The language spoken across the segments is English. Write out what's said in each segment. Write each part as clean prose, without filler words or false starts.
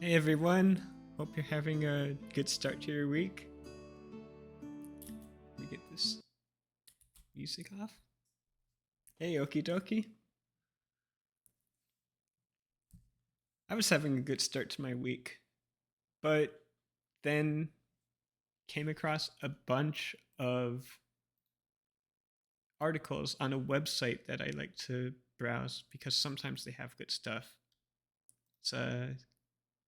Hey everyone, hope you're having a good start to your week. Let me get this music off. Hey, okie dokie. I was having a good start to my week, but then came across a bunch of articles on a website that I like to browse because sometimes they have good stuff. It's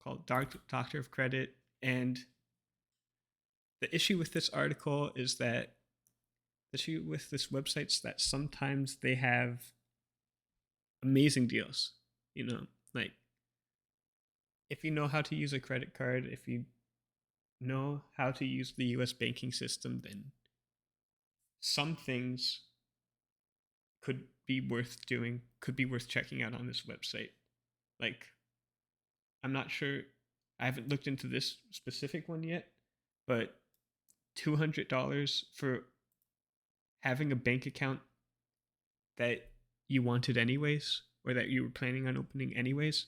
called Doctor of Credit, and the issue with this article is that the issue with this website is that sometimes they have amazing deals. You know, like if you know how to use a credit card, if you know how to use the US banking system, then some things could be worth doing, could be worth checking out on this website. Like, I'm not sure, I haven't looked into this specific one yet, but $200 for having a bank account that you wanted anyways, or that you were planning on opening anyways,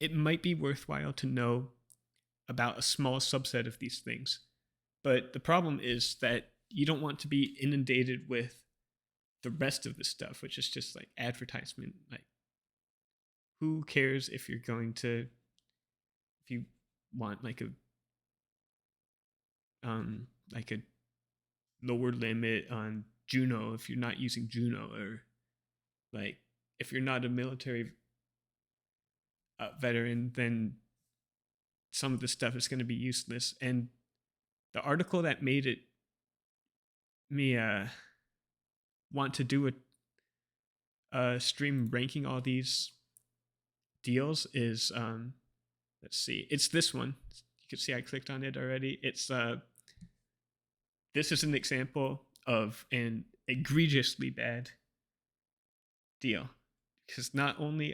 it might be worthwhile to know about a small subset of these things. But the problem is that you don't want to be inundated with the rest of the stuff, which is just like advertisement. Like, who cares if you're going to, if you want like a lower limit on Juno if you're not using Juno, or like if you're not a military veteran, then some of the stuff is going to be useless. And the article that made it me want to do a stream ranking all these deals is let's see, it's this one. You can see I clicked on it already. It's this is an example of an egregiously bad deal, because not only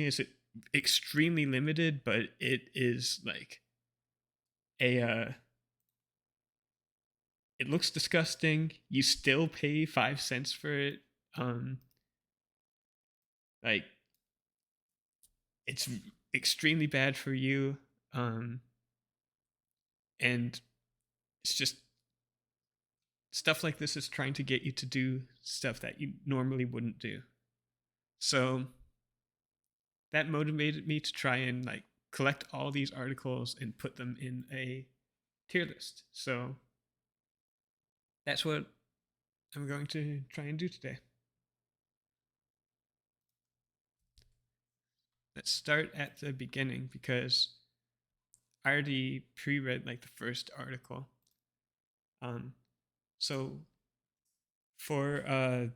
is it extremely limited, but it is like a it looks disgusting. You still pay 5 cents for it. Like, it's extremely bad for you. Um, and it's just stuff like this is trying to get you to do stuff that you normally wouldn't do. So that motivated me to try and like collect all these articles and put them in a tier list. So that's what I'm going to try and do today. Let's start at the beginning because I already pre-read like the first article. Um, so for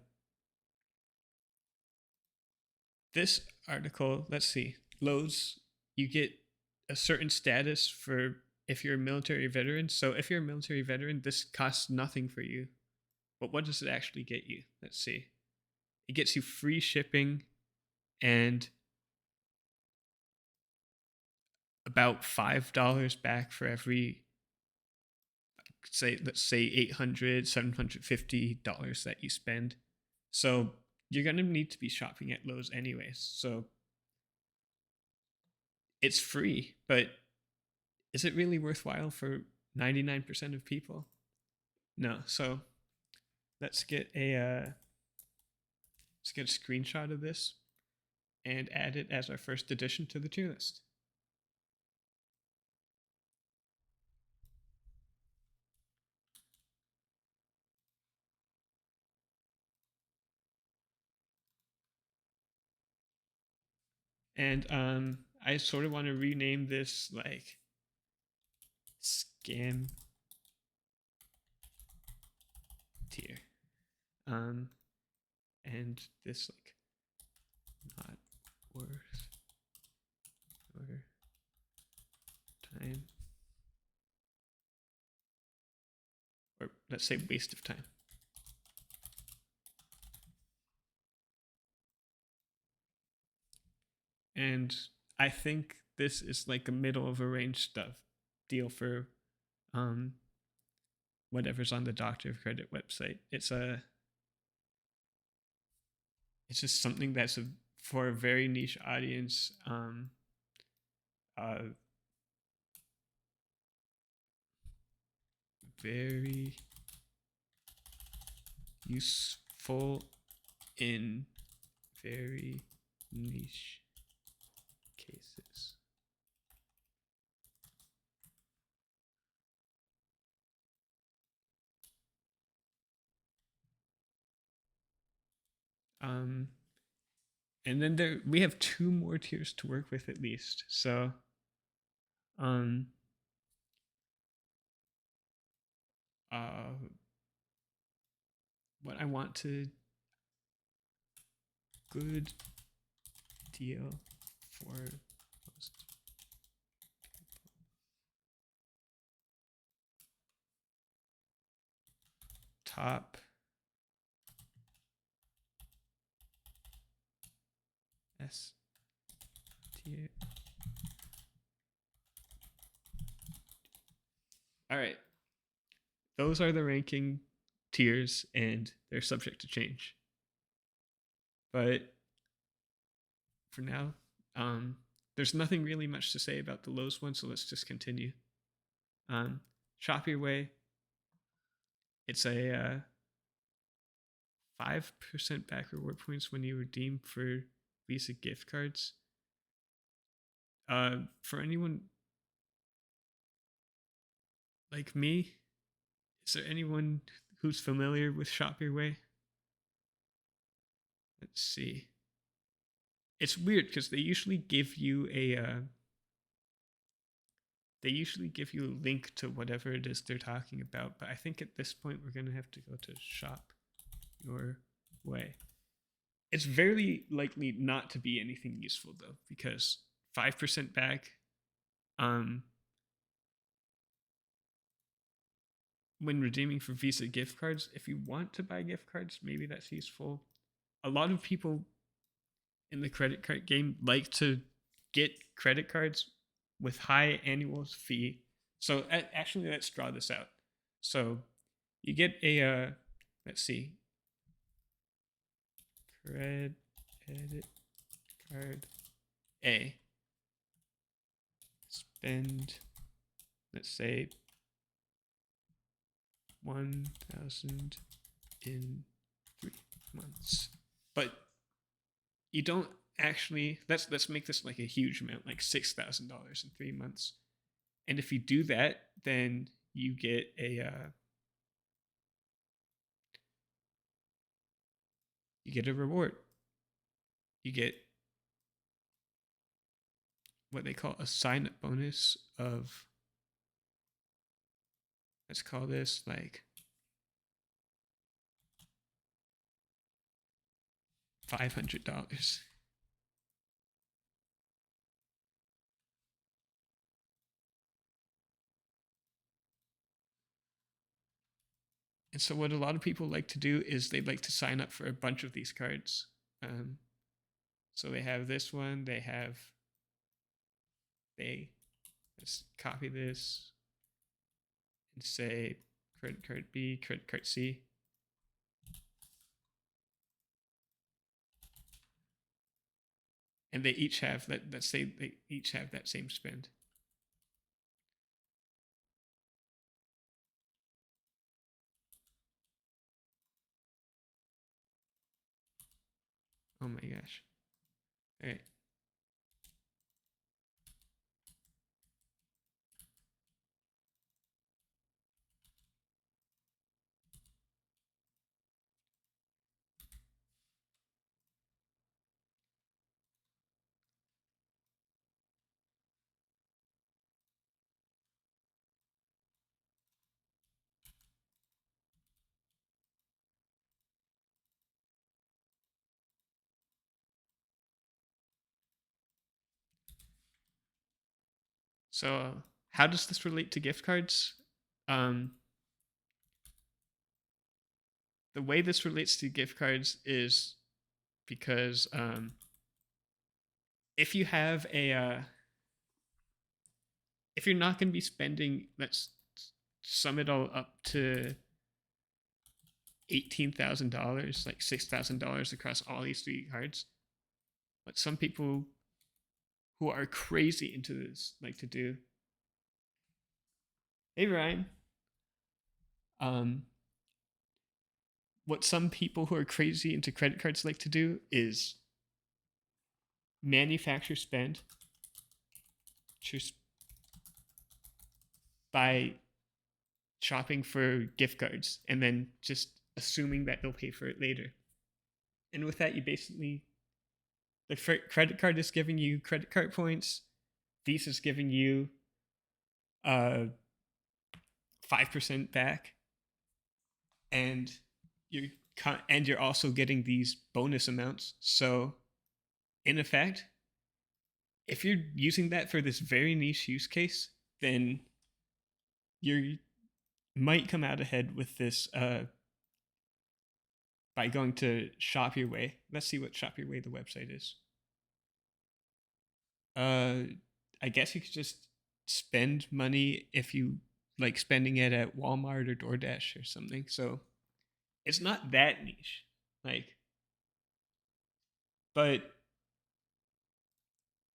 this article, let's see, Lowe's, you get a certain status for if you're a military veteran. So if you're a military veteran, this costs nothing for you. But what does it actually get you? Let's see. It gets you free shipping and about $5 back for every, let's say $800, $750 that you spend. So you're going to need to be shopping at Lowe's anyways. So it's free, but is it really worthwhile for 99% of people? No. So let's get a screenshot of this and add it as our first addition to the tier list. And I sort of want to rename this like scam tier. And this like not worth your time, or let's say waste of time. And I think this is like a middle of a range stuff deal for um whatever's on the Doctor of Credit website. It's a it's just something that's for a very niche audience. Uh, very useful in very niche cases. And then we have 2 more tiers to work with at least. So uh, what I want to good deal for most top S tier. All right. Those are the ranking tiers and they're subject to change. But for now, there's nothing really much to say about the lowest one, so let's just continue. Shop Your Way. It's a 5% back reward points when you redeem for Visa gift cards. For anyone like me, is there anyone who's familiar with Shop Your Way? Let's see. It's weird because they usually give you a link to whatever it is they're talking about, but I think at this point we're gonna have to go to Shop Your Way. It's very likely not to be anything useful though, because 5% back. When redeeming for Visa gift cards, if you want to buy gift cards, maybe that's useful. A lot of people in the credit card game like to get credit cards with high annual fee. So actually, let's draw this out. So you get a let's see, credit card A. Spend, let's say, 1,000 in 3 months. But you don't actually, let's make this like a huge amount, like $6,000 in 3 months. And if you do that, then you get a reward. You get what they call a sign-up bonus of, let's call this like $500. And so what a lot of people like to do is they like to sign up for a bunch of these cards. So they have this one, let's copy this and say credit card B, credit card C. And they each have let's say they each have that same spend. Oh my gosh. All right. So how does this relate to gift cards? The way this relates to gift cards is because if you have if you're not going to be spending, let's sum it all up to $18,000, like $6,000 across all these three cards. But some people who are crazy into this like to do. Hey Ryan, um, what some people who are crazy into credit cards like to do is manufacture spend just by shopping for gift cards and then just assuming that they'll pay for it later. And with that, you basically, the credit card is giving you credit card points, Visa's giving you 5% back, and you're also getting these bonus amounts. So in effect, if you're using that for this very niche use case, then you might come out ahead with this by going to Shop Your Way. Let's see what Shop Your Way the website is. I guess you could just spend money if you like spending it at Walmart or DoorDash or something. So it's not that niche, like, but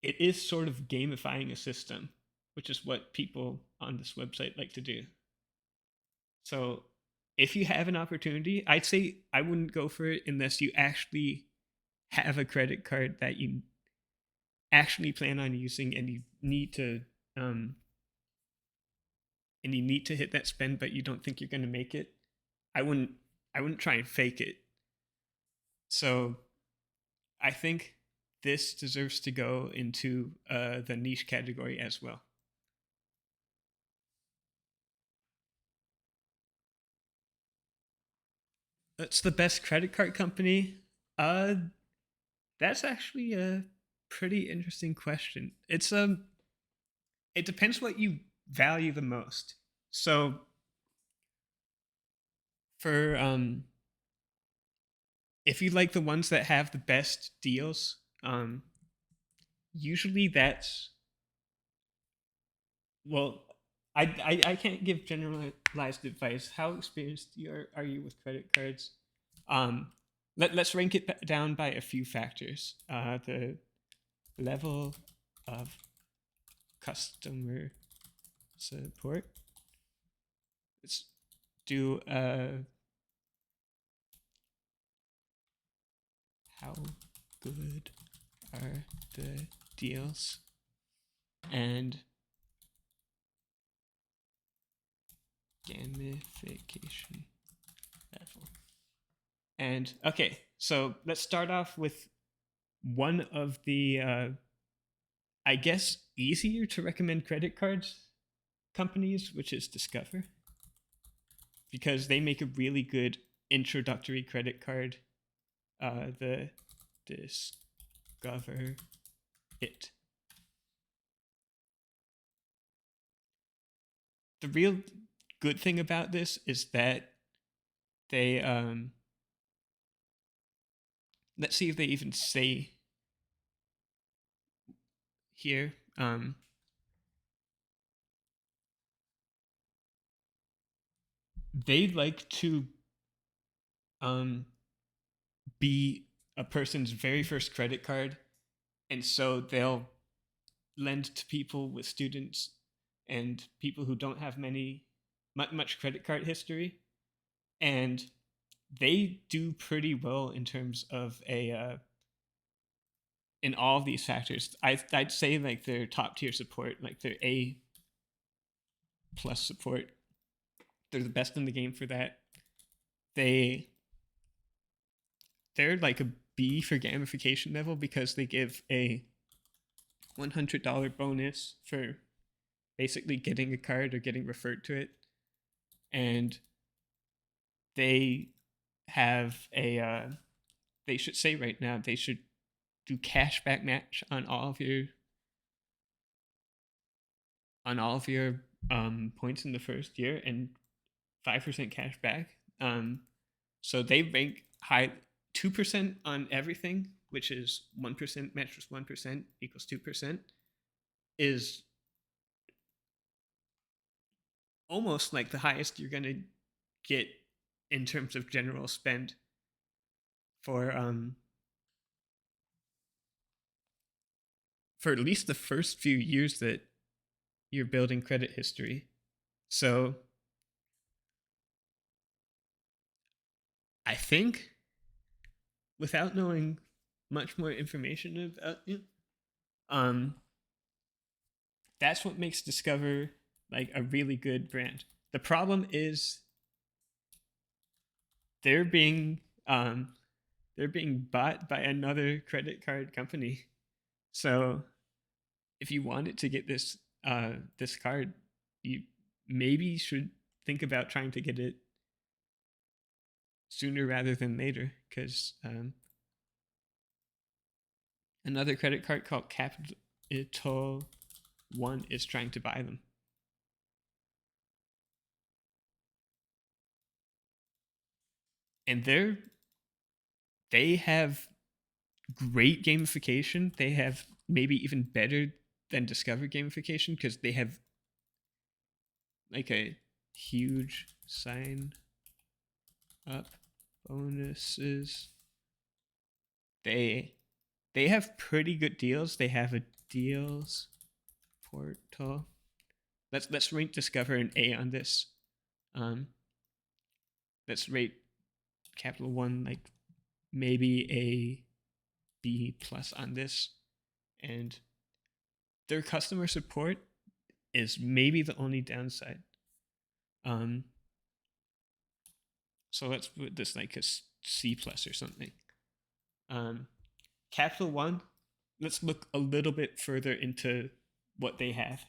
it is sort of gamifying a system, which is what people on this website like to do. So if you have an opportunity, I'd say I wouldn't go for it unless you actually have a credit card that you actually plan on using and you need to hit that spend, but you don't think you're going to make it. I wouldn't try and fake it. So I think this deserves to go into the niche category as well. That's the best credit card company. That's actually a pretty interesting question. It depends what you value the most. So for if you like the ones that have the best deals, usually that's, well, I can't give generalized advice. How experienced are you with credit cards? Let's rank it down by a few factors. The level of customer support. Let's do how good are the deals, and gamification level. And okay, so let's start off with one of the I guess easier to recommend credit cards companies, which is Discover, because they make a really good introductory credit card. The Discover It. The real good thing about this is that they let's see if they even say here. They like to be a person's very first credit card, and so they'll lend to people with students and people who don't have much credit card history, and they do pretty well in terms of in all of these factors. I'd say like their top tier support, like their A plus support, they're the best in the game for that. They're like a B for gamification level because they give a $100 bonus for basically getting a card or getting referred to it, and they have they should say right now they should do cashback match on all of your points in the first year and 5% cash back. So they rank high, 2% on everything, which is 1% match plus 1% equals 2%, is almost like the highest you're gonna get in terms of general spend for at least the first few years that you're building credit history. So I think, without knowing much more information about you, um, that's what makes Discover like a really good brand. The problem is they're being um, they're being bought by another credit card company. So if you wanted to get this card, you maybe should think about trying to get it sooner rather than later, because another credit card called Capital One is trying to buy them. And they have great gamification. They have maybe even better than Discover gamification, because they have like a huge sign up bonuses. They have pretty good deals. They have a deals portal. Let's rate Discover an A on this. Let's rate Capital One like maybe a B plus on this, and their customer support is maybe the only downside. So let's put this like a C plus or something. Capital One, let's look a little bit further into what they have.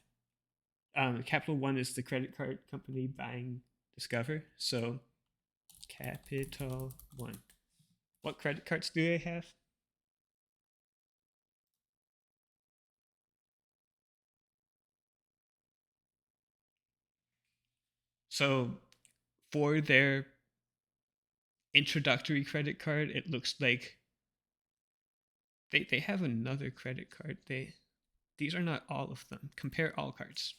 Capital One is the credit card company buying Discover. So Capital One. What credit cards do they have? So for their introductory credit card, it looks like they have another credit card. These are not all of them. Compare all cards.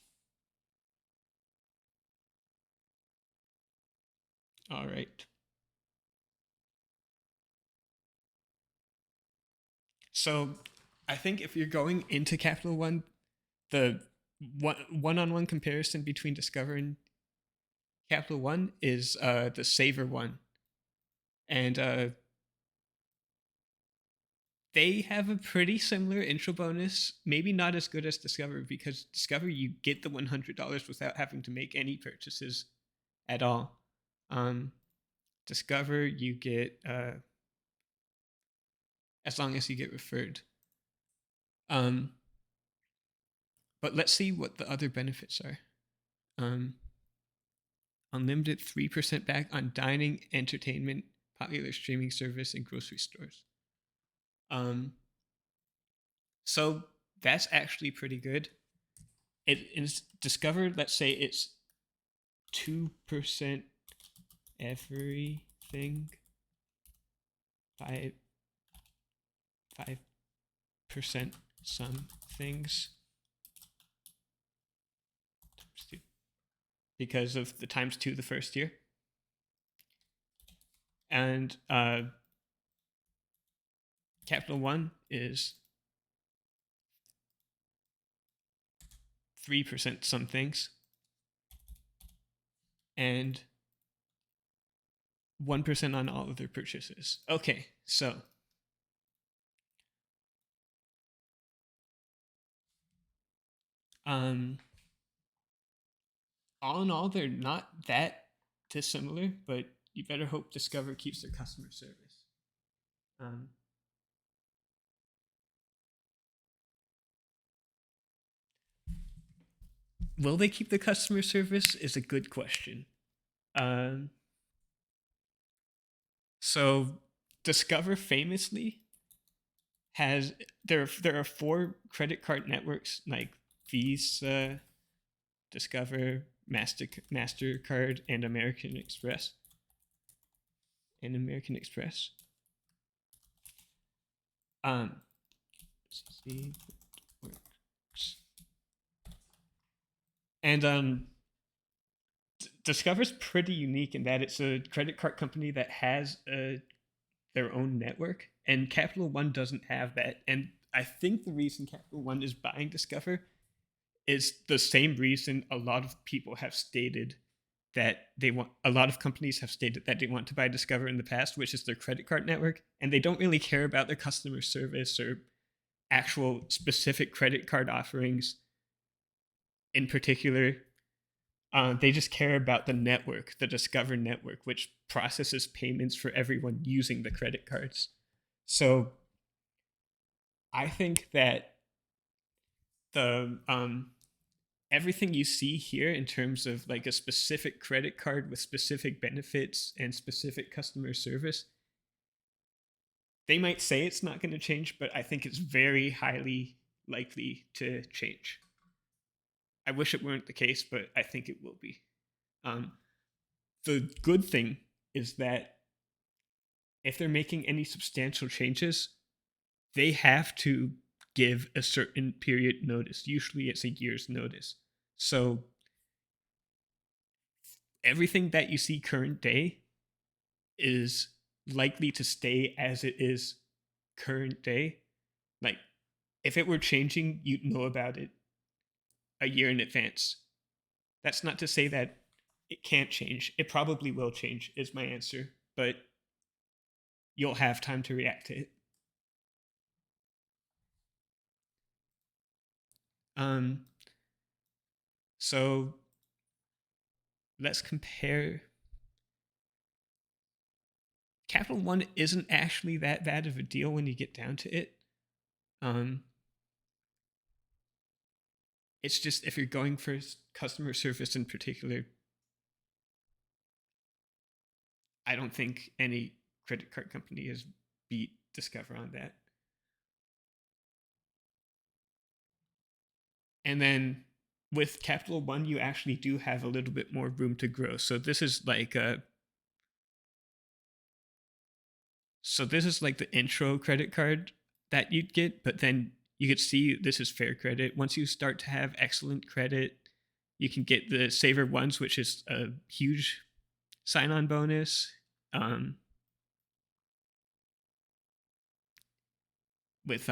All right. So I think if you're going into Capital One, the one-on-one comparison between Discover and Capital One is the Saver one, and they have a pretty similar intro bonus. Maybe not as good as Discover, because Discover you get the $100 without having to make any purchases at all. Discover you get as long as you get referred. But let's see what the other benefits are. Unlimited 3% back on dining, entertainment, popular streaming service, and grocery stores. So that's actually pretty good. It is discovered, let's say it's 2% everything, 5% some things, because of the times 2 the first year. And Capital One is 3% some things, and 1% on all of their purchases. Okay, so all in all, they're not that dissimilar, but you better hope Discover keeps their customer service. Will they keep the customer service is a good question. So Discover famously has there are 4 credit card networks like Visa, Discover, MasterCard, and American Express. And American Express. See works. And Discover's pretty unique in that it's a credit card company that has their own network, and Capital One doesn't have that. And I think the reason Capital One is buying Discover is the same reason a lot of people have stated that they want. A lot of companies have stated that they want to buy Discover in the past, which is their credit card network, and they don't really care about their customer service or actual specific credit card offerings in particular. They just care about the network, the Discover network, which processes payments for everyone using the credit cards. So I think that the everything you see here in terms of like a specific credit card with specific benefits and specific customer service, they might say it's not going to change, but I think it's very highly likely to change. I wish it weren't the case, but I think it will be. Um, the good thing is that if they're making any substantial changes, they have to give a certain period notice. Usually it's a year's notice. So everything that you see current day is likely to stay as it is current day. Like if it were changing, you'd know about it a year in advance. That's not to say that it can't change. It probably will change, is my answer, but you'll have time to react to it. Um, so let's compare. Capital One isn't actually that bad of a deal when you get down to it. Um, it's just if you're going for customer service in particular, I don't think any credit card company has beat Discover on that. And then with Capital One, you actually do have a little bit more room to grow. So this is like the intro credit card that you'd get, but then you could see this is fair credit. Once you start to have excellent credit, you can get the Saver Ones, which is a huge sign-on bonus. With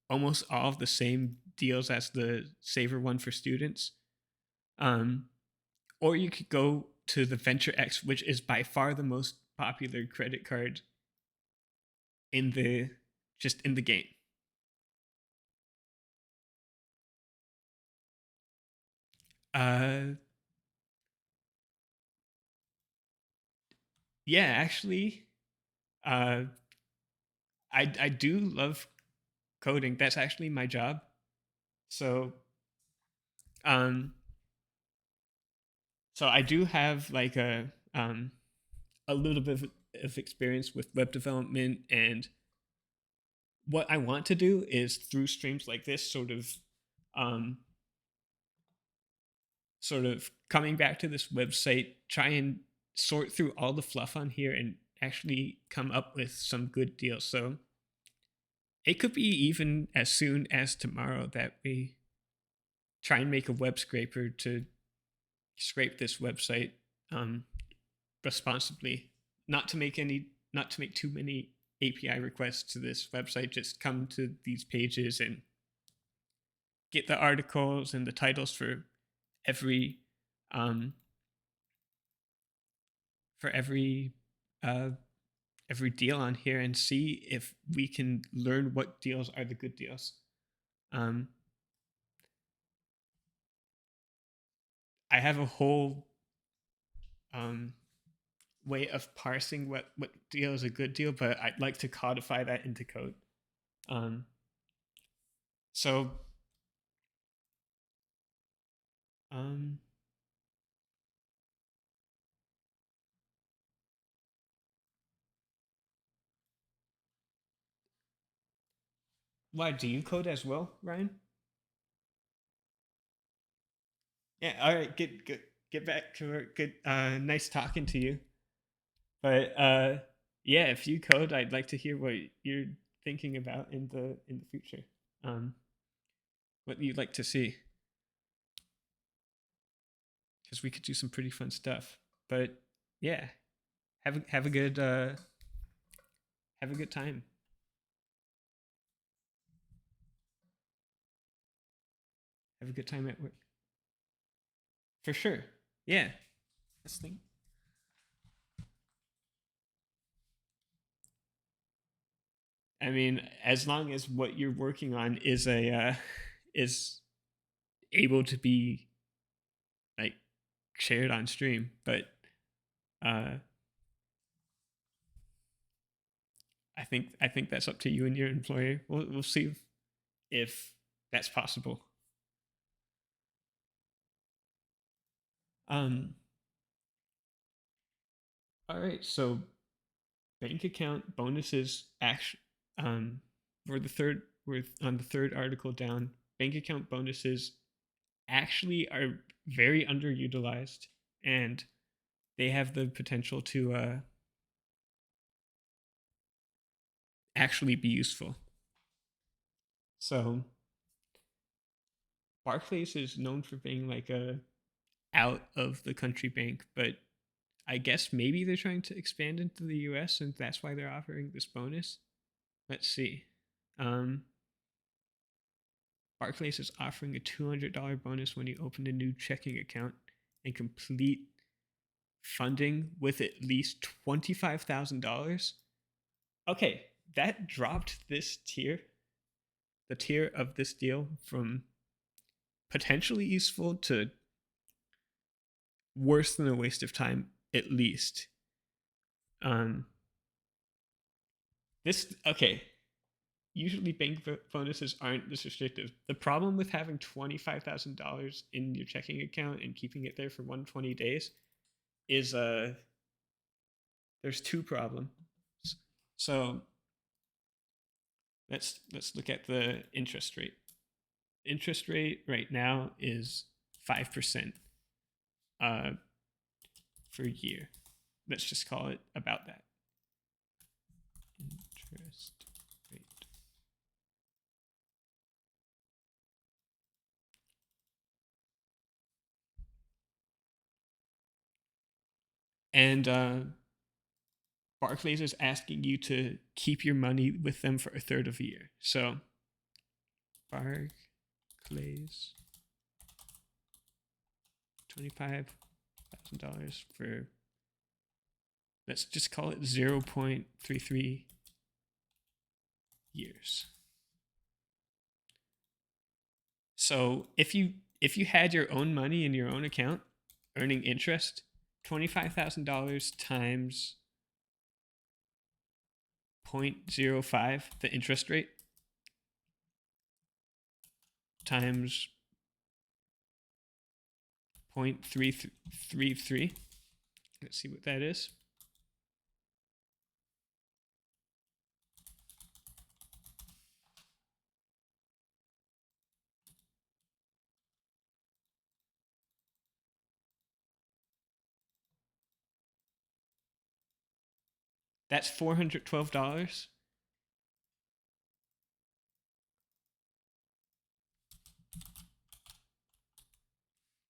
almost all of the same deals as the Saver One for students. Or you could go to the Venture X, which is by far the most popular credit card in the game. Yeah, actually, I do love coding. That's actually my job. So um so I do have like a little bit of experience with web development, and what I want to do is through streams like this um sort of coming back to this website, try and sort through all the fluff on here and actually come up with some good deals. So it could be even as soon as tomorrow that we try and make a web scraper to scrape this website responsibly. Not to make too many API requests to this website. Just come to these pages and get the articles and the titles for every for every uh, every deal on here and see if we can learn what deals are the good deals. I have a whole way of parsing what deal is a good deal, but I'd like to codify that into code. So why do you code as well, Ryan? Yeah, all right, get back to work. Good, nice talking to you. But yeah, if you code, I'd like to hear what you're thinking about in the future. What you'd like to see. because we could do some pretty fun stuff. But yeah, have a good have a good time. Have a good time at work for sure. Yeah, that's the thing. I mean, as long as what you're working on is a is able to be like shared on stream, but uh, I think that's up to you and your employer. We'll see if that's possible. Um, all right, so bank account bonuses actually we're the third we're on the third article down. Bank account bonuses actually are very underutilized, and they have the potential to actually be useful. So Barclays is known for being like a out of the country bank, but I guess maybe they're trying to expand into the US and that's why they're offering this bonus. Let's see. Um, Barclays is offering a $200 bonus when you open a new checking account and complete funding with at least $25,000. Okay, that dropped this tier, the tier of this deal, from potentially useful to worse than a waste of time, at least. Um, this okay. Usually, bank bonuses aren't this restrictive. The problem with having $25,000 in your checking account and keeping it there for 120 days is there's two problems. So let's look at the interest rate. Interest rate right now is 5% uh, for a year. Let's just call it about that. Interest rate. And Barclays is asking you to keep your money with them for a third of a year. So Barclays, $25,000 for, let's just call it 0.33 years. So if you had your own money in your own account earning interest, $25,000 times 0.05, the interest rate, times 0.333. Let's see what that is. That's $412.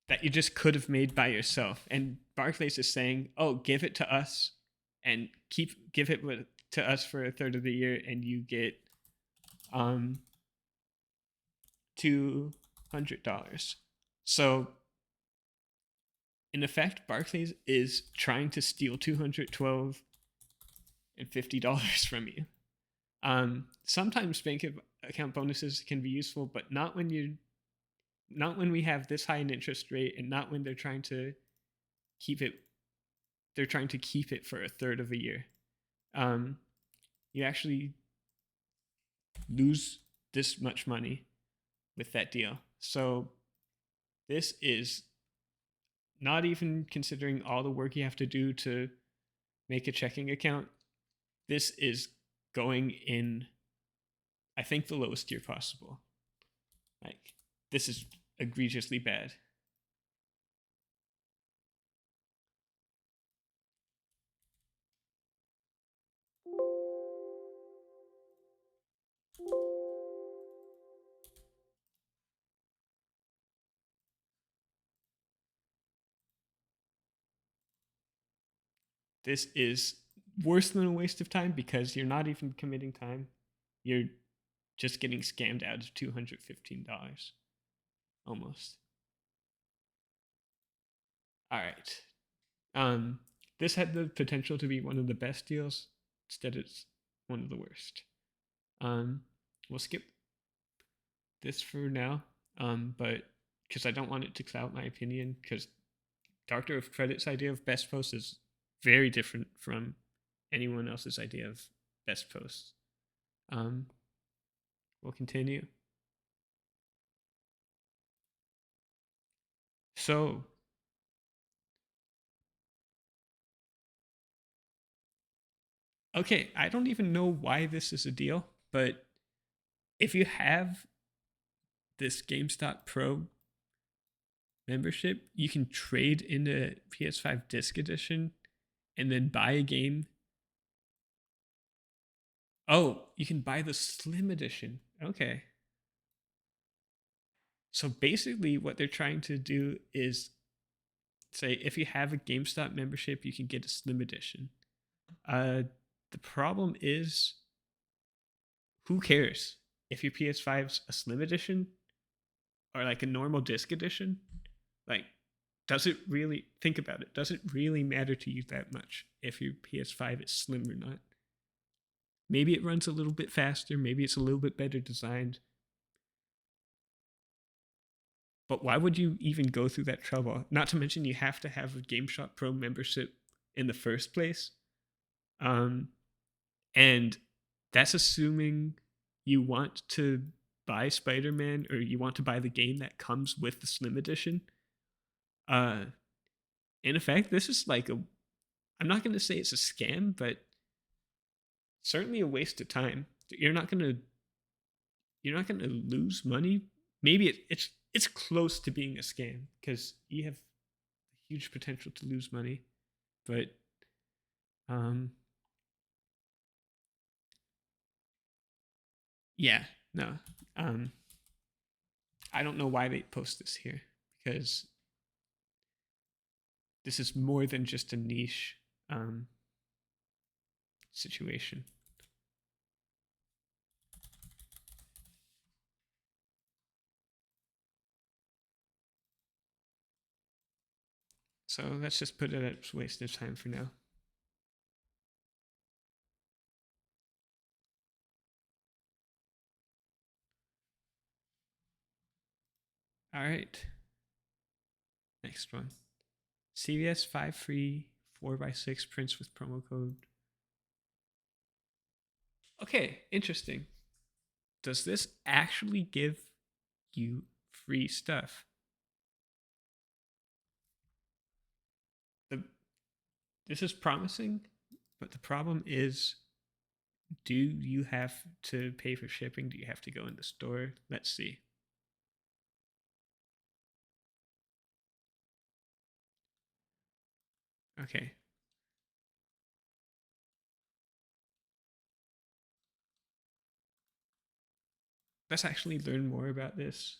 That you just could have made by yourself. And Barclays is saying, "Oh, give it to us, and give it to us for a third of the year, and you get $200." So, in effect, Barclays is trying to steal $212.50 from you. Sometimes bank account bonuses can be useful, but not when we have this high an interest rate, and not when they're trying to keep it. They're trying to keep it for a third of a year. You actually lose this much money with that deal. So this is not even considering all the work you have to do to make a checking account. This is going in, I think, the lowest tier possible. Like, this is egregiously bad. this is worse than a waste of time because you're not even committing time. You're just getting scammed out of $215 almost. All right. This had the potential to be one of the best deals. Instead, it's one of the worst. We'll skip this for now. But because I don't want it to cloud my opinion, because Doctor of Credit's idea of best post is very different from anyone else's idea of best posts. We'll continue. So, okay, I don't even know why this is a deal, but if you have this GameStop Pro membership, you can trade into PS5 Disc Edition and then buy a game. Oh, you can buy the Slim Edition. Okay. So basically, what they're trying to do is say if you have a GameStop membership, you can get a Slim Edition. The problem is, who cares if your PS5's a Slim Edition or like a normal Disc Edition? Like, does it really, think about it, does it really matter to you that much if your PS5 is slim or not? Maybe it runs a little bit faster, maybe it's a little bit better designed. But why would you even go through that trouble? Not to mention you have to have a GameStop Pro membership in the first place. And that's assuming you want to buy Spider-Man or you want to buy the game that comes with the Slim Edition. In effect, this is like I'm not going to say it's a scam, but certainly a waste of time. You're not going to lose money. Maybe it's close to being a scam because you have huge potential to lose money, but yeah, no. I don't know why they post this here because this is more than just a niche situation. So let's just put it at waste of time for now. All right. Next one. CVS 5 free 4x6 prints with promo code. Okay, interesting. Does this actually give you free stuff? This is promising, but the problem is, do you have to pay for shipping? Do you have to go in the store? Let's see. Okay. Let's actually learn more about this.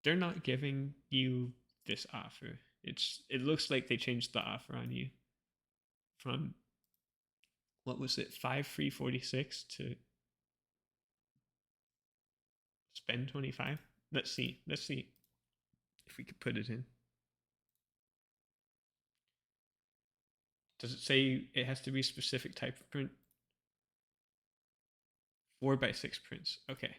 They're not giving you this offer. It looks like they changed the offer on you from, what was it, 5 free 46 to spend 25. Let's see if we could put it in. Does it say it has to be a specific type of print? 4x6 prints. Okay.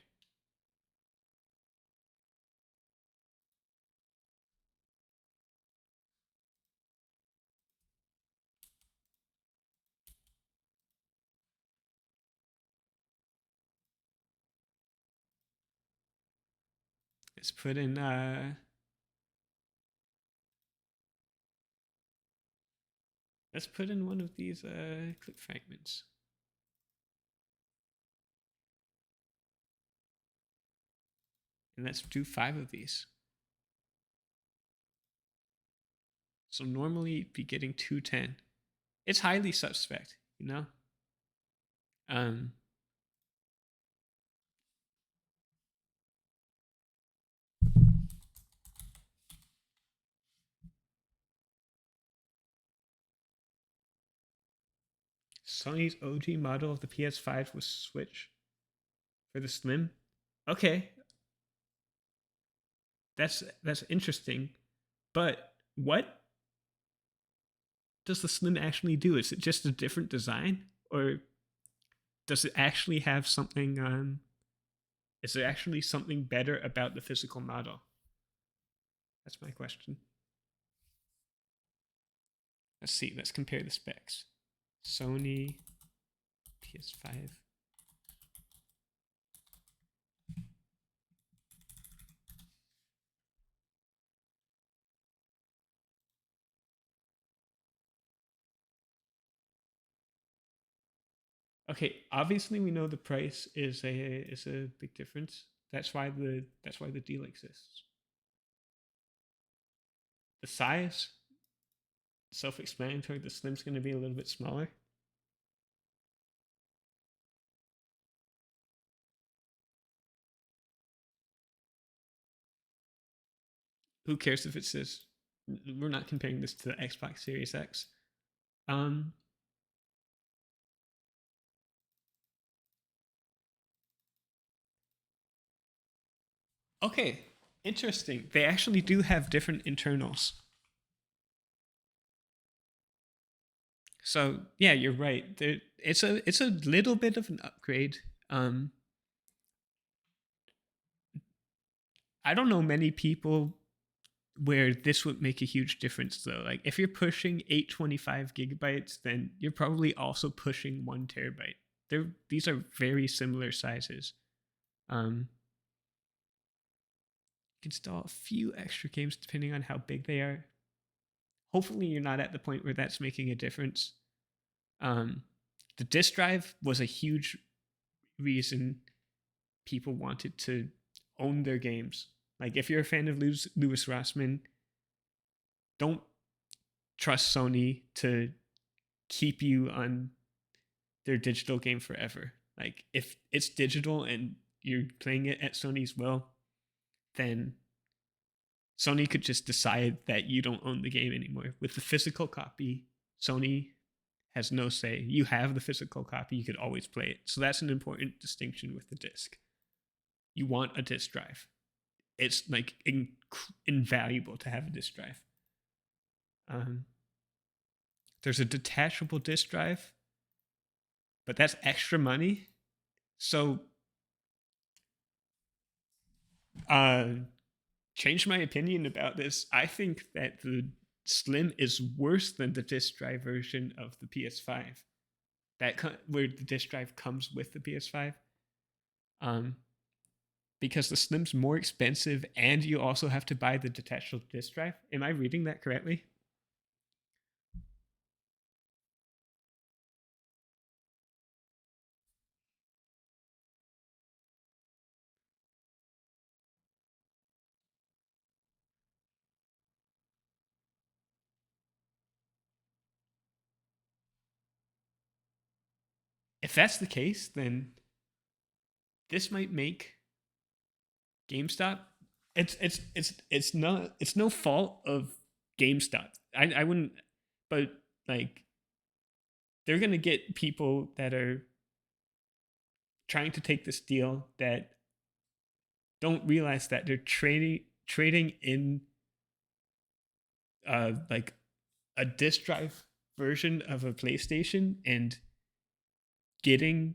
Let's put in one of these clip fragments. And let's do 5 of these. So normally you'd be getting 210. It's highly suspect, you know? Sony's OG model of the PS5 was Switch for the Slim. Okay, that's interesting. But what does the Slim actually do? Is it just a different design, or does it actually have something? Is there actually something better about the physical model? That's my question. Let's see. Let's compare the specs. Sony PS5. Okay, obviously we know the price is a big difference. That's why the deal exists. The size, self-explanatory. The Slim's going to be a little bit smaller. Who cares if it says? We're not comparing this to the Xbox Series X. Um, okay, interesting. They actually do have different internals. So yeah, you're right. It's a little bit of an upgrade. Um, I don't know many people where this would make a huge difference though. Like if you're pushing 825 gigabytes, then you're probably also pushing 1 terabyte. These are very similar sizes. You can install a few extra games depending on how big they are. Hopefully, you're not at the point where that's making a difference. Um, the disk drive was a huge reason people wanted to own their games. Like if you're a fan of Louis Rossmann, don't trust Sony to keep you on their digital game forever. Like if it's digital and you're playing it at Sony's will, then Sony could just decide that you don't own the game anymore. With the physical copy, Sony has no say. You have the physical copy, you could always play it. So that's an important distinction with the disc. You want a disc drive. It's like invaluable to have a disc drive. Um, there's a detachable disc drive, but that's extra money. So, change my opinion about this. I think that the Slim is worse than the disc drive version of the PS5. Where the disc drive comes with the PS5. Um, because the Slim's more expensive and you also have to buy the detachable disc drive. Am I reading that correctly? If that's the case, then this might make GameStop. It's no fault of GameStop. I wouldn't, but like they're gonna get people that are trying to take this deal that don't realize that they're trading in like a disk drive version of a PlayStation and getting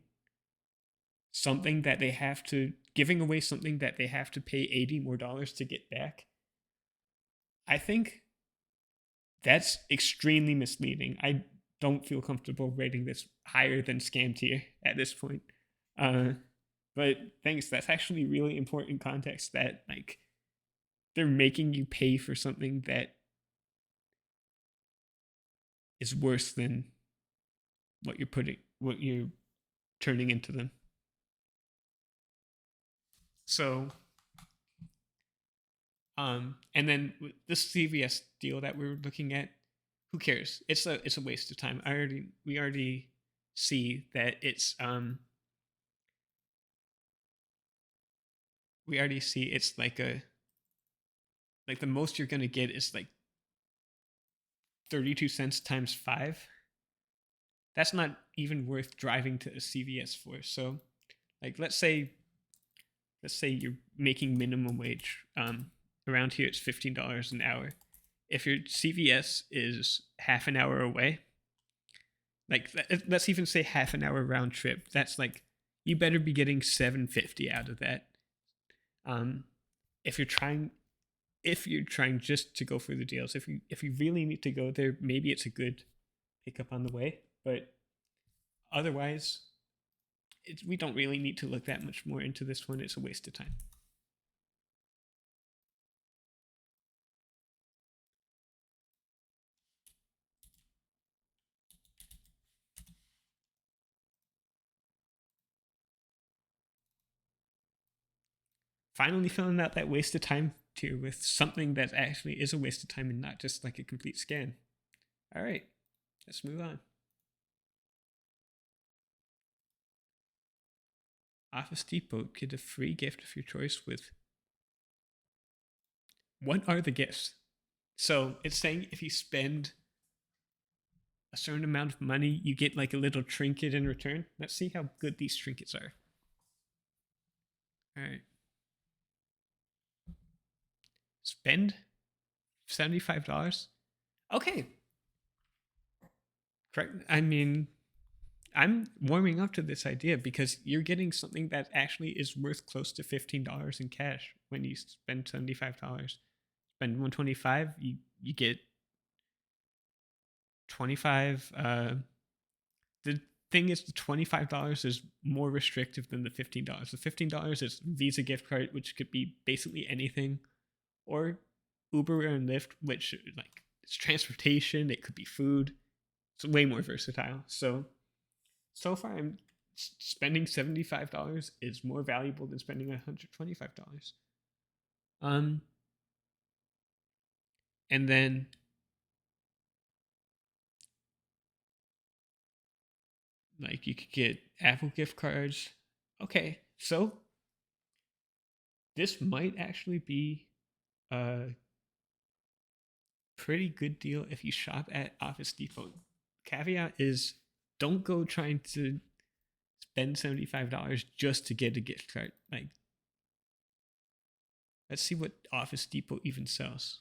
something that they have to giving away something that they have to pay $80 more to get back. I think that's extremely misleading. I don't feel comfortable rating this higher than scam tier at this point. Uh, but thanks. That's actually really important context that like they're making you pay for something that is worse than what you're turning into them. So and then this CVS deal that we are looking at, who cares? It's a waste of time. We already see that we already see it's like the most you're gonna get is like 32 cents times 5. that's not even worth driving to a CVS for. So, like, let's say you're making minimum wage. Around here it's $15 an hour. If your CVS is half an hour away, like let's even say half an hour round trip, that's like you better be getting 750 out of that. Um, if you're trying just to go for the deals, if you really need to go there, maybe it's a good pickup on the way. But otherwise, we don't really need to look that much more into this one. It's a waste of time. Finally filling out that waste of time tier with something that actually is a waste of time and not just like a complete scan. All right, let's move on. Office Depot, get a free gift of your choice with. What are the gifts? So it's saying if you spend a certain amount of money, you get like a little trinket in return. Let's see how good these trinkets are. All right. Spend $75. Okay. Correct. I mean, I'm warming up to this idea because you're getting something that actually is worth close to $15 in cash when you spend $75. Spend $125, you get 25. The thing is, the $25 is more restrictive than the $15. The $15 is Visa gift card, which could be basically anything, or Uber and Lyft, which like it's transportation. It could be food. It's way more versatile. So far, I'm spending $75 is more valuable than spending $125. Um, and then like you could get Apple gift cards. Okay, so this might actually be a pretty good deal if you shop at Office Depot. Caveat is don't go trying to spend $75 just to get a gift card. Like, let's see what Office Depot even sells.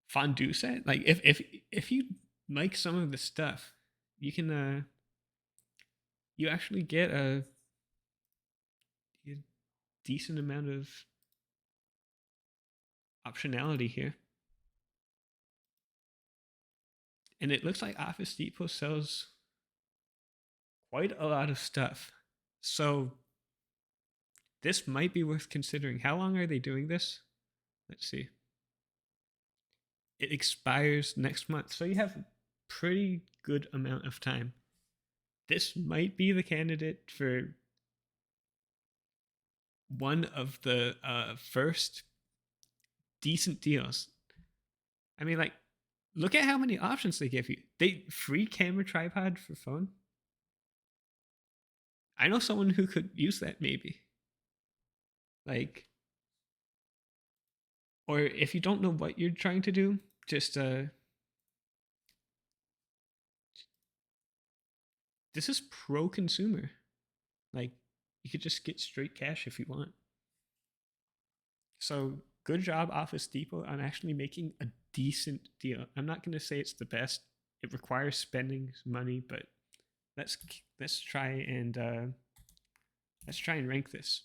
Fondue set? Like if you like some of the stuff, you can you actually get a decent amount of optionality here. And it looks like Office Depot sells quite a lot of stuff. So this might be worth considering. How long are they doing this? Let's see. It expires next month. So you have a pretty good amount of time. This might be the candidate for one of the first decent deals. I mean, like, look at how many options they give you. They free camera tripod for phone. I know someone who could use that maybe. Like, or if you don't know what you're trying to do, just this is pro consumer. Like, you could just get straight cash if you want. So good job, Office Depot, on actually making a decent deal. I'm not going to say it's the best. It requires spending money, but let's try and rank this.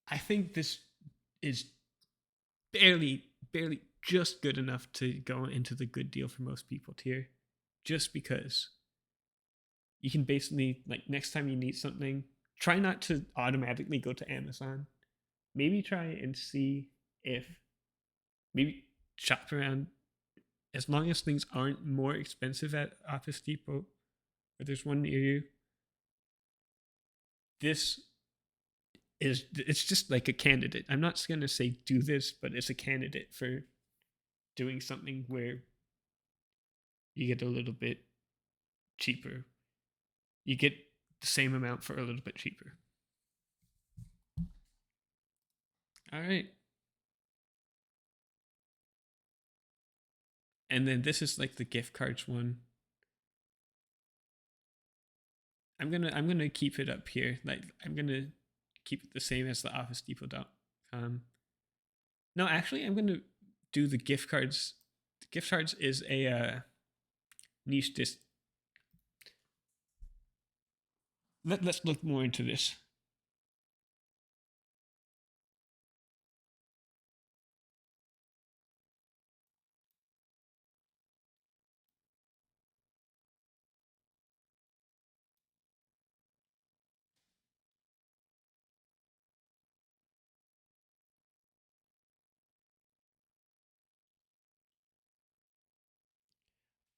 I think this is barely just good enough to go into the good deal for most people tier, just because you can basically, like, next time you need something, try not to automatically go to Amazon. Maybe try and see if maybe shop around. As long as things aren't more expensive at Office Depot, or there's one near you. This it's just like a candidate. I'm not going to say do this, but it's a candidate for doing something where you get a little bit cheaper. You get the same amount for a little bit cheaper. All right. And then this is like the gift cards one. I'm gonna keep it up here. Like I'm gonna keep it the same as the Office Depot.com. No, actually, I'm gonna do the gift cards. The gift cards is a niche. Let's look more into this.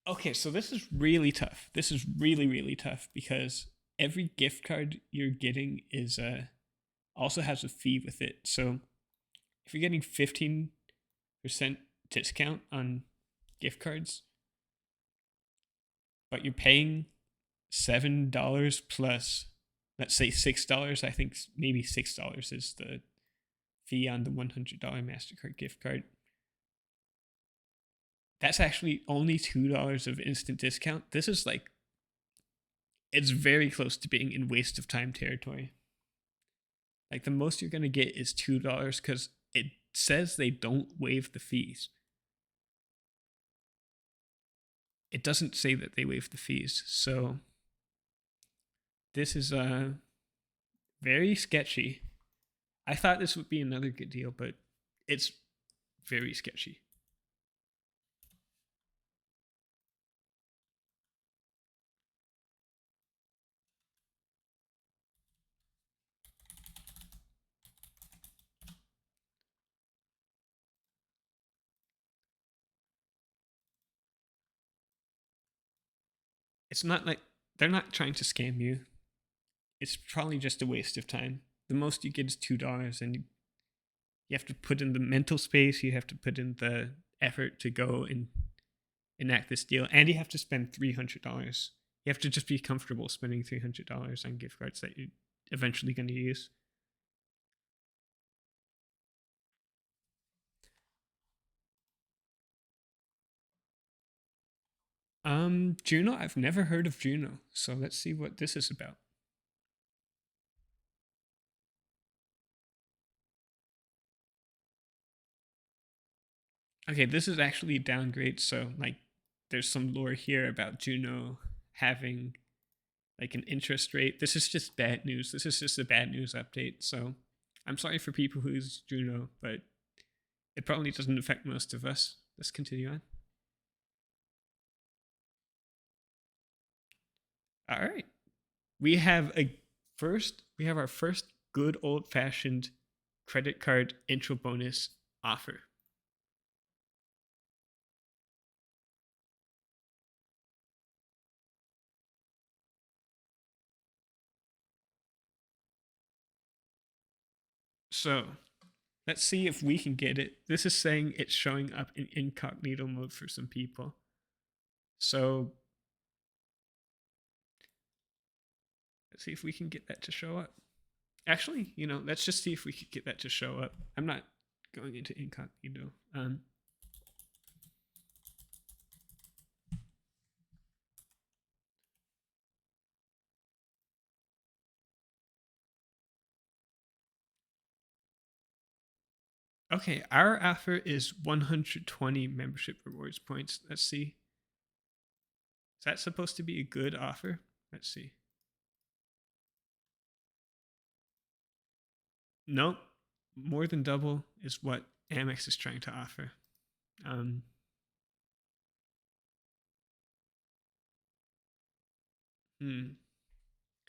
Okay, so this is really tough. This is really, really tough because every gift card you're getting is also has a fee with it. So if you're getting 15% discount on gift cards, but you're paying $7 plus, let's say $6. I think maybe $6 is the fee on the $100 MasterCard gift card. That's actually only $2 of instant discount. This is like, it's very close to being in waste of time territory. Like the most you're gonna get is $2 because it says they don't waive the fees. It doesn't say that they waive the fees, so this is very sketchy. I thought this would be another good deal, but it's very sketchy. It's not like they're not trying to scam you. It's probably just a waste of time. The most you get is $2, and you have to put in the mental space, you have to put in the effort to go and enact this deal, and you have to spend $300. You have to just be comfortable spending $300 on gift cards that you're eventually going to use. Juno, I've never heard of Juno, so let's see what this is about. Okay, this is actually a downgrade, so like there's some lore here about Juno having like an interest rate. This is just bad news. This is just a bad news update. So I'm sorry for people who use Juno, but it probably doesn't affect most of us. Let's continue on. All right. We have our first good old fashioned credit card intro bonus offer. So let's see if we can get it. This is saying it's showing up in incognito mode for some people. So let's see if we can get that to show up. Actually, let's just see if we could get that to show up. I'm not going into incognito. Okay, our offer is 120 membership rewards points. Let's see. Is that supposed to be a good offer? Let's see. Nope. More than double is what Amex is trying to offer.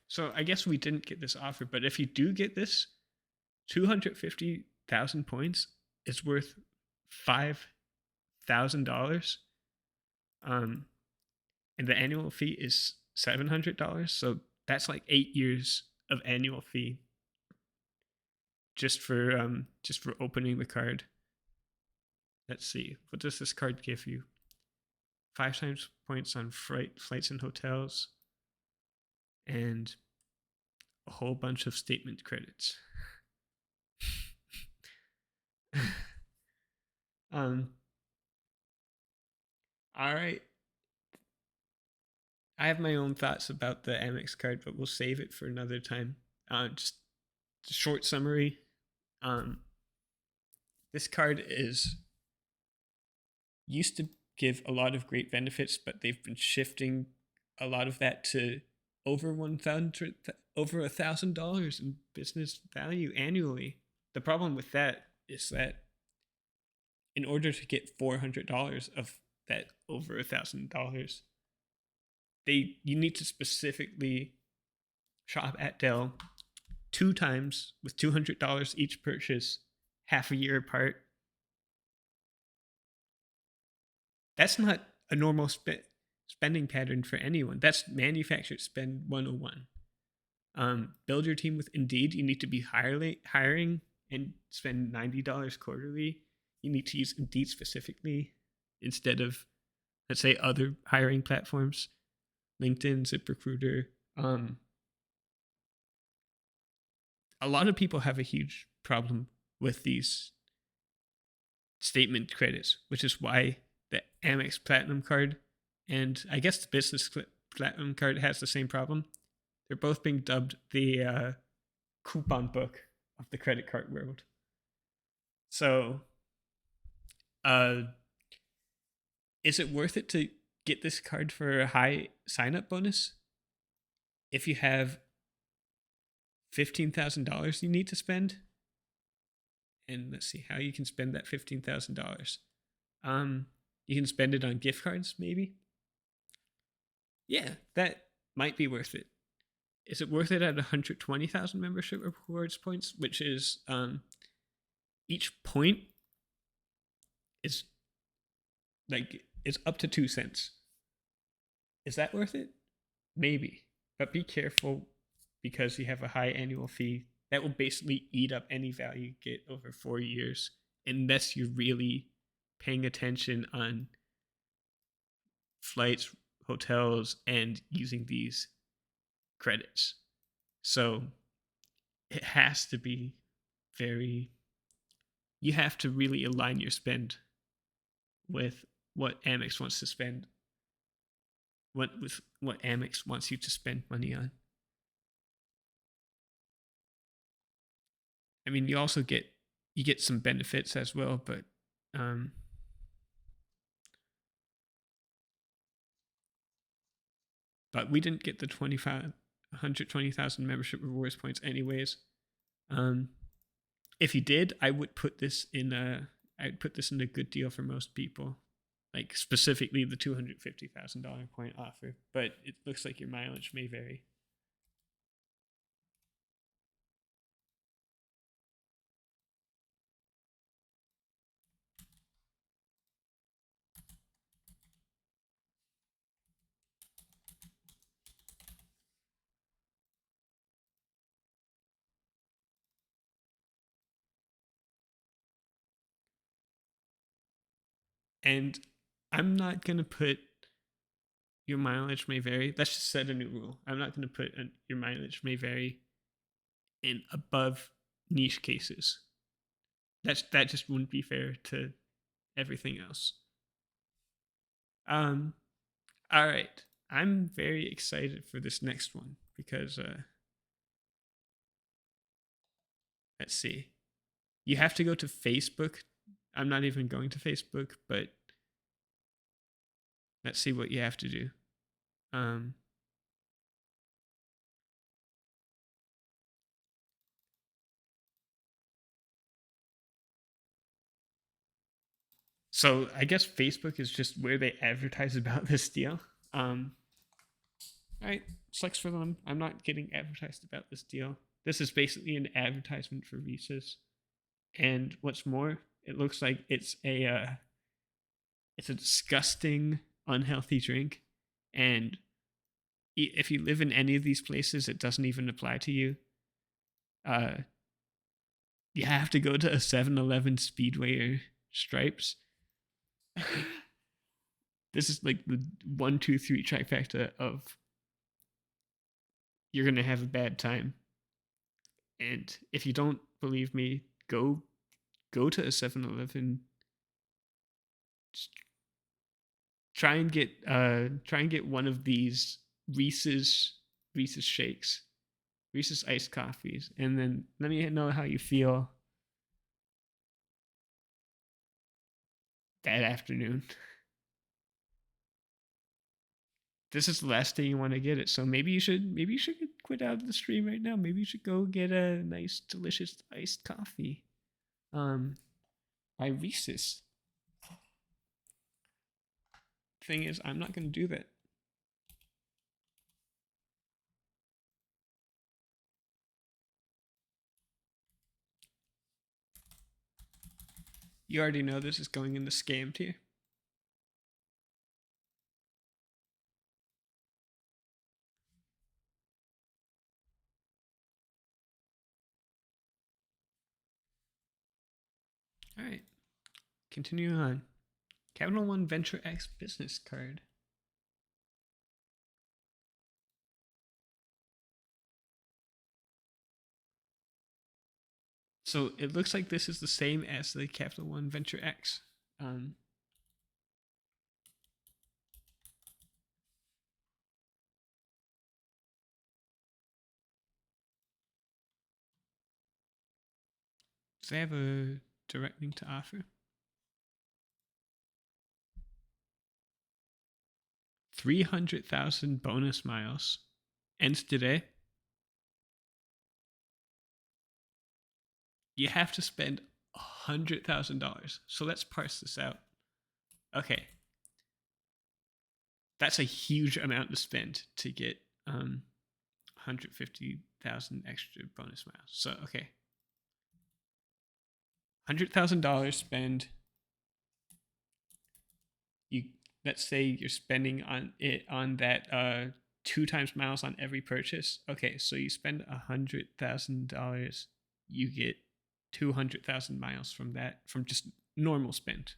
So I guess we didn't get this offer, but if you do get this, 250,000 points is worth $5,000. And the annual fee is $700. So that's like 8 years of annual fee just for opening the card. Let's see, what does this card give you? 5 times points on flights and hotels, and a whole bunch of statement credits. um. All right. I have my own thoughts about the Amex card, but we'll save it for another time. Just a short summary. Um, this card is used to give a lot of great benefits, but they've been shifting a lot of that to over $1,000 in business value annually. The problem with that is that in order to get $400 of that over $1,000, you need to specifically shop at Dell 2 times with $200 each purchase, half a year apart. That's not a normal spending pattern for anyone. That's manufactured spend 101. Build your team with Indeed. You need to be hiring and spend $90 quarterly. You need to use Indeed specifically instead of, let's say, other hiring platforms, LinkedIn, ZipRecruiter. A lot of people have a huge problem with these statement credits, which is why the Amex Platinum card and I guess the Business Platinum card has the same problem. They're both being dubbed the coupon book of the credit card world. So, is it worth it to get this card for a high sign-up bonus? If you have $15,000 you need to spend, and let's see how you can spend that $15,000. You can spend it on gift cards, maybe. Yeah, that might be worth it. Is it worth it at 120,000 membership rewards points, which is each point is like it's up to 2 cents. Is that worth it? Maybe, but be careful because you have a high annual fee that will basically eat up any value you get over 4 years, unless you're really paying attention on flights, hotels, and using these credits. So it has to be you have to really align your spend with what Amex wants to spend, what Amex wants you to spend money on. I mean, you also get some benefits as well, but we didn't get the 120,000 membership rewards points anyways. If you did, I would put this in a good deal for most people, like specifically the $250,000 point offer. But it looks like your mileage may vary. And I'm not going to put your mileage may vary. Let's just set a new rule. I'm not going to put your mileage may vary in above niche cases. That just wouldn't be fair to everything else. All right. I'm very excited for this next one because let's see. You have to go to Facebook. I'm not even going to Facebook, but let's see what you have to do. So I guess Facebook is just where they advertise about this deal. All right, sucks for them. I'm not getting advertised about this deal. This is basically an advertisement for Reese's, and what's more, it looks like it's a disgusting, unhealthy drink, and if you live in any of these places, it doesn't even apply to you. You have to go to a 7-Eleven, Speedway, or Stripes. This is like the 1, 2, 3 trifecta of you're gonna have a bad time. And if you don't believe me, go to a 7-Eleven. Try and get one of these Reese's shakes, Reese's iced coffees, and then let me know how you feel that afternoon. This is the last day you want to get it, so maybe you should quit out of the stream right now. Maybe you should go get a nice, delicious iced coffee, by Reese's. Thing is, I'm not going to do that. You already know this is going in the scam tier. All right, continuing on. Capital One Venture X business card. So it looks like this is the same as the Capital One Venture X. Do they have a direct link to offer? 300,000 bonus miles. Ends today. You have to spend $100,000. So let's parse this out. Okay. That's a huge amount to spend to get 150,000 extra bonus miles. So, okay. $100,000 spend. Let's say you're spending on that 2 times miles on every purchase. Okay, so you spend $100,000, you get 200,000 miles from that, from just normal spend.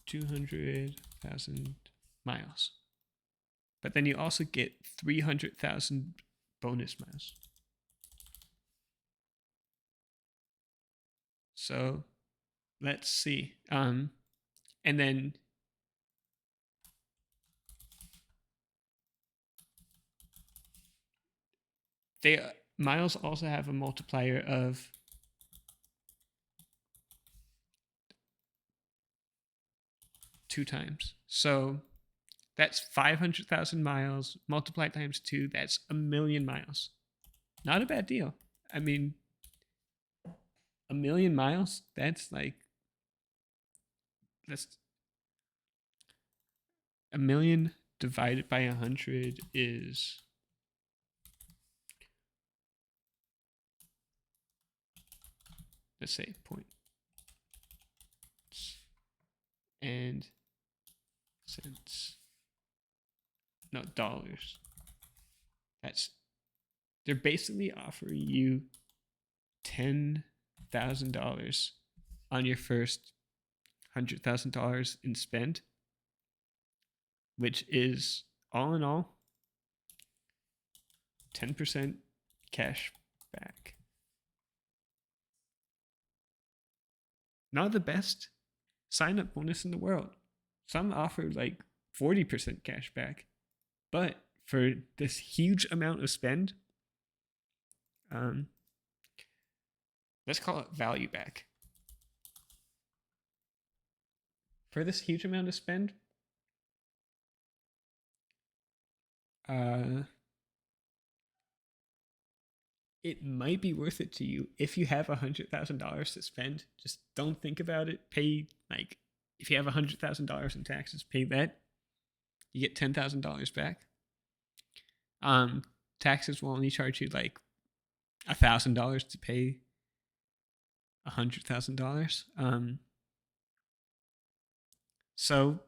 200,000 miles. But then you also get 300,000 bonus miles. So let's see. And then miles also have a multiplier of 2 times. So that's 500,000 miles multiplied times 2. That's 1,000,000 miles. Not a bad deal. I mean, 1,000,000 miles, that's 1,000,000 divided by 100 is, let's say, point and cents. No, dollars. They're basically offering you $10,000 on your first $100,000 in spend, which is all in all 10% cash back. Not the best sign up bonus in the world. Some offer 40% cash back, but for this huge amount of spend, let's call it value back. For this huge amount of spend, it might be worth it to you if you have $100,000 to spend. Just don't think about it. Pay if you have $100,000 in taxes, pay that. You get $10,000 back. Taxes will only charge you $1,000 to pay $100,000. So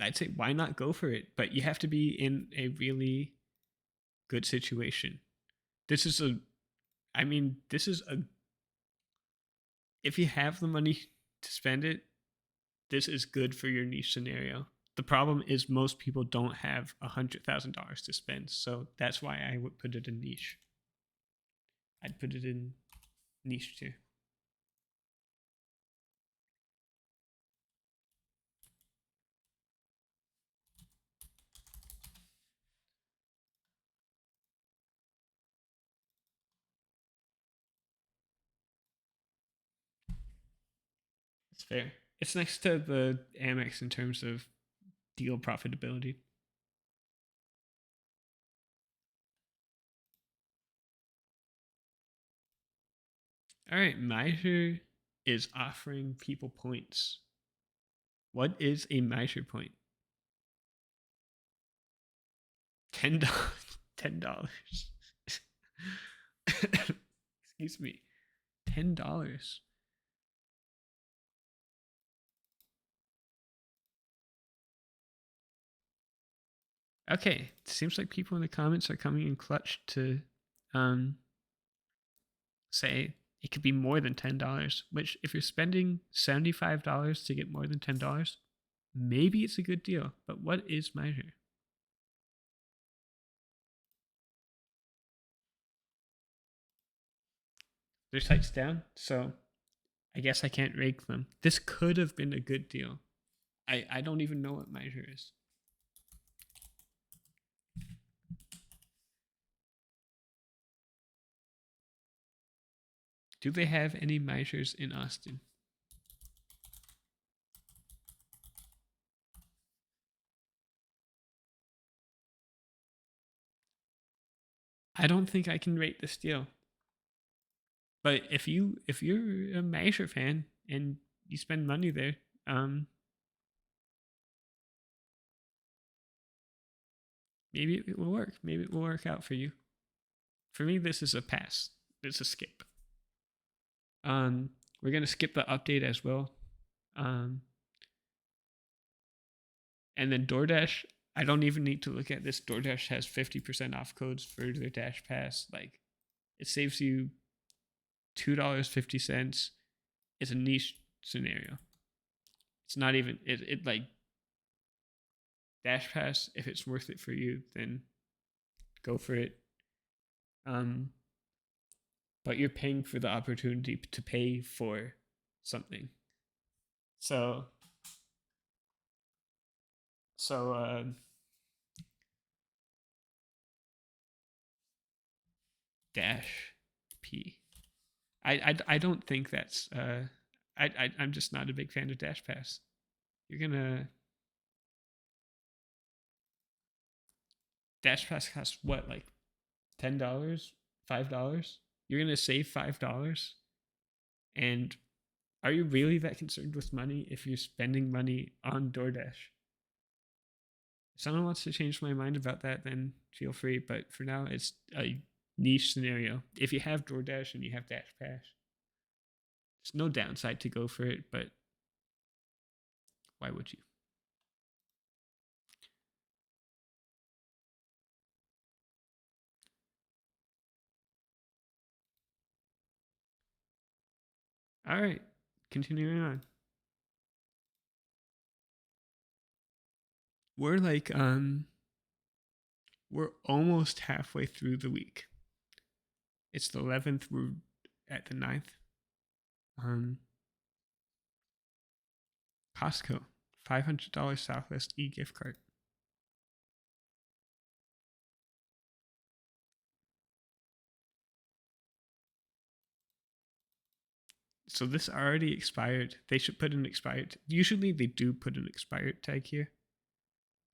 I'd say why not go for it? But you have to be in a really good situation. This is a, I mean, this is a, if you have the money to spend it, this is good for your niche scenario. The problem is most people don't have $100,000 to spend, so that's why I would put it in niche. I'd put it in niche too. It's fair. It's next to the Amex in terms of deal profitability. All right, Miser is offering people points. What is a Miser point? $10. $10. Excuse me. $10. Okay, seems like people in the comments are coming in clutch to say it could be more than $10, which if you're spending $75 to get more than $10, maybe it's a good deal. But what is Miser? Their site's down, so I guess I can't rake them. This could have been a good deal. I don't even know what Miser is. Do they have any Misers in Austin? I don't think I can rate this deal. But if you're a Miser fan and you spend money there, maybe it will work. Maybe it will work out for you. For me, this is a pass. It's a skip. We're gonna skip the update as well. And then DoorDash, I don't even need to look at this. DoorDash has 50% off codes for their Dash Pass. Like, it saves you $2.50. It's a niche scenario. It's not even it like Dash Pass. If it's worth it for you, then go for it. But you're paying for the opportunity to pay for something. So Dash P. I don't think that's I'm just not a big fan of Dash Pass. You're gonna Dash Pass costs what, like $10, $5? You're gonna save $5, and are you really that concerned with money if you're spending money on DoorDash? If someone wants to change my mind about that, then feel free. But for now, it's a niche scenario. If you have DoorDash and you have Dash Pass, there's no downside to go for it, but why would you? All right, continuing on. We're like we're almost halfway through the week. It's the 11th. We're at the 9th. Costco, $500 Southwest e-gift card. So this already expired. They should put an expired. Usually they do put an expired tag here.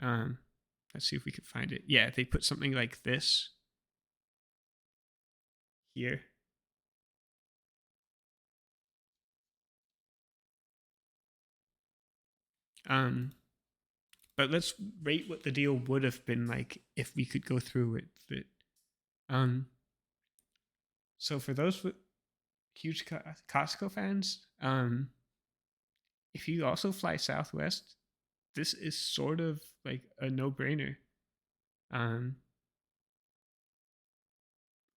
Let's see if we can find it. Yeah, they put something like this here. But let's rate what the deal would have been like if we could go through with it. So for those huge Costco fans, if you also fly Southwest, this is sort of like a no-brainer. Um,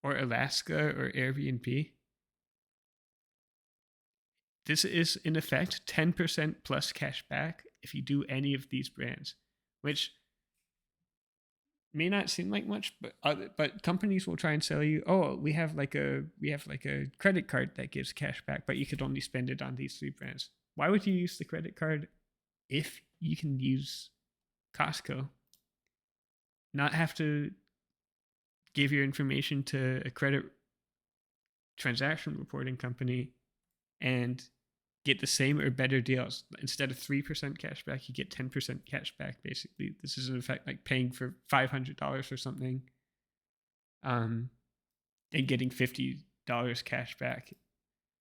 or Alaska or Airbnb. This is in effect 10% plus cash back if you do any of these brands, which may not seem like much, but companies will try and sell you, oh, we have like a credit card that gives cash back, but you could only spend it on these three brands. Why would you use the credit card if you can use Costco? Not have to give your information to a credit transaction reporting company and get the same or better deals. Instead of 3% cash back, you get 10% cash back, basically. This is in effect like paying for $500 or something, and getting $50 cash back.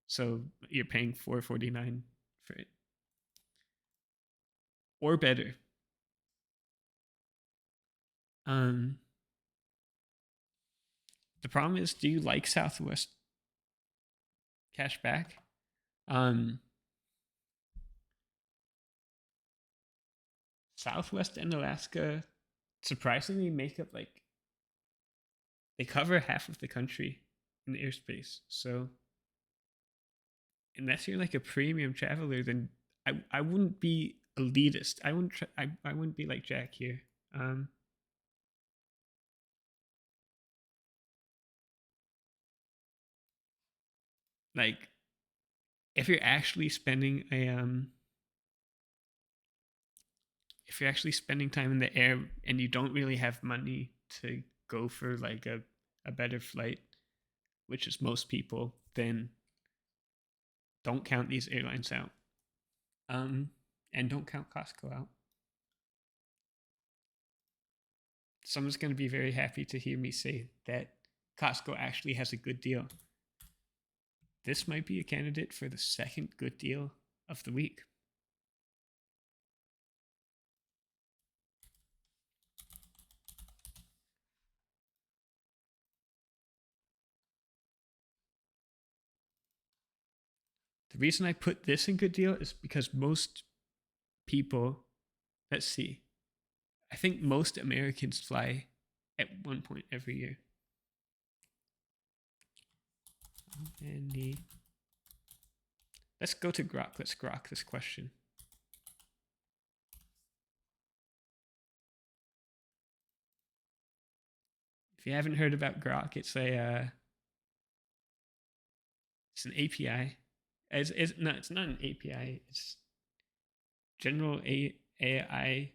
So you're paying $4.49 for it. Or better. The problem is, do you like Southwest cash back? Southwest and Alaska surprisingly make up like they cover half of the country in airspace. So unless you're like a premium traveler, then I wouldn't be elitist. I wouldn't be like Jack here. Like if you're actually spending a if you're actually spending time in the air and you don't really have money to go for like a better flight, which is most people, then don't count these airlines out. And don't count Costco out. Someone's going to be very happy to hear me say that Costco actually has a good deal. This might be a candidate for the second good deal of the week. The reason I put this in good deal is because most people, let's see, I think most Americans fly at one point every year. Let's go to Grok. Let's grok this question. If you haven't heard about Grok, it's an API. No, it's not an API. It's general AI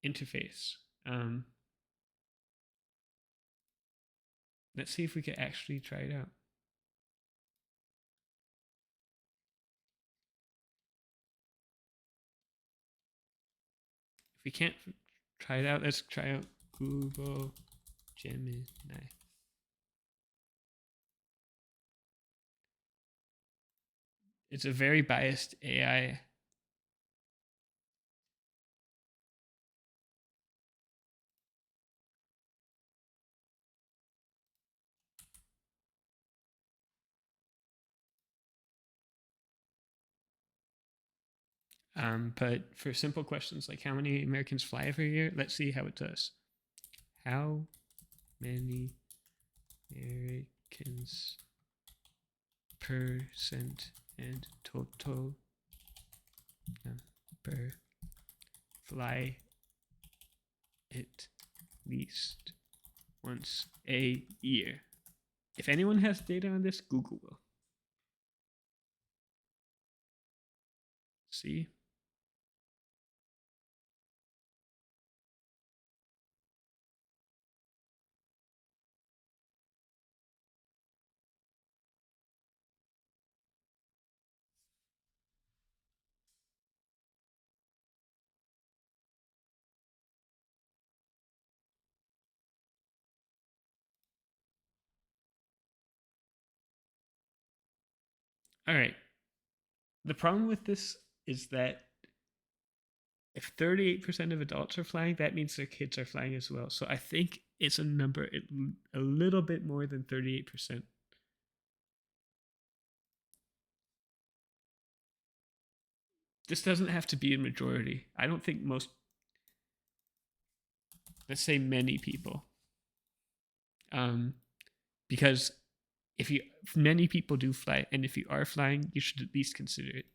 interface. Let's see if we can actually try it out. If we can't try it out, let's try out Google Gemini. It's a very biased AI. But for simple questions like how many Americans fly every year, let's see how it does. How many Americans percent and total number fly at least once a year? If anyone has data on this, Google will. See? All right. The problem with this is that if 38% of adults are flying, that means their kids are flying as well. So I think it's a number a little bit more than 38%. this doesn't have to be a majority. I don't think most, let's say many people, because if many people do fly, and if you are flying, you should at least consider it.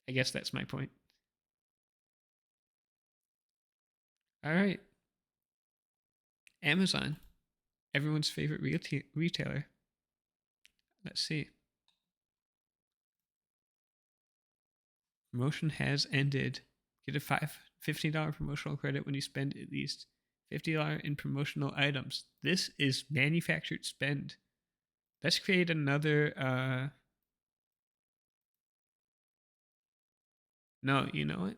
I guess that's my point. All right. Amazon, everyone's favorite retailer. Let's see. Promotion has ended. Get a $15 promotional credit when you spend at least $50 in promotional items. This is manufactured spend. Let's create another. No, you know what?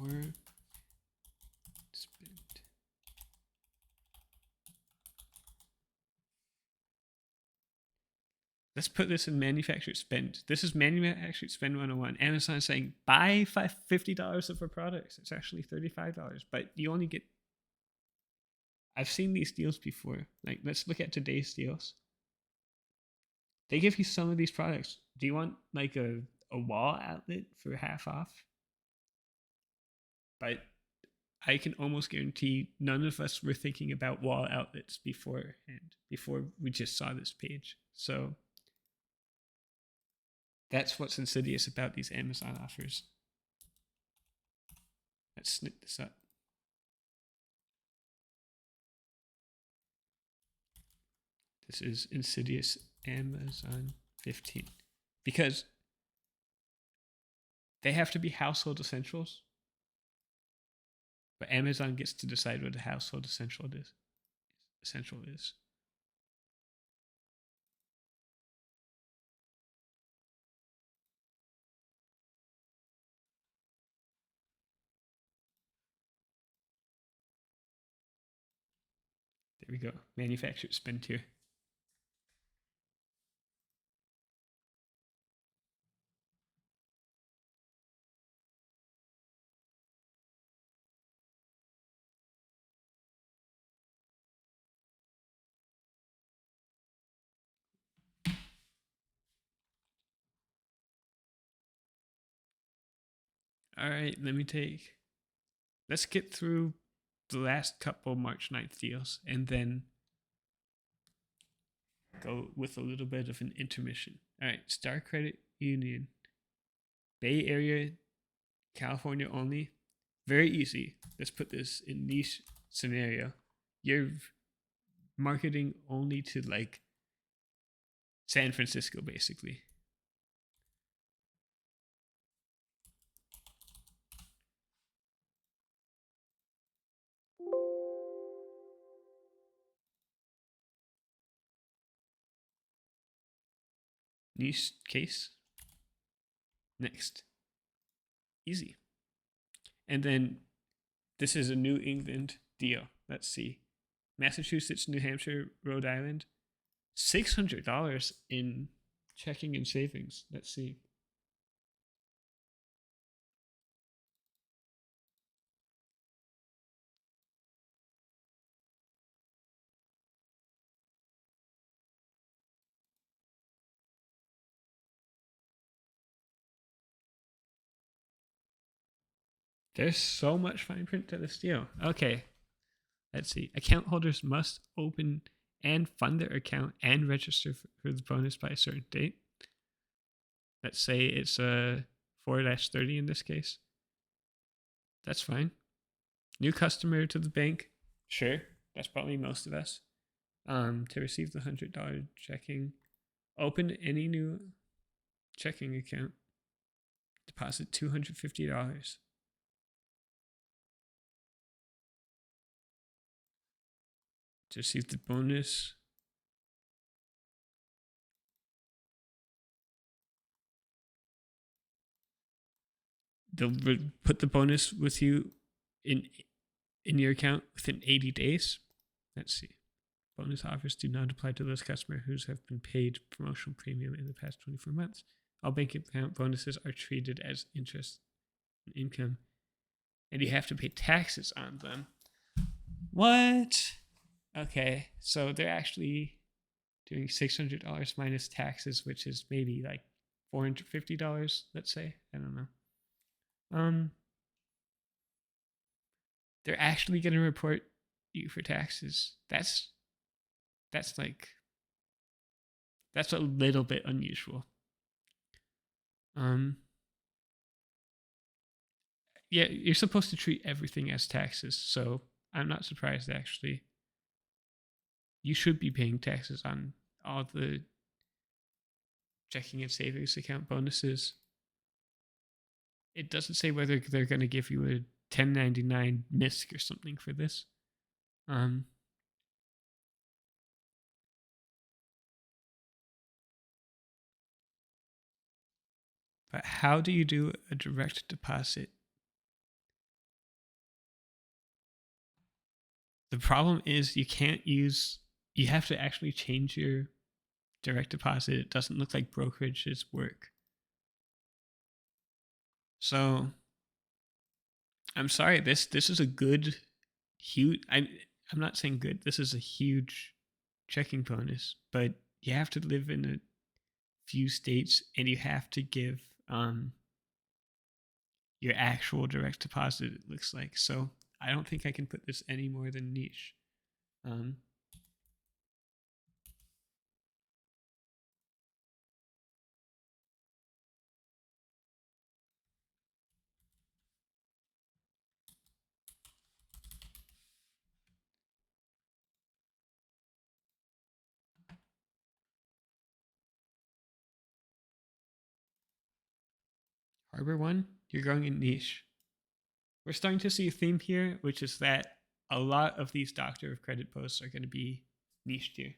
Or spend. Let's put this in manufactured spend. This is manufactured spend 101. Amazon is saying buy $50 of our products. It's actually $35, but you only get. I've seen these deals before. Like, let's look at today's deals. They give you some of these products. Do you want like a wall outlet for half off? But I can almost guarantee none of us were thinking about wall outlets beforehand, before we just saw this page. So that's what's insidious about these Amazon offers. Let's snip this up. This is insidious Amazon 15. Because they have to be household essentials. But Amazon gets to decide what a household essential is. There we go. Manufactured spend tier. All right, let's get through the last couple March 9th deals and then go with a little bit of an intermission. All right, Star Credit Union, Bay Area, California only. Very easy. Let's put this in niche scenario. You're marketing only to like San Francisco, basically. Niche case. Next. Easy. And then this is a New England deal. Let's see. Massachusetts, New Hampshire, Rhode Island. $600 in checking and savings. Let's see. There's so much fine print to this deal. Okay, let's see. Account holders must open and fund their account and register for the bonus by a certain date. Let's say it's a 4-30 in this case. That's fine. New customer to the bank. Sure, that's probably most of us. To receive the $100 checking. Open any new checking account. Deposit $250. To receive the bonus. They'll put the bonus with you in your account within 80 days. Let's see. Bonus offers do not apply to those customers who have been paid promotional premium in the past 24 months. All bank account bonuses are treated as interest and income, and you have to pay taxes on them. What? Okay, so they're actually doing $600 minus taxes, which is maybe like $450, let's say. I don't know. They're actually going to report you for taxes. That's like that's a little bit unusual. Yeah, you're supposed to treat everything as taxes, so I'm not surprised actually. You should be paying taxes on all the checking and savings account bonuses. It doesn't say whether they're going to give you a 1099 MISC or something for this. But how do you do a direct deposit? The problem is you have to actually change your direct deposit. It doesn't look like brokerages work. So I'm sorry, this is a good, huge, I'm not saying good, this is a huge checking bonus, but you have to live in a few states and you have to give your actual direct deposit, it looks like. So I don't think I can put this any more than niche. Harbor One, you're going in niche. We're starting to see a theme here, which is that a lot of these Doctor of Credit posts are going to be niched here.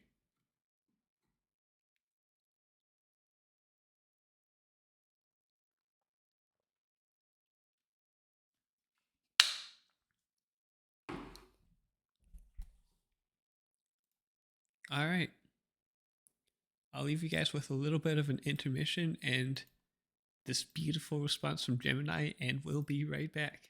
All right. I'll leave you guys with a little bit of an intermission and this beautiful response from Gemini, and we'll be right back.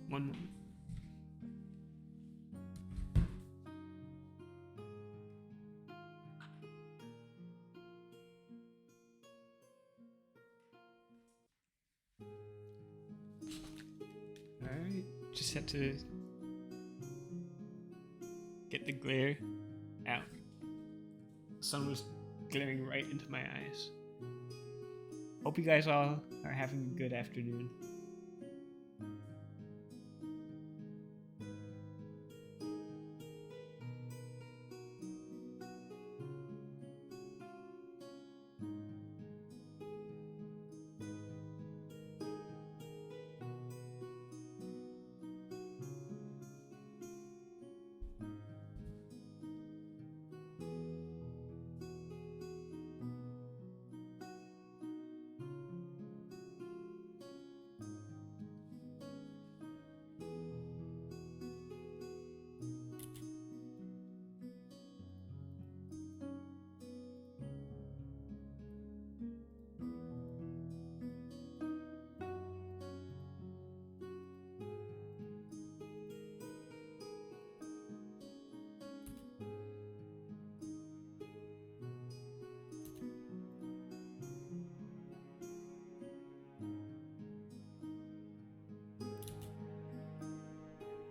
One moment. Alright, just have to get the glare out. The sun was glaring right into my eyes. Hope you guys all are having a good afternoon.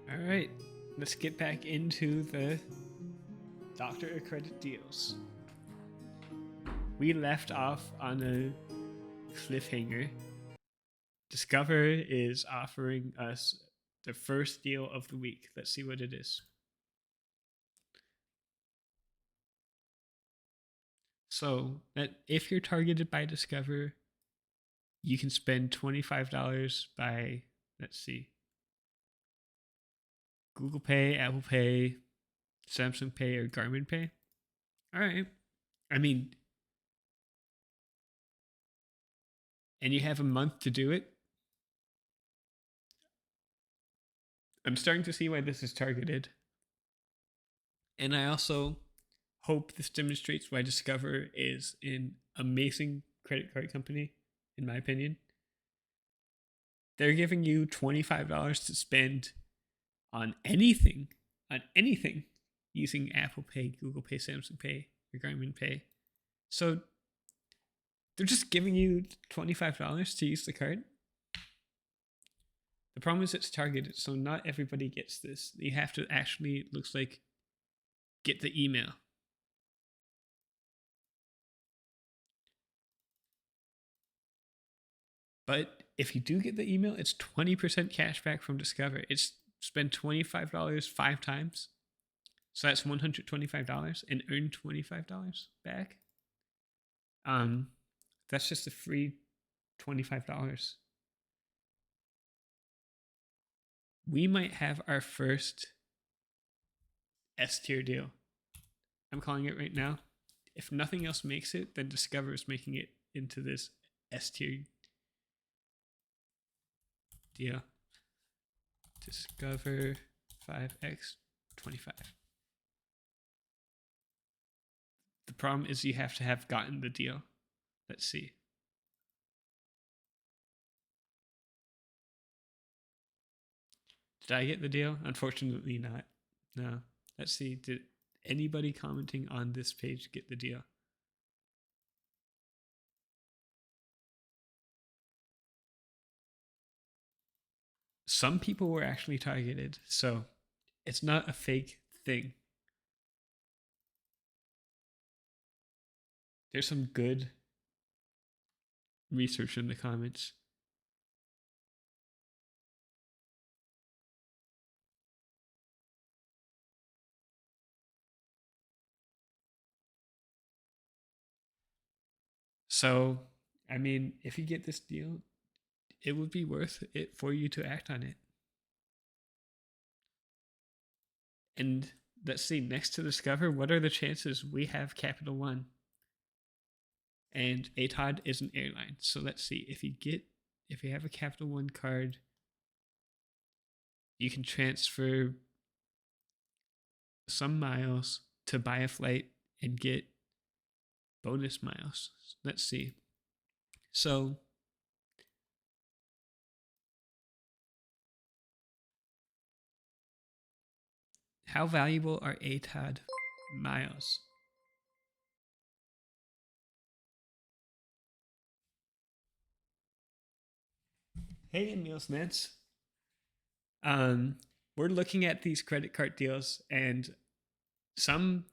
Alright, let's get back into the Doctor of Credit deals. We left off on a cliffhanger. Discover is offering us the first deal of the week. Let's see what it is. So, that if you're targeted by Discover, you can spend $25 by, let's see, Google Pay, Apple Pay, Samsung Pay, or Garmin Pay. All right. I mean, and you have a month to do it. I'm starting to see why this is targeted. And I also hope this demonstrates why Discover is an amazing credit card company, in my opinion. They're giving you $25 to spend on anything using Apple Pay, Google Pay, Samsung Pay, or Garmin Pay. So they're just giving you $25 to use the card. The problem is it's targeted, so not everybody gets this. You have to actually, it looks like, get the email. But if you do get the email, it's 20% cash back from Discover. It's spend $25 5 times. So that's $125 and earn $25 back. That's just a free $25. We might have our first S tier deal. I'm calling it right now. If nothing else makes it, then Discover is making it into this S tier deal. Discover 5x 25. The problem is you have to have gotten the deal. Let's see. Did I get the deal? Unfortunately not. No. Let's see. Did anybody commenting on this page get the deal? Some people were actually targeted, so it's not a fake thing. There's some good research in the comments. So, I mean, if you get this deal, it would be worth it for you to act on it. And let's see, next to Discover, what are the chances we have Capital One? And ATOD is an airline. So let's see, if you have a Capital One card, you can transfer some miles to buy a flight and get bonus miles. Let's see. So How valuable are ATOD miles? Hey, Emil's Nets. Um, we're looking at these credit card deals, and some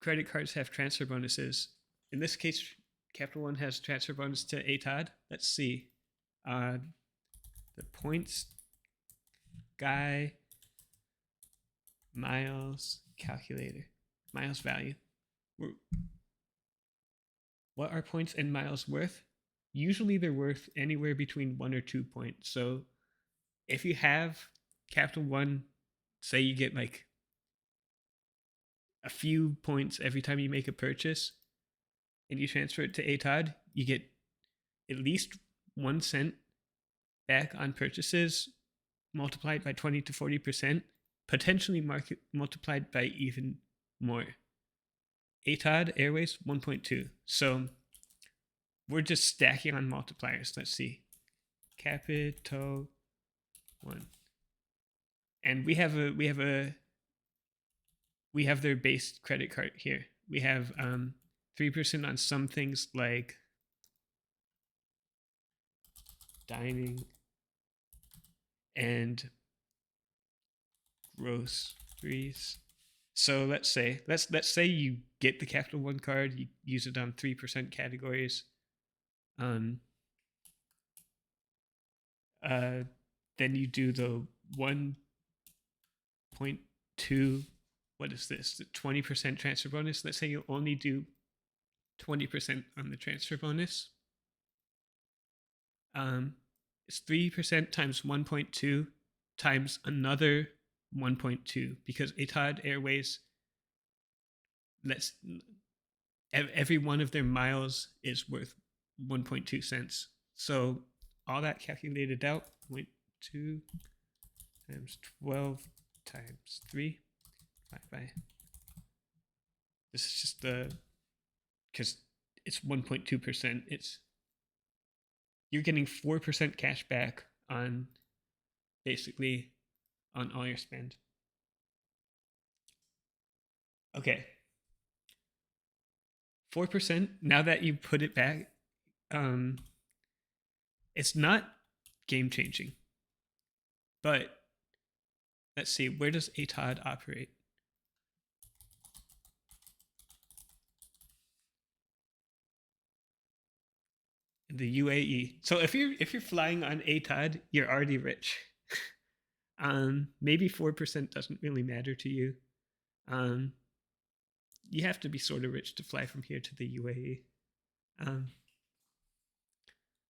credit cards have transfer bonuses. In this case, Capital One has transfer bonus to ATOD. Let's see. Uh, the points guy, miles calculator, miles value. What are points and miles worth? Usually they're worth anywhere between 1 or 2 points. So if you have Capital One, say you get like a few points every time you make a purchase and you transfer it to ATOD, you get at least 1 cent back on purchases multiplied by 20 to 40%, potentially multiplied by even more. ATOD Airways 1.2. So we're just stacking on multipliers. Let's see. Capital One. And we have their base credit card here. We have 3% on some things like dining and groceries. So let's say you get the Capital One card, you use it on 3% categories. Then you do the 1.2. What is this? The 20% transfer bonus. Let's say you only do 20% on the transfer bonus. It's 3% times 1.2 times another 1.2 because ATOD Airways every one of their miles is worth 1.2 cents. So all that calculated out, 0.2 times 12 times 3 divided by. This is just because it's 1.2%. You're getting 4% cash back on basically on all your spend. Okay. 4%, now that you put it back, it's not game changing. But let's see, where does ATOD operate? In the UAE. So if you're flying on ATOD, you're already rich. Maybe 4% doesn't really matter to you. You have to be sort of rich to fly from here to the UAE.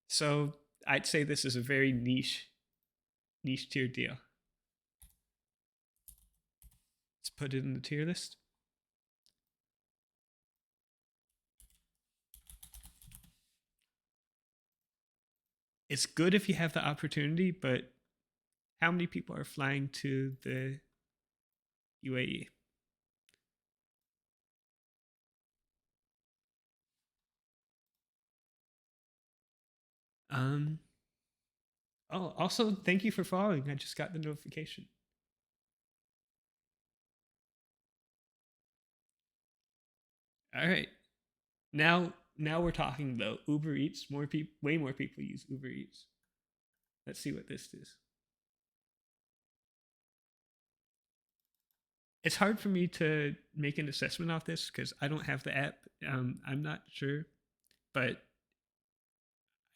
So I'd say this is a very niche tier deal. Let's put it in the tier list. It's good if you have the opportunity, but how many people are flying to the UAE? Oh, also, thank you for following. I just got the notification. All right. Now we're talking though. Uber Eats, way more people use Uber Eats. Let's see what this is. It's hard for me to make an assessment of this because I don't have the app. I'm not sure, but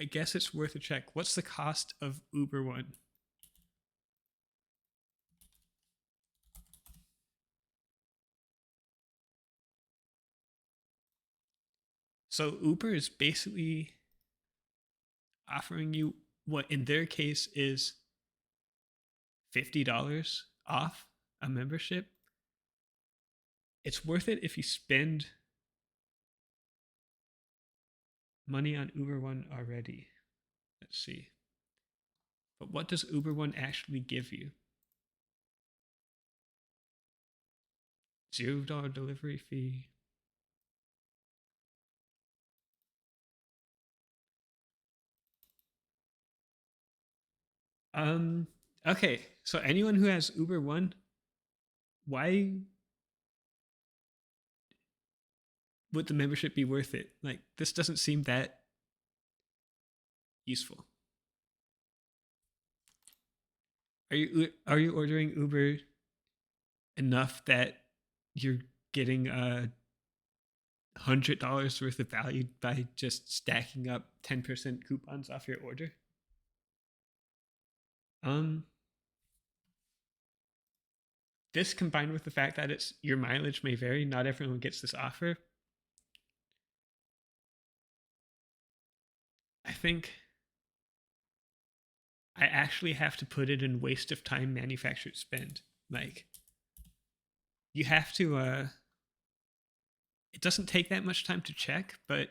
I guess it's worth a check. What's the cost of Uber One? So Uber is basically offering you what in their case is $50 off a membership. It's worth it if you spend money on Uber One already. Let's see. But what does Uber One actually give you? $0 delivery fee. Okay, so anyone who has Uber One, why would the membership be worth it? Like, this doesn't seem that useful. Are you ordering Uber enough that you're getting $100 worth of value by just stacking up 10% coupons off your order? Um, this combined with the fact that it's your mileage may vary, not everyone gets this offer. I think I actually have to put it in waste of time manufactured spend. Like, you have to it doesn't take that much time to check, but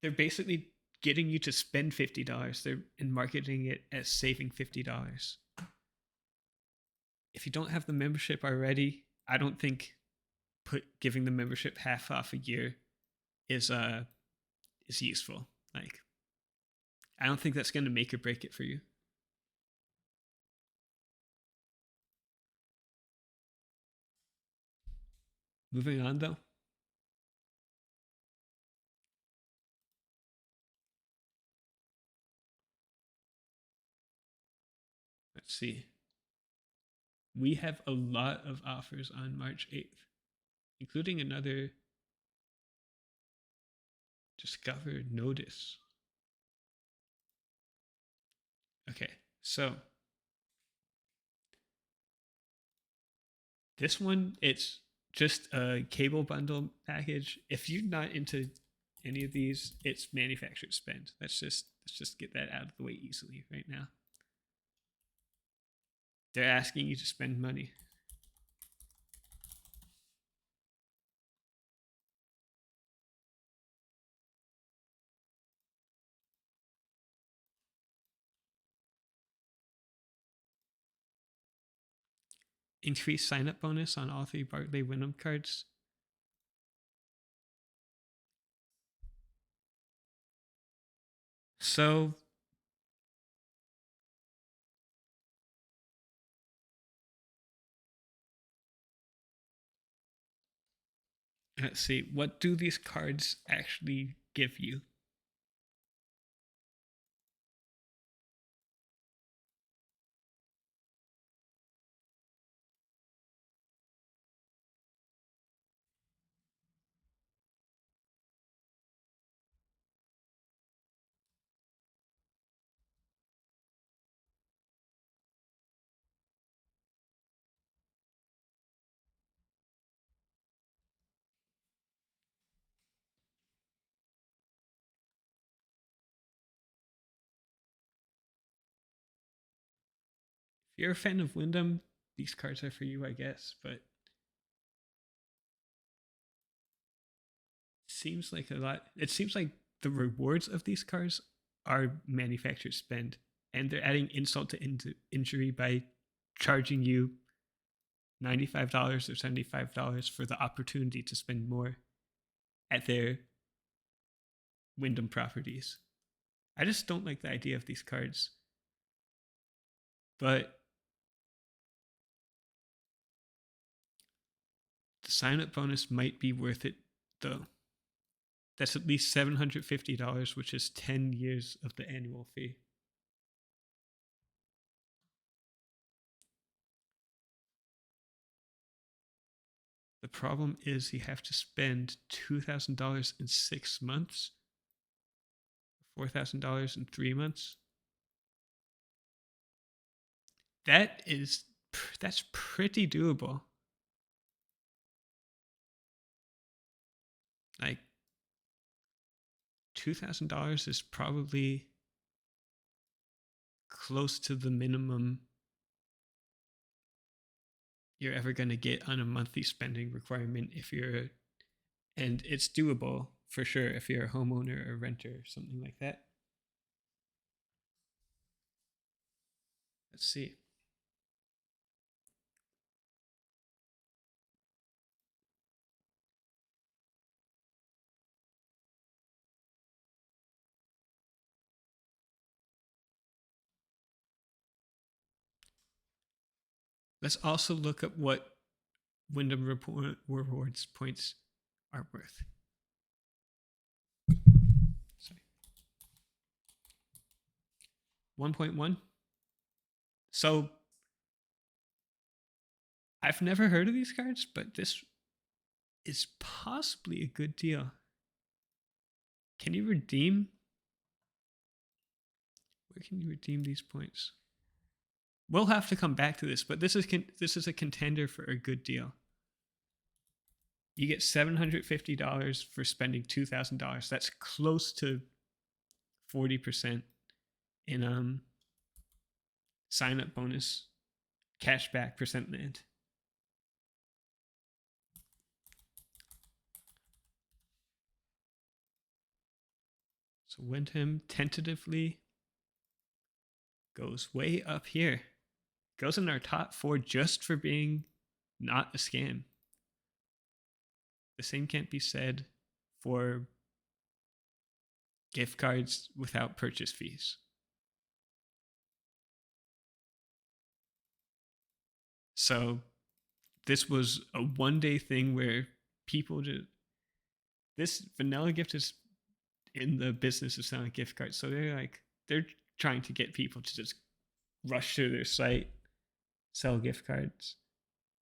they're basically getting you to spend $50. They're and marketing it as saving $50. If you don't have the membership already, I don't think giving the membership half off a year is useful. Like, I don't think that's going to make or break it for you. Moving on though. Let's see. We have a lot of offers on March 8th, including another Discover Notice. Okay, so this one, it's just a cable bundle package. If you're not into any of these, it's manufactured spend. Let's just get that out of the way easily right now. They're asking you to spend money. Increased sign up bonus on all 3 Barclay Wyndham cards. So let's see, what do these cards actually give you? If you're a fan of Wyndham, these cards are for you, I guess, but seems like a lot. It seems like the rewards of these cards are manufactured spend, and they're adding insult to injury by charging you $95 or $75 for the opportunity to spend more at their Wyndham properties. I just don't like the idea of these cards. But the sign up bonus might be worth it, though. That's at least $750, which is 10 years of the annual fee. The problem is you have to spend $2,000 in 6 months, $4,000 in 3 months. That's pretty doable. Like, $2,000 is probably close to the minimum you're ever going to get on a monthly spending requirement and it's doable for sure if you're a homeowner or renter or something like that. Let's see. Let's also look at what Wyndham rewards points are worth. Sorry. 1.1. So I've never heard of these cards, but this is possibly a good deal. Can you redeem? Where can you redeem these points? We'll have to come back to this, but this is a contender for a good deal. You get $750 for spending $2,000. That's close to 40% in sign up bonus, cashback, percent land. So Wyndham tentatively goes way up here. Goes in our top 4 just for being not a scam. The same can't be said for gift cards without purchase fees. So this was a one-day thing where people just, this vanilla gift is in the business of selling gift cards. So they're trying to get people to just rush to their site, sell gift cards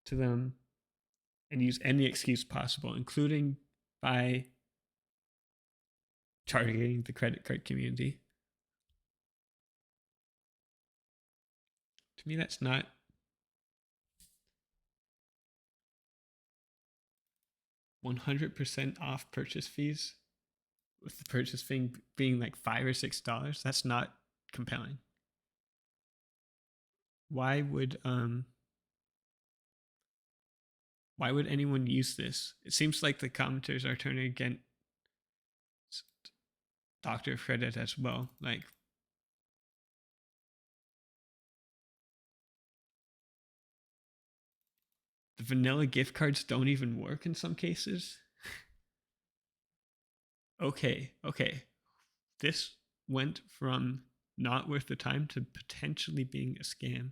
to them, and use any excuse possible, including by targeting the credit card community. To me, that's not 100% off purchase fees, with the purchase fee being like $5 or $6. That's not compelling. Why would anyone use this? It seems like the commenters are turning against Doctor of Credit as well. Like, the vanilla gift cards don't even work in some cases. Okay. This went from not worth the time to potentially being a scam.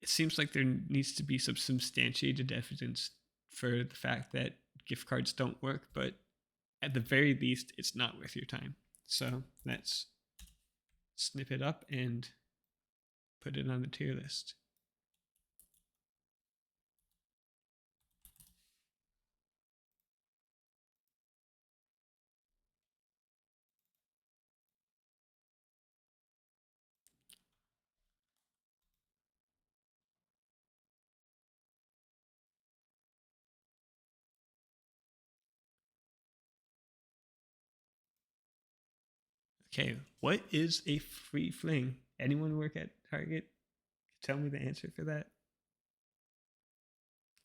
It seems like there needs to be some substantiated evidence for the fact that gift cards don't work, but at the very least, it's not worth your time. So let's snip it up and put it on the tier list. Okay, what is a free fling? Anyone work at Target? Tell me the answer for that.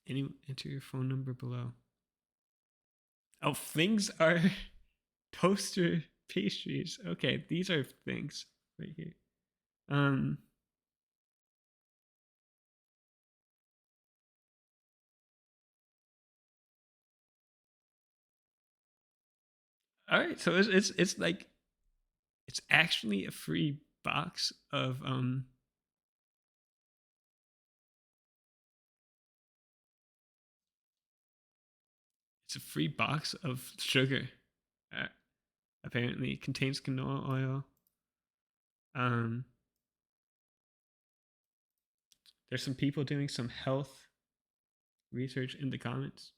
Enter your phone number below. Oh, flings are toaster pastries. Okay, these are things right here. All right, so it's like, it's actually a free box of it's a free box of sugar. Apparently, it contains canola oil. There's some people doing some health research in the comments.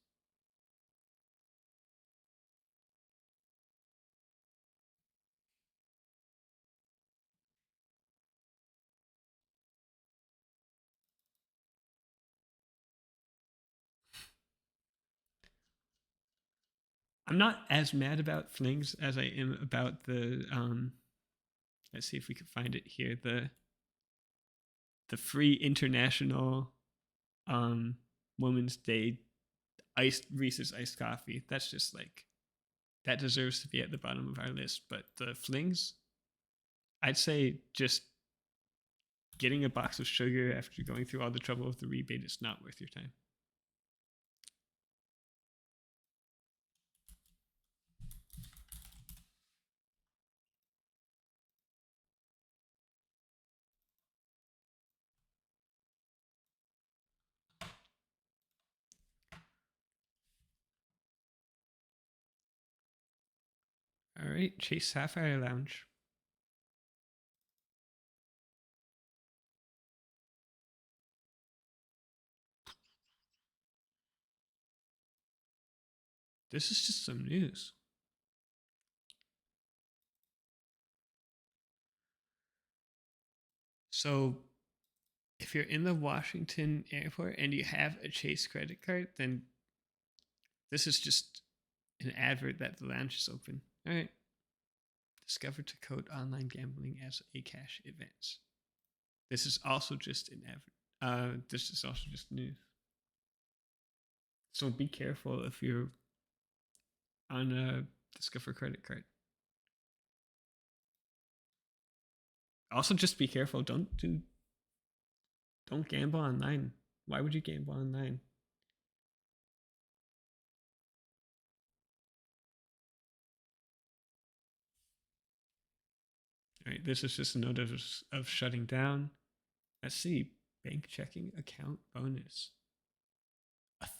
I'm not as mad about flings as I am about the let's see if we can find it here, the free international Women's Day Reese's iced coffee. That's just like, that deserves to be at the bottom of our list. But the flings, I'd say just getting a box of sugar after going through all the trouble of the rebate is not worth your time. right, Chase Sapphire Lounge. This is just some news. So, if you're in the Washington airport and you have a Chase credit card, then this is just an advert that the lounge is open. All right. Discover to code online gambling as a cash advance. This is also just an advert. This is also just news. So be careful if you're on a Discover credit card. Also, just be careful. Don't gamble online. Why would you gamble online? All right, this is just a notice of shutting down. Let's see, bank checking account bonus.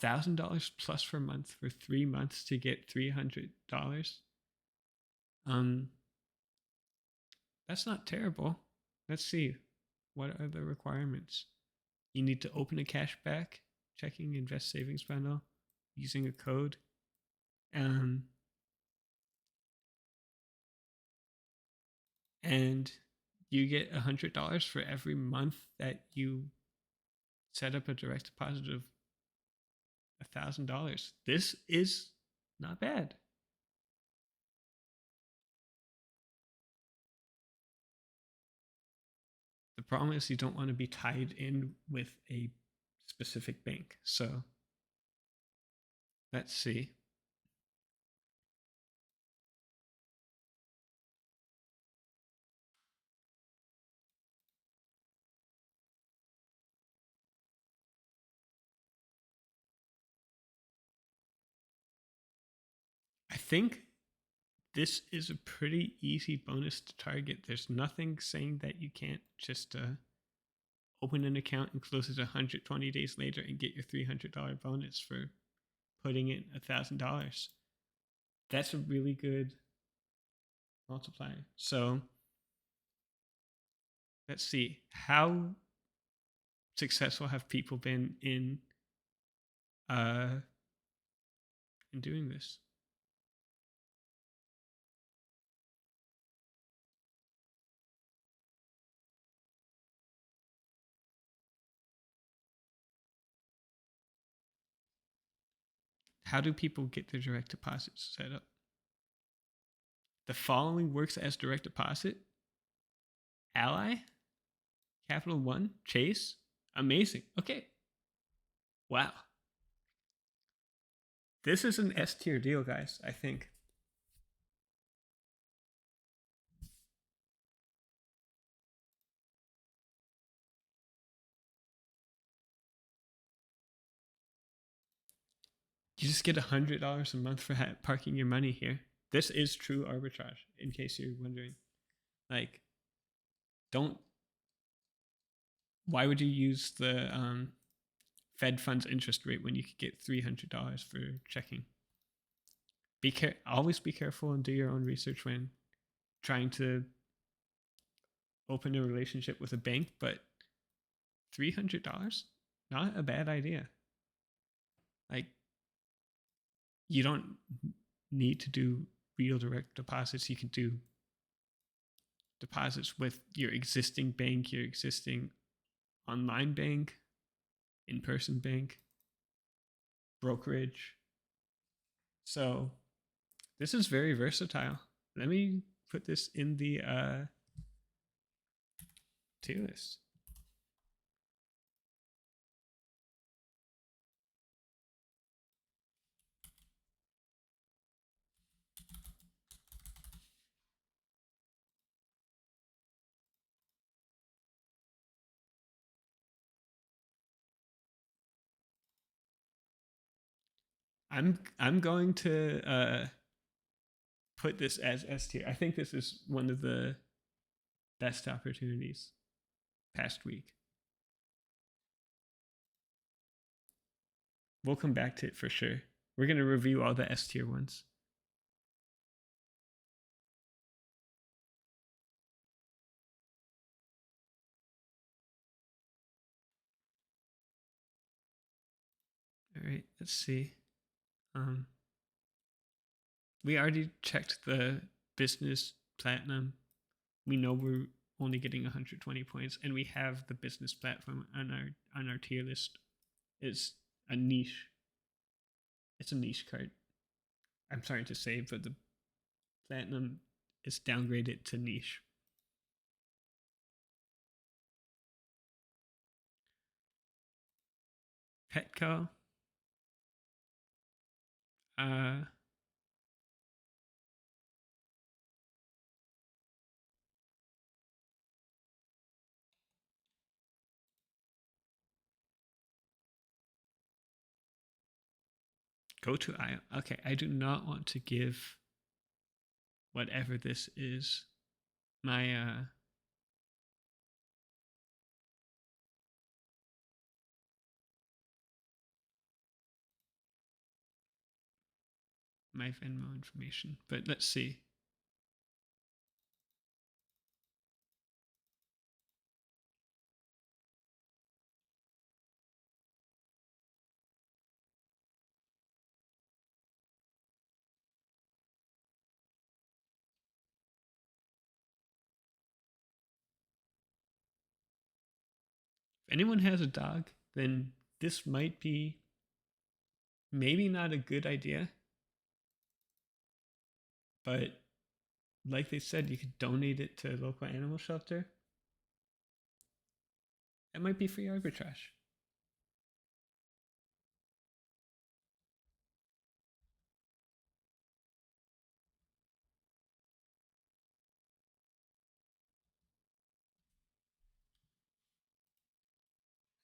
$1,000 plus per month for 3 months to get $300. That's not terrible. Let's see, what are the requirements? You need to open a cashback checking invest savings bundle using a code. And you get $100 for every month that you set up a direct deposit of $1,000. This is not bad. The problem is you don't want to be tied in with a specific bank. So let's see. I think this is a pretty easy bonus to target. There's nothing saying that you can't just open an account and close it 120 days later and get your $300 bonus for putting in $1,000. That's a really good multiplier. So let's see, how successful have people been in doing this? How do people get their direct deposits set up? The following works as direct deposit: Ally, Capital One, Chase. Amazing. Okay. Wow. This is an S tier deal, guys, I think. You just get $100 a month for parking your money here. This is true arbitrage, in case you're wondering. Like, don't. Why would you use the Fed funds interest rate when you could get $300 for checking? Always be careful and do your own research when trying to open a relationship with a bank, but $300, not a bad idea. Like, you don't need to do real direct deposits. You can do deposits with your existing bank, your existing online bank, in-person bank, brokerage. So this is very versatile. Let me put this in the tier list. I'm going to put this as S tier. I think this is one of the best opportunities past week. We'll come back to it for sure. We're going to review all the S tier ones. All right, let's see. Um, we already checked the business platinum. We know we're only getting 120 points, and we have the business platform on our tier list. It's a niche. It's a niche card. I'm sorry to say, but the platinum is downgraded to niche. Petco. Uh, go to I. Okay, I do not want to give whatever this is my my Venmo information. But let's see. If anyone has a dog, then this might be maybe not a good idea. But like they said, you could donate it to a local animal shelter. It might be free arbitrage.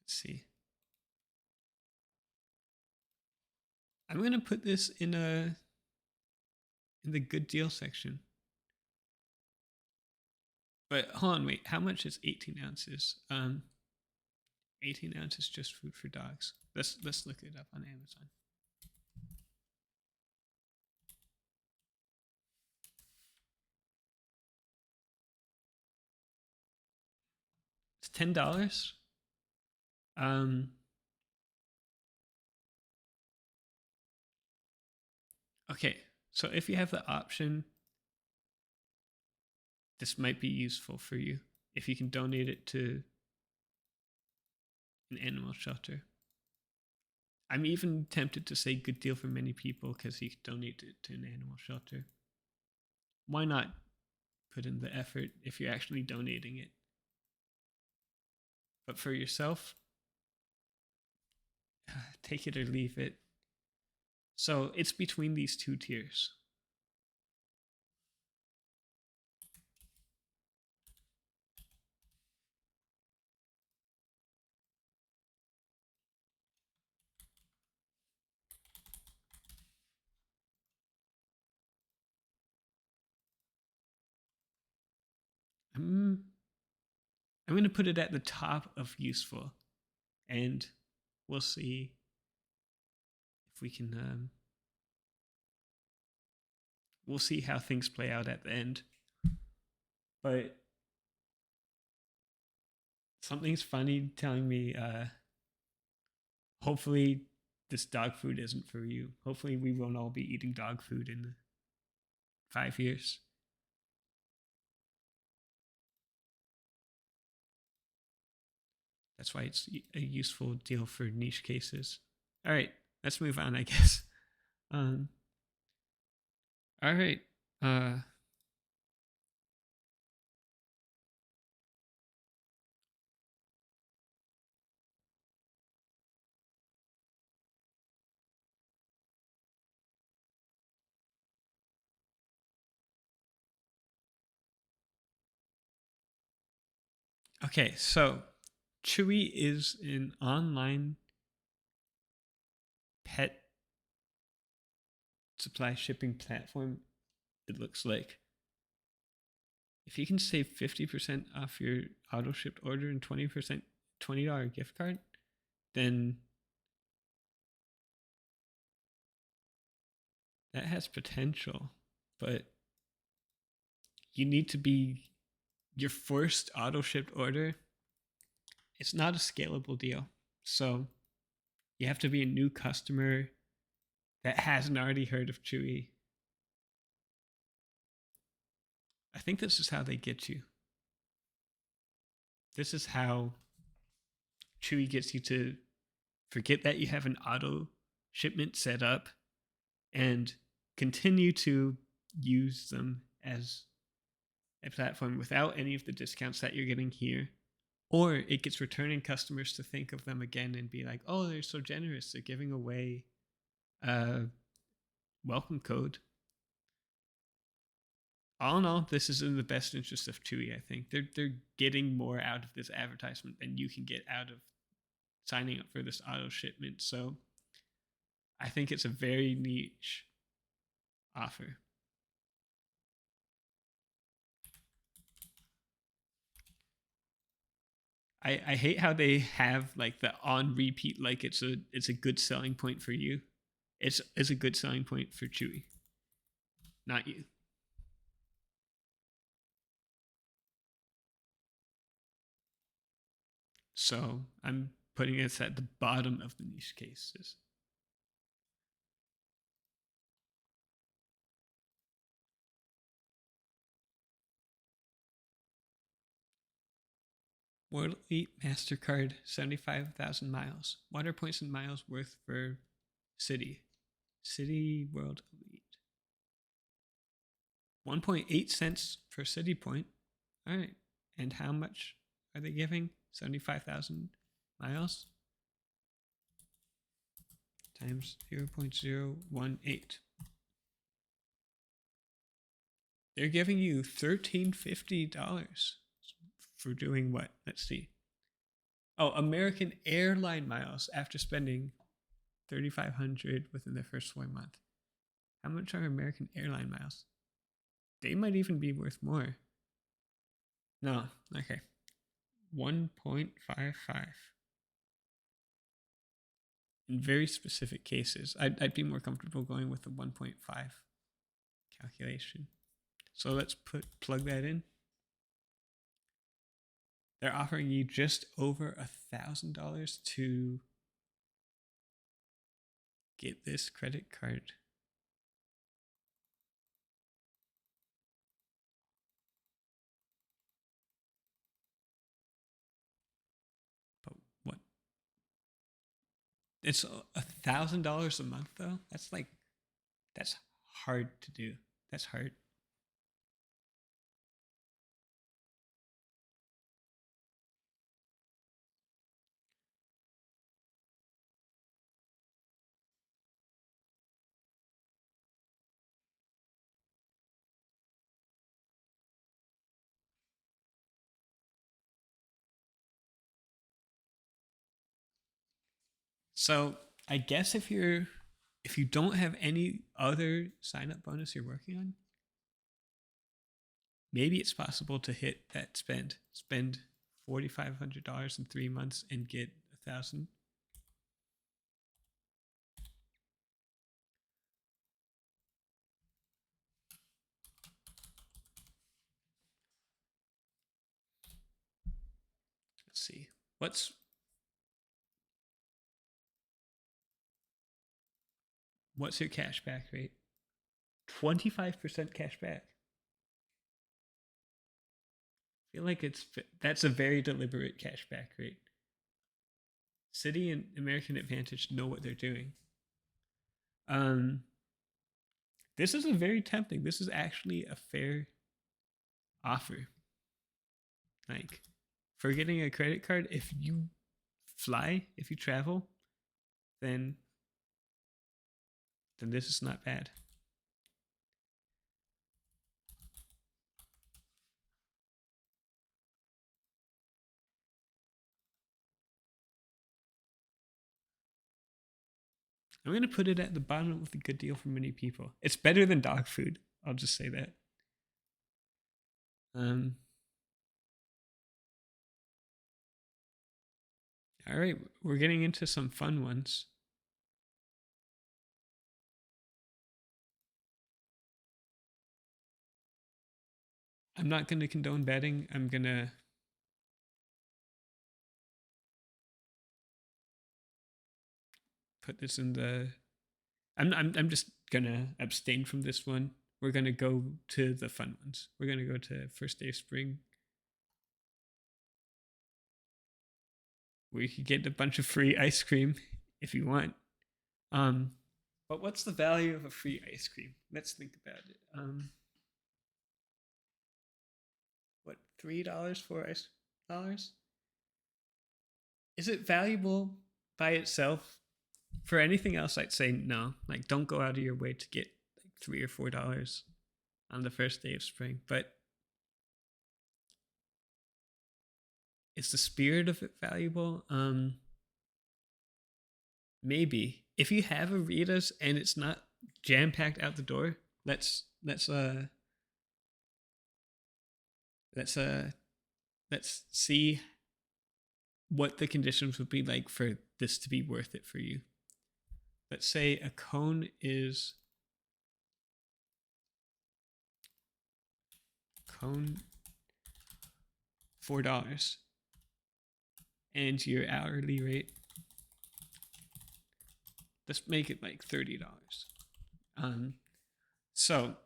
Let's see. I'm gonna put this in the good deal section. But hold on, wait. How much is 18 ounces? 18 ounces just food for dogs. Let's look it up on Amazon. It's $10. Um, okay, so if you have the option, this might be useful for you if you can donate it to an animal shelter. I'm even tempted to say good deal for many people because you could donate it to an animal shelter. Why not put in the effort if you're actually donating it? But for yourself, take it or leave it. So it's between these two tiers. I'm going to put it at the top of useful, and we'll see if we can. We'll see how things play out at the end. But something's funny telling me. Hopefully, this dog food isn't for you. Hopefully, we won't all be eating dog food in 5 years. That's why it's a useful deal for niche cases. All right, let's move on, I guess. Um, all right. Okay, so Chewy is an online pet supply shipping platform. It looks like if you can save 50% off your auto shipped order and 20% $20 gift card, then that has potential. But you need to be your first auto shipped order. It's not a scalable deal. So You have to be a new customer that hasn't already heard of Chewy. I think this is how they get you. This is how Chewy gets you to forget that you have an auto shipment set up and continue to use them as a platform without any of the discounts that you're getting here. Or it gets returning customers to think of them again and be like, oh, they're so generous. They're giving away a welcome code. All in all, this is in the best interest of Chewy, I think. They're getting more out of this advertisement than you can get out of signing up for this auto shipment. So I think it's a very niche offer. I hate how they have like the on repeat, like it's a good selling point for you. It's a good selling point for Chewy, not you. So I'm putting this at the bottom of the niche cases. World Elite MasterCard 75,000 miles. What are points and miles worth for Citi? Citi World Elite. 1.8 cents per Citi point. All right. And how much are they giving? 75,000 miles times 0.018. They're giving you $1,350 for doing what? Let's see. Oh, American airline miles after spending $3,500 within the first 4 months. How much are American airline miles? They might even be worth more. No, okay. 1.55. In very specific cases, I'd be more comfortable going with the 1.5 calculation. So let's plug that in. They're offering you just over $1,000 to get this credit card. But what? It's $1,000 a month though. That's hard to do. That's hard. So I guess if you don't have any other sign up bonus you're working on, maybe it's possible to hit that spend. Spend $4,500 in 3 months and get 1,000. Let's see. What's your cashback rate? 25% cashback. I feel like that's a very deliberate cashback rate. Citi and American Advantage know what they're doing. This is a very tempting. This is actually a fair offer. Like for getting a credit card, if you fly, if you travel, then this is not bad. I'm going to put it at the bottom with a good deal for many people. It's better than dog food. I'll just say that. All right, we're getting into some fun ones. I'm not going to condone betting. I'm going to put this in the. I'm just gonna abstain from this one. We're gonna go to the fun ones. We're gonna go to First Day of Spring. We could get a bunch of free ice cream if you want. But what's the value of a free ice cream? Let's think about it. What, $3 for $4? Is it valuable by itself? For anything else, I'd say no. Like, don't go out of your way to get like $3 or $4 on the first day of spring. But is the spirit of it valuable? Maybe. If you have a Rita's and it's not jam packed out the door, let's see what the conditions would be like for this to be worth it for you. Let's say a cone is $4 and your hourly rate, let's make it like $30. So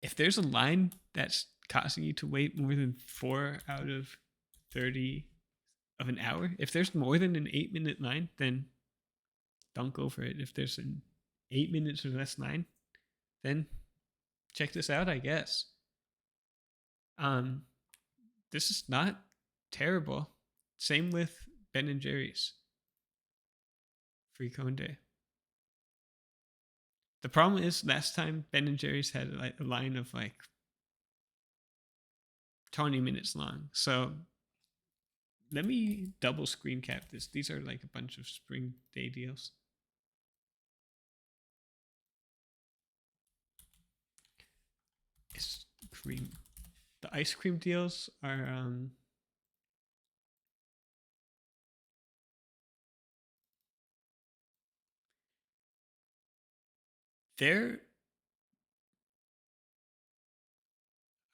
if there's a line that's causing you to wait more than 4 out of 30 of an hour, if there's more than an 8-minute line, then don't go for it. If there's an 8 minutes or less line, then check this out, I guess. This is not terrible. Same with Ben and Jerry's free cone day. The problem is last time Ben and Jerry's had like a line of like 20 minutes long. So let me double screen cap this. These are like a bunch of spring day deals. Ice cream. The ice cream deals are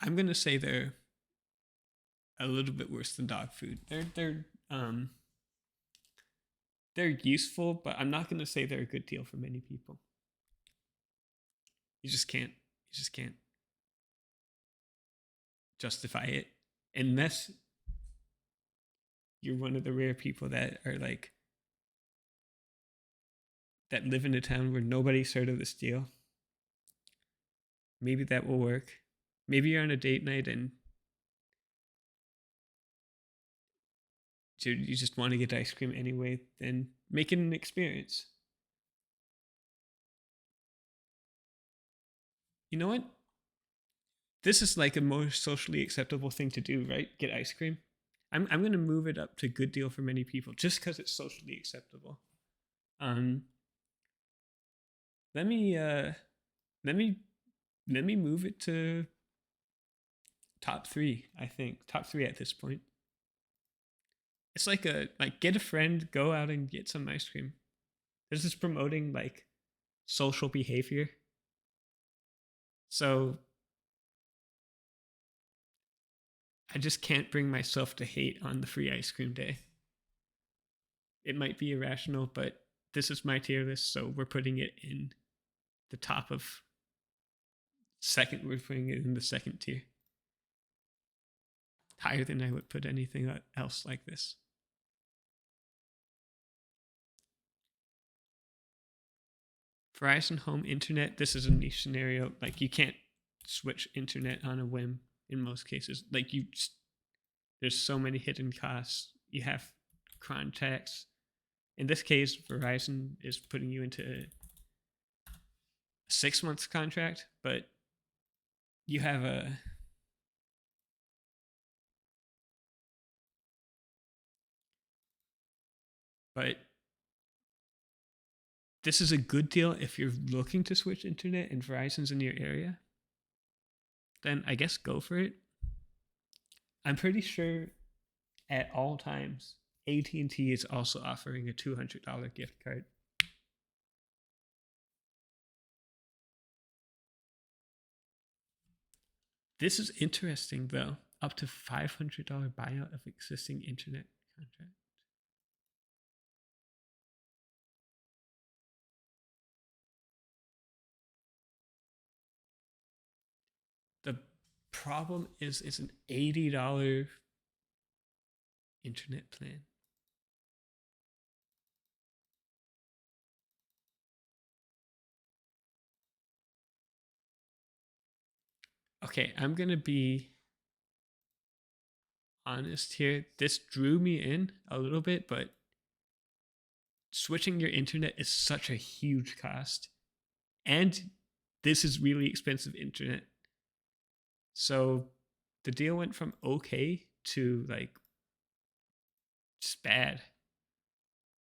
I'm gonna say they're a little bit worse than dog food. They're useful, but I'm not gonna say they're a good deal for many people. You just can't justify it unless you're one of the rare people that are like that live in a town where nobody's heard of this deal. Maybe that will work. Maybe you're on a date night and you just want to get ice cream anyway, then make it an experience. You know what? This is like a more socially acceptable thing to do, right? Get ice cream. I'm gonna move it up to good deal for many people just because it's socially acceptable. Let me move it to top 3. I think top 3 at this point. It's like get a friend, go out and get some ice cream. This is promoting like social behavior. So I just can't bring myself to hate on the free ice cream day. It might be irrational, but this is my tier list, so we're putting it in the top of second. We're putting it in the second tier. Higher than I would put anything else like this. Verizon Home Internet, this is a niche scenario. Like, you can't switch internet on a whim in most cases. Like, there's so many hidden costs. You have contacts. In this case, Verizon is putting you into a 6 month contract, but you have but this is a good deal if you're looking to switch internet and Verizon's in your area. Then I guess go for it. I'm pretty sure at all times AT&T is also offering a $200 gift card. This is interesting though. Up to $500 buyout of existing internet contract. problem is it's an $80 internet plan. Okay, I'm gonna be honest here. This drew me in a little bit, but switching your internet is such a huge cost. And this is really expensive internet. So the deal went from okay to like just bad.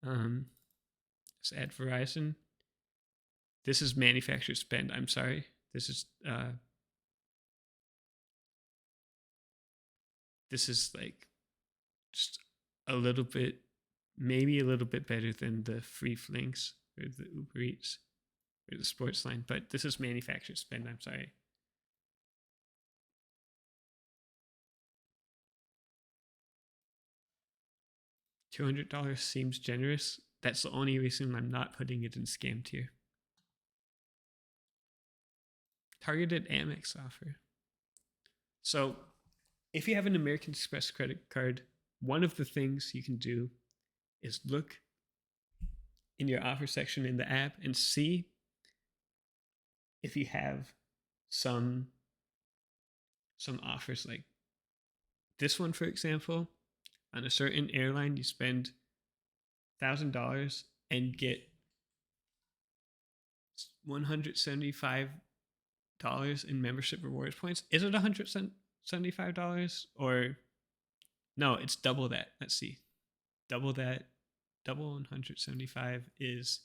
Let's add Verizon. This is manufacturer spend. I'm sorry. This is like just a little bit, maybe a little bit better than the free flinks or the Uber Eats or the sports line, but this is manufacturer spend. I'm sorry. $200 seems generous. That's the only reason I'm not putting it in scam tier. Targeted Amex offer. So if you have an American Express credit card, one of the things you can do is look in your offer section in the app and see if you have some offers like this one, for example. On a certain airline, you spend $1,000 and get $175 in membership rewards points. Is it $175 or no? It's double that. Let's see, double that. Double 175 is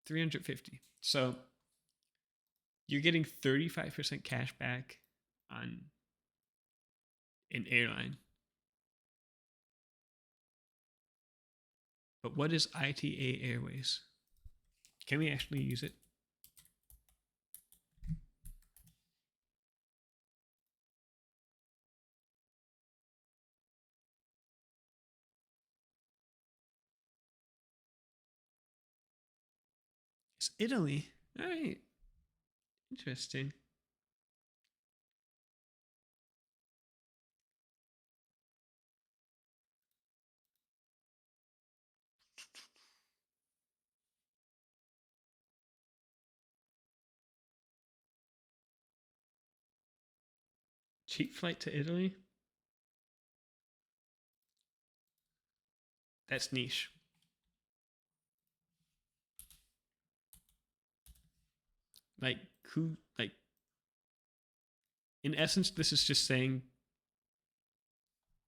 350. So you're getting 35% cash back on an airline. But what is ITA Airways? Can we actually use it? It's Italy. All right. Interesting. Cheap flight to Italy? That's niche. Like, who, like, in essence, this is just saying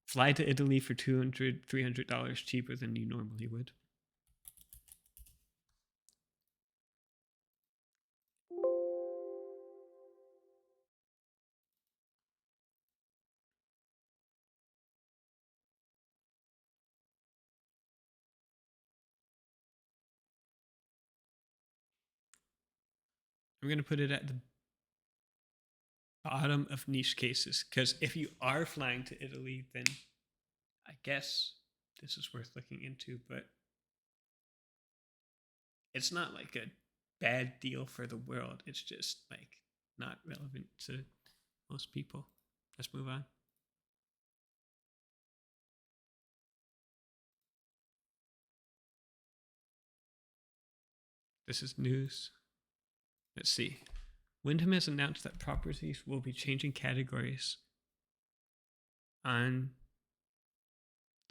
fly to Italy for $200, $300 cheaper than you normally would. I'm going to put it at the bottom of niche cases because if you are flying to Italy, then I guess this is worth looking into, but it's not like a bad deal for the world. It's just like not relevant to most people. Let's move on. This is news. Let's see. Wyndham has announced that properties will be changing categories on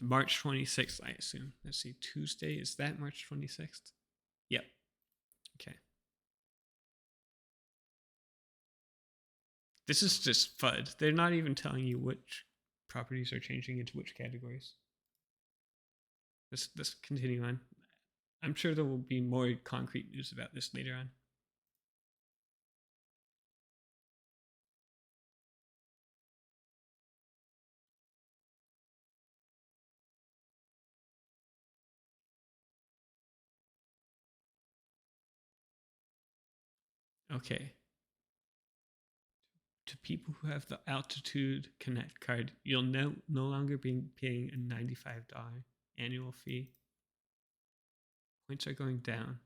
March 26th, I assume. Let's see. Tuesday, is that March 26th? Yep. Okay. This is just FUD. They're not even telling you which properties are changing into which categories. Let's continue on. I'm sure there will be more concrete news about this later on. Okay. To people who have the Altitude Connect card, you'll no longer be paying a $95 annual fee. Points are going down.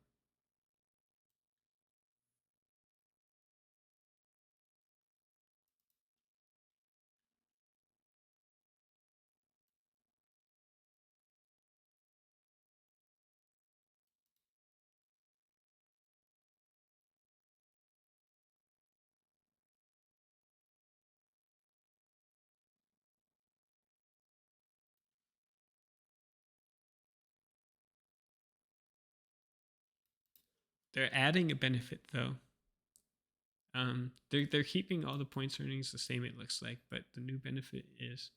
They're adding a benefit though. They're keeping all the points earnings the same, it looks like, but the new benefit is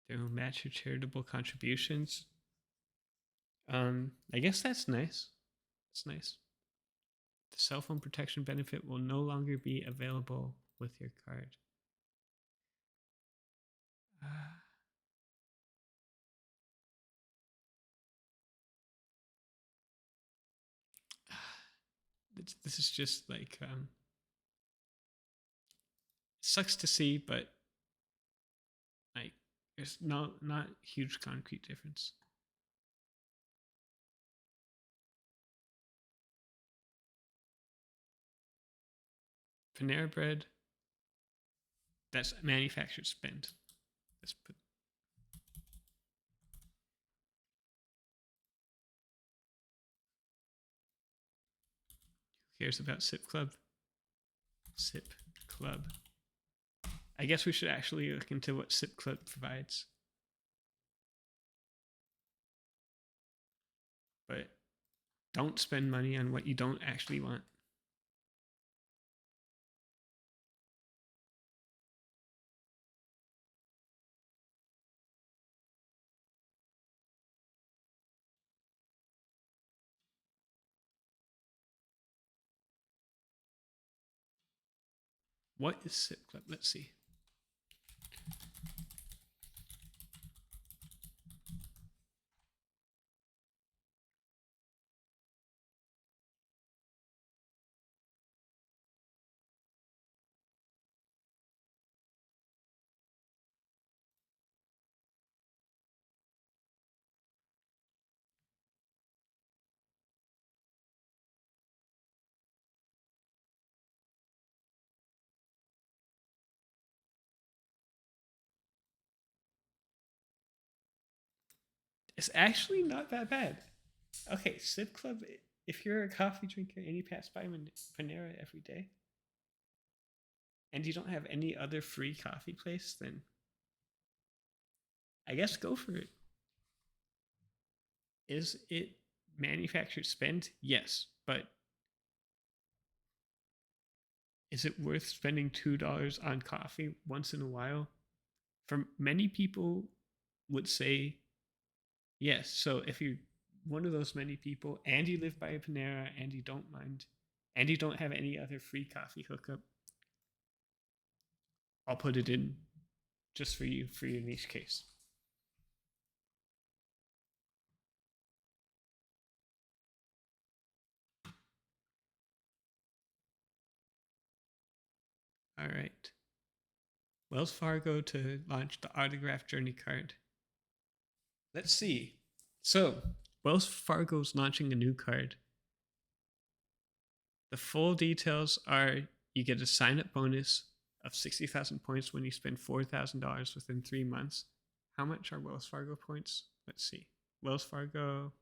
they'll match your charitable contributions. I guess that's nice. That's nice. The cell phone protection benefit will no longer be available with your card. This is just like sucks to see, but like there's not huge concrete difference. Panera Bread, that's manufactured spend. Let's put. Who cares about Sip Club? Sip Club. I guess we should actually look into what Sip Club provides. But don't spend money on what you don't actually want. What is Sip Club? Let's see. It's actually not that bad. Okay, Sip Club, if you're a coffee drinker and you pass by Panera every day and you don't have any other free coffee place, then I guess go for it. Is it manufactured spend? Yes, but is it worth spending $2 on coffee once in a while? For many people would say yes. So if you're one of those many people and you live by a Panera and you don't mind and you don't have any other free coffee hookup, I'll put it in just for you for your niche case. All right. Wells Fargo to launch the Autograph Journey card. Let's see. So, Wells Fargo's launching a new card. The full details are you get a sign up bonus of 60,000 points when you spend $4,000 within 3 months. How much are Wells Fargo points? Let's see. Wells Fargo,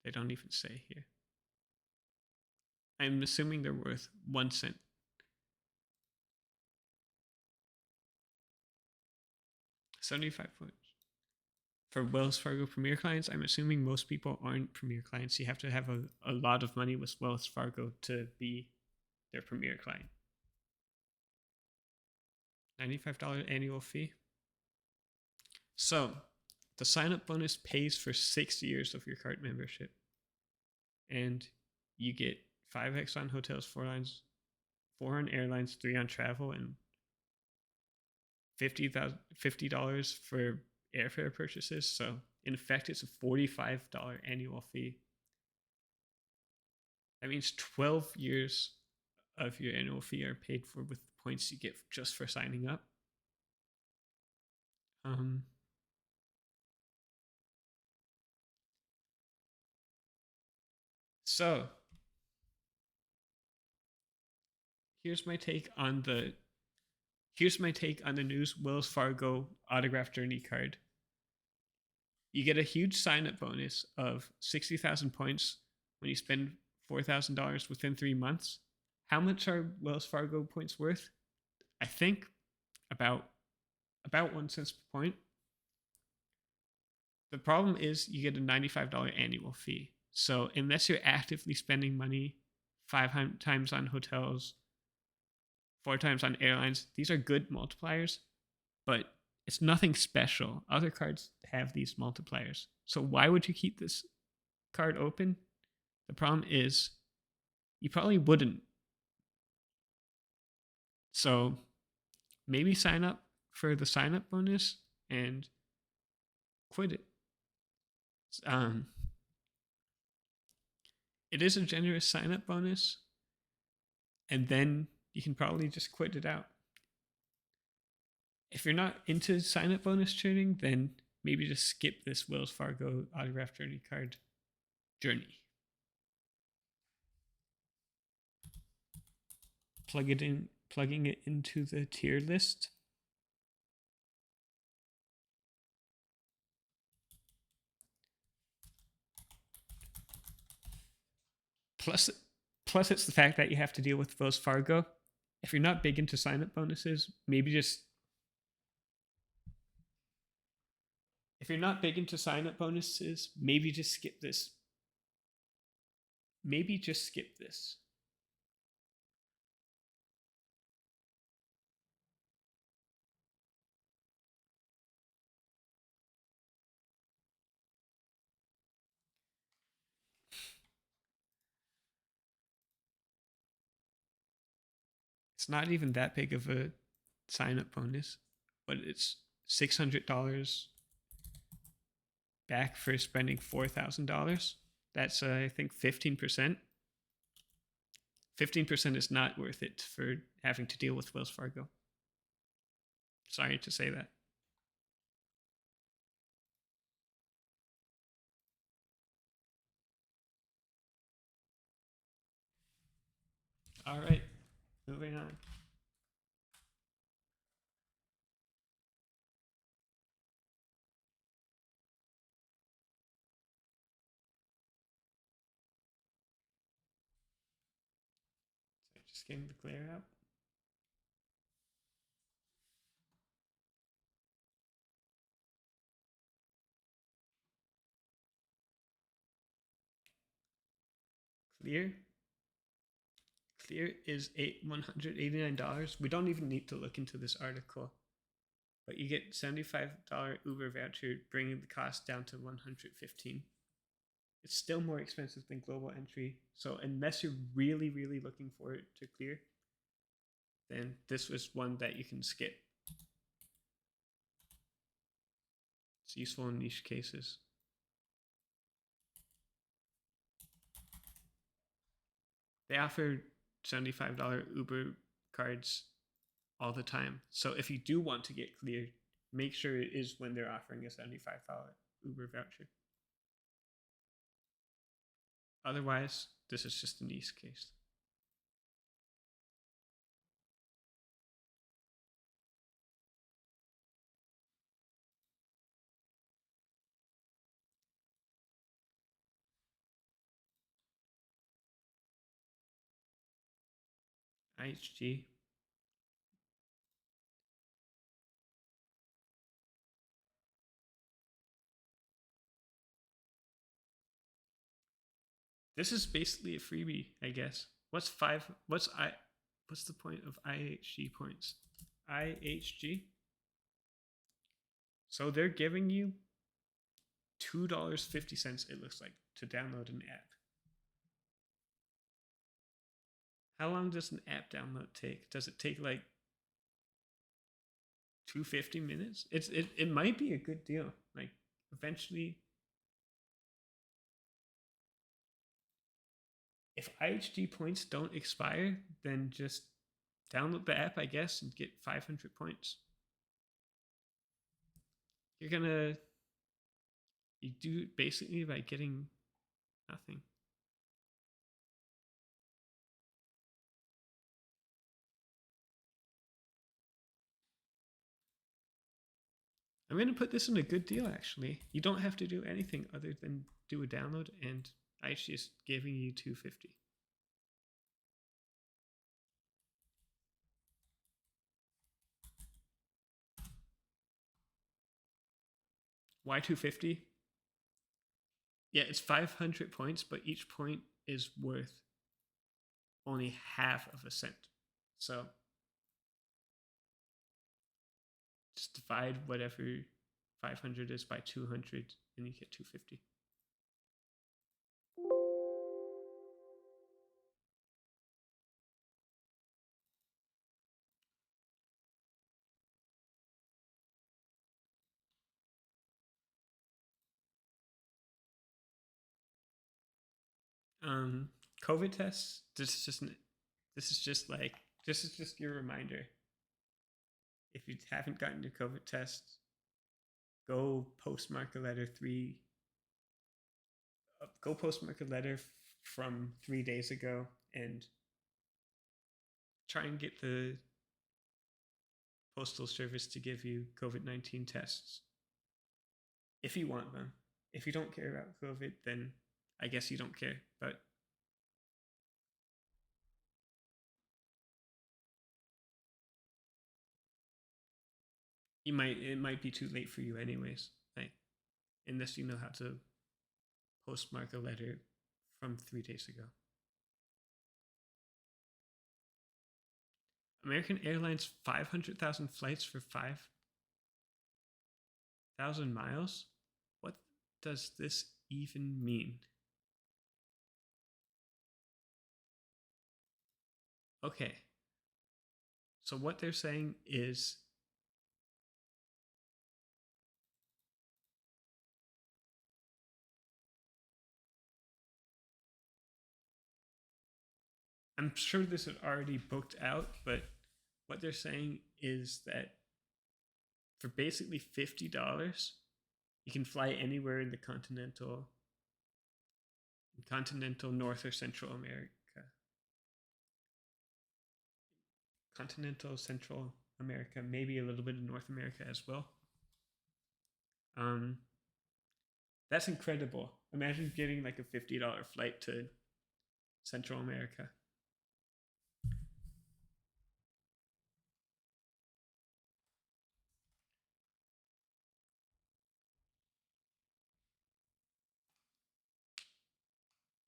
they don't even say here. I'm assuming they're worth 1 cent. 75 points. For Wells Fargo Premier clients, I'm assuming most people aren't Premier clients. You have to have a lot of money with Wells Fargo to be their Premier client. $95 annual fee. So, the sign up bonus pays for 6 years of your card membership. And you get 5x on hotels, 4 on airlines, 3 on travel, and $50 for airfare purchases. So in effect, it's a $45 annual fee. That means 12 years of your annual fee are paid for with the points you get just for signing up. So here's my take on the news Wells Fargo Autograph Journey card. You get a huge sign-up bonus of 60,000 points when you spend $4,000 within 3 months. How much are Wells Fargo points worth? I think about 1 cent per point. The problem is you get a $95 annual fee. So unless you're actively spending money 5 times on hotels, 4 times on airlines, these are good multipliers, but it's nothing special. Other cards have these multipliers. So why would you keep this card open? The problem is you probably wouldn't. So maybe sign up for the sign up bonus and quit it. Um, it is a generous sign up bonus, and then you can probably just quit it out. If you're not into sign up bonus trading, then maybe just skip this Wells Fargo autograph journey card journey. Plugging it into the tier list. Plus it's the fact that you have to deal with Wells Fargo. If you're not big into sign up bonuses, maybe just skip this. Maybe just skip this. It's not even that big of a sign up bonus, but it's $600 back for spending $4,000. That's I think 15%. 15% is not worth it for having to deal with Wells Fargo. Sorry to say that. All right, moving on. Just getting the glare out. Clear. Clear is $189. We don't even need to look into this article, but you get $75 Uber voucher, bringing the cost down to $115. It's still more expensive than global entry. So unless you're really, really looking for it to clear, then this was one that you can skip. It's useful in niche cases. They offer $75 Uber cards all the time. So if you do want to get cleared, make sure it is when they're offering a $75 Uber voucher. Otherwise, this is just an niche case. IHG. This is basically a freebie, I guess. What's the point of IHG points? IHG. So they're giving you $2.50, it looks like, to download an app. How long does an app download take? Does it take like 250 minutes? It might be a good deal. Like eventually, if IHG points don't expire, then just download the app, I guess, and get 500 points. You do it basically by getting nothing. I'm going to put this in a good deal, actually. You don't have to do anything other than do a download, and IHG is giving you $250. Why $250? Yeah, it's 500 points, but each point is worth only half of a cent. So just divide whatever 500 is by 200 and you get 250. Um, COVID tests. This is just your reminder. If you haven't gotten your COVID test, go postmark a letter from 3 days ago and try and get the postal service to give you COVID-19 tests if you want them. If you don't care about COVID, then I guess you don't care. But it might be too late for you anyways. Like, unless you know how to postmark a letter from 3 days ago. American Airlines 500,000 flights for 5,000 miles? What does this even mean? Okay. So what they're saying is I'm sure this is already booked out, but what they're saying is that for basically $50, you can fly anywhere in the continental North or Central America. Continental Central America, maybe a little bit of North America as well. That's incredible. Imagine getting like a $50 flight to Central America.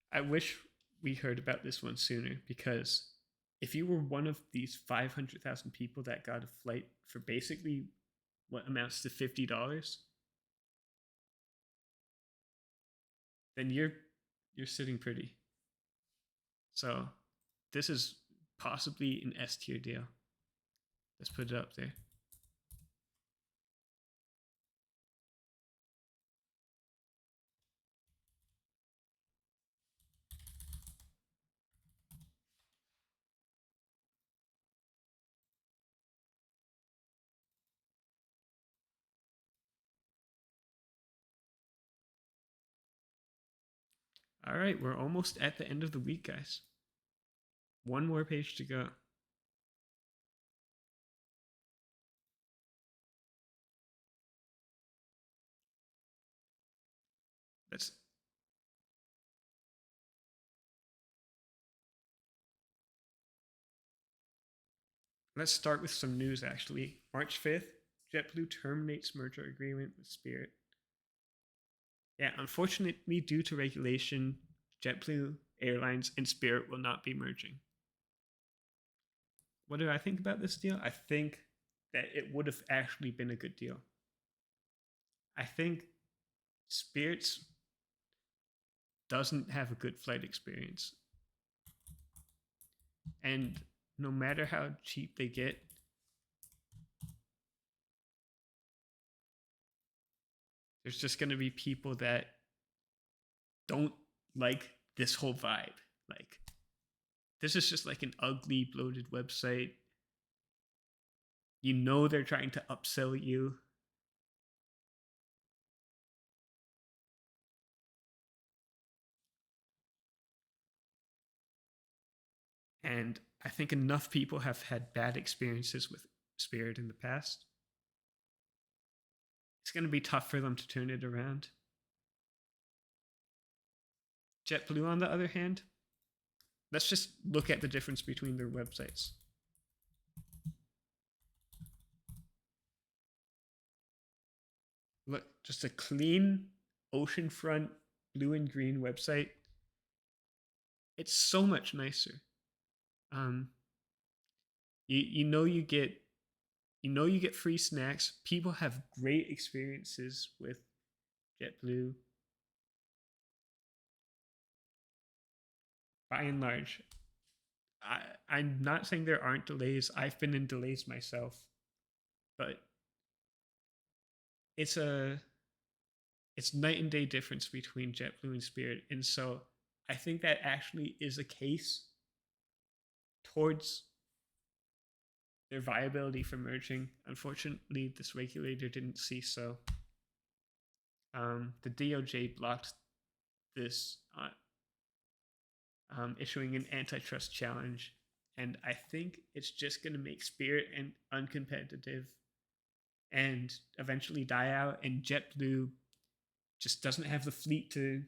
I wish we heard about this one sooner, because if you were one of these 500,000 people that got a flight for basically what amounts to $50, then you're sitting pretty. So this is possibly an S tier deal. Let's put it up there. All right, we're almost at the end of the week, guys. One more page to go. Let's start with some news, actually. March 5th, JetBlue terminates merger agreement with Spirit. Yeah, unfortunately, due to regulation, JetBlue Airlines and Spirit will not be merging. What do I think about this deal? I think that it would have actually been a good deal. I think Spirit's doesn't have a good flight experience. And no matter how cheap they get, there's just going to be people that don't like this whole vibe. Like, this is just like an ugly, bloated website. You know they're trying to upsell you. And I think enough people have had bad experiences with Spirit in the past. It's going to be tough for them to turn it around. JetBlue, on the other hand, let's just look at the difference between their websites. Look, just a clean oceanfront blue and green website, it's so much nicer. Um, you know you get free snacks. People have great experiences with JetBlue. By and large, I'm not saying there aren't delays. I've been in delays myself, but it's a it's night and day difference between JetBlue and Spirit, and so I think that actually is a case towards their viability for merging. Unfortunately, this regulator didn't see so. The DOJ blocked this, issuing an antitrust challenge, and I think it's just going to make Spirit and uncompetitive and eventually die out. And JetBlue just doesn't have the fleet to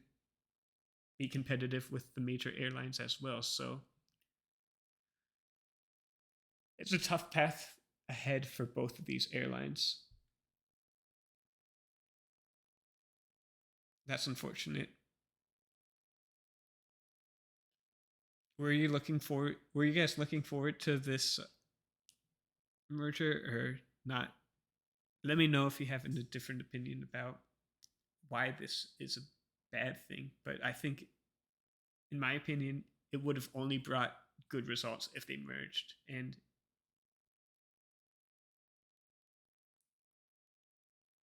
be competitive with the major airlines as well. So it's a tough path ahead for both of these airlines. That's unfortunate. Were you guys looking forward to this merger or not? Let me know if you have a different opinion about why this is a bad thing. But I think, in my opinion, it would have only brought good results if they merged. And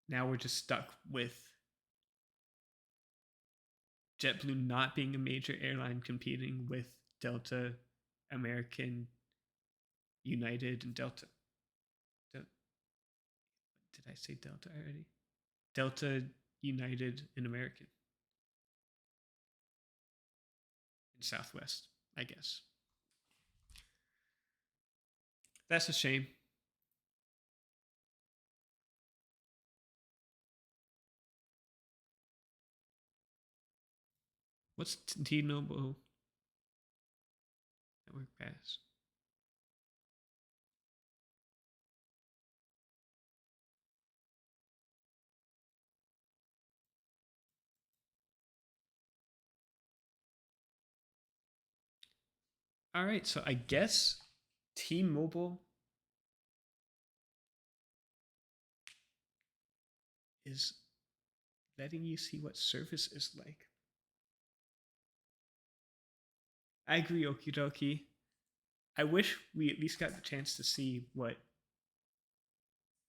now we're just stuck with JetBlue not being a major airline competing with Delta, American, United, and Delta. Did I say Delta already? Delta, United, and American. And Southwest, I guess. That's a shame. What's T-Mobile Network Pass? All right, so I guess T-Mobile is letting you see what service is like. I agree, okie dokie. I wish we at least got the chance to see what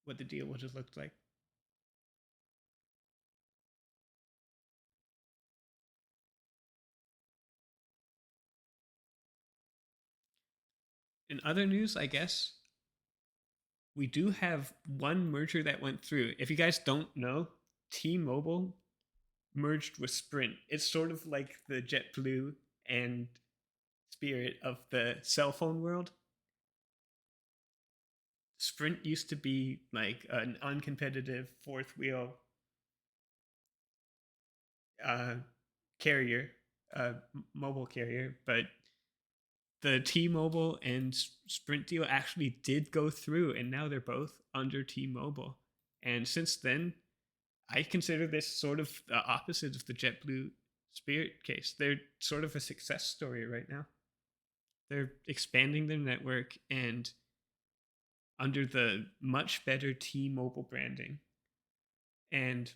the deal would have looked like. In other news, I guess we do have one merger that went through. If you guys don't know, T-Mobile merged with Sprint. It's sort of like the JetBlue and Spirit of the cell phone world. Sprint used to be like an uncompetitive fourth wheel uh, carrier, mobile carrier, but the T-Mobile and Sprint deal actually did go through, and now they're both under T-Mobile. And since then, I consider this sort of the opposite of the JetBlue Spirit case. They're sort of a success story right now. They're expanding their network and under the much better T-Mobile branding. And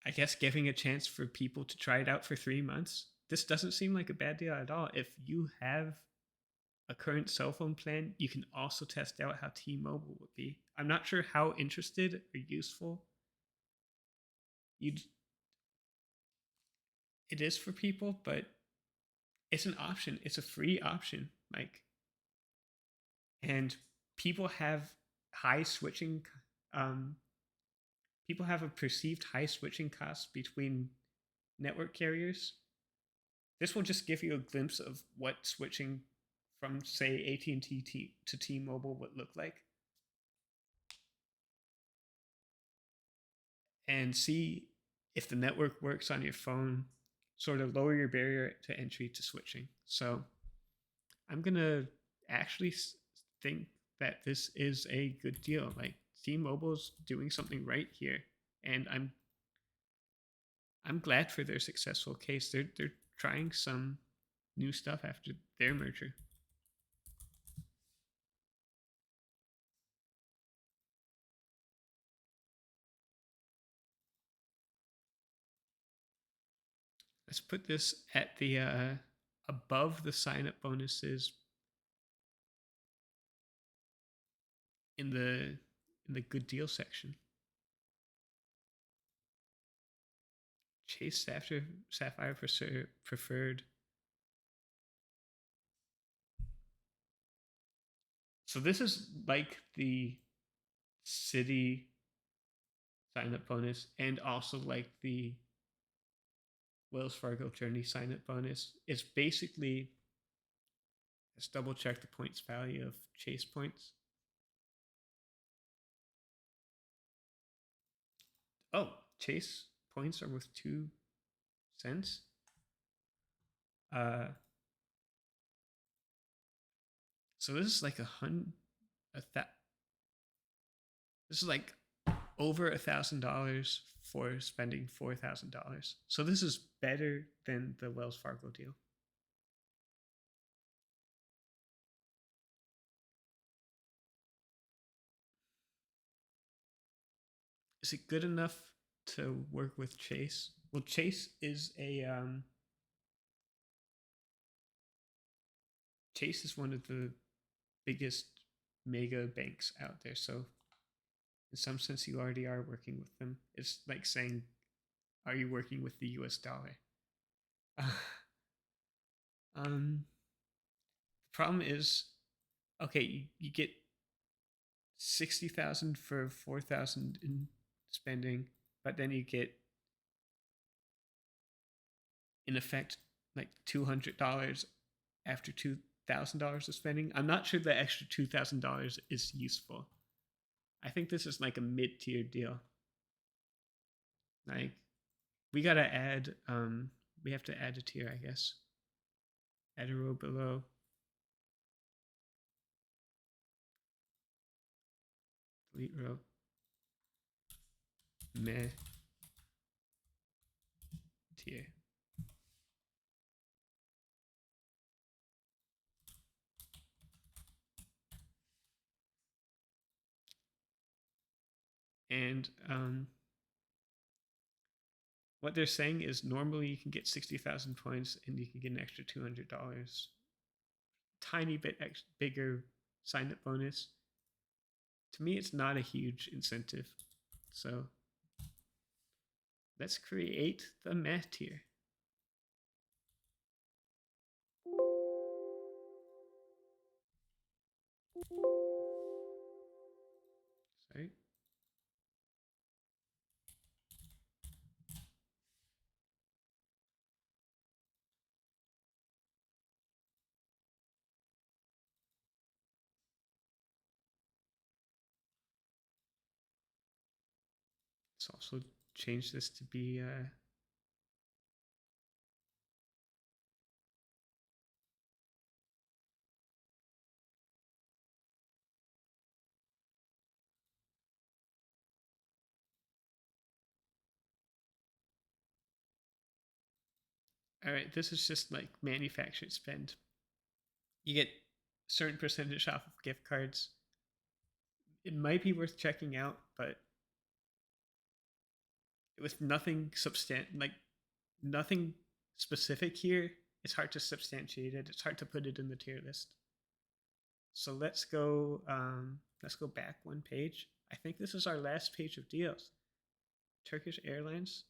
I guess giving a chance for people to try it out for 3 months. This doesn't seem like a bad deal at all. If you have a current cell phone plan, you can also test out how T-Mobile would be. I'm not sure how interested or useful it is for people, but it's an option. It's a free option, Mike. And people have high switching people have a perceived high switching cost between network carriers. This will just give you a glimpse of what switching from, say, AT&T to T-Mobile would look like. And see if the network works on your phone, sort of lower your barrier to entry to switching. So I'm going to actually think that this is a good deal. Like T-Mobile's doing something right here. And I'm glad for their successful case. They're trying some new stuff after their merger. Let's put this at the above the sign up bonuses in the good deal section. Chase Sapphire preferred. So this is like the city sign up bonus and also like the Wells Fargo Journey sign up bonus. It's basically, let's double check the points value of Chase points. Oh, Chase points are worth 2 cents. So this is like this is like over $1,000 for spending $4,000. So this is better than the Wells Fargo deal. Is it good enough to work with Chase? Well, Chase is Chase is one of the biggest mega banks out there. So in some sense, you already are working with them. It's like saying, are you working with the US dollar? The problem is, okay, you get 60,000 for 4,000 in spending, but then you get, in effect, like $200 after $2,000 of spending. I'm not sure the extra $2,000 is useful. I think this is like a mid-tier deal. Like, we gotta add, we have to add a tier, I guess. Add a row below. Delete row. Meh. Tier. And what they're saying is normally you can get 60,000 points and you can get an extra $200. Tiny bit bigger sign up bonus. To me, it's not a huge incentive. So let's create the meh tier. Sorry. Let's also change this to be all right, this is just like manufactured spend. You get a certain percentage off of gift cards. It might be worth checking out, but with nothing nothing specific here, it's hard to substantiate it. It's hard to put it in the tier list. So let's go back one page. I think this is our last page of deals. Turkish Airlines.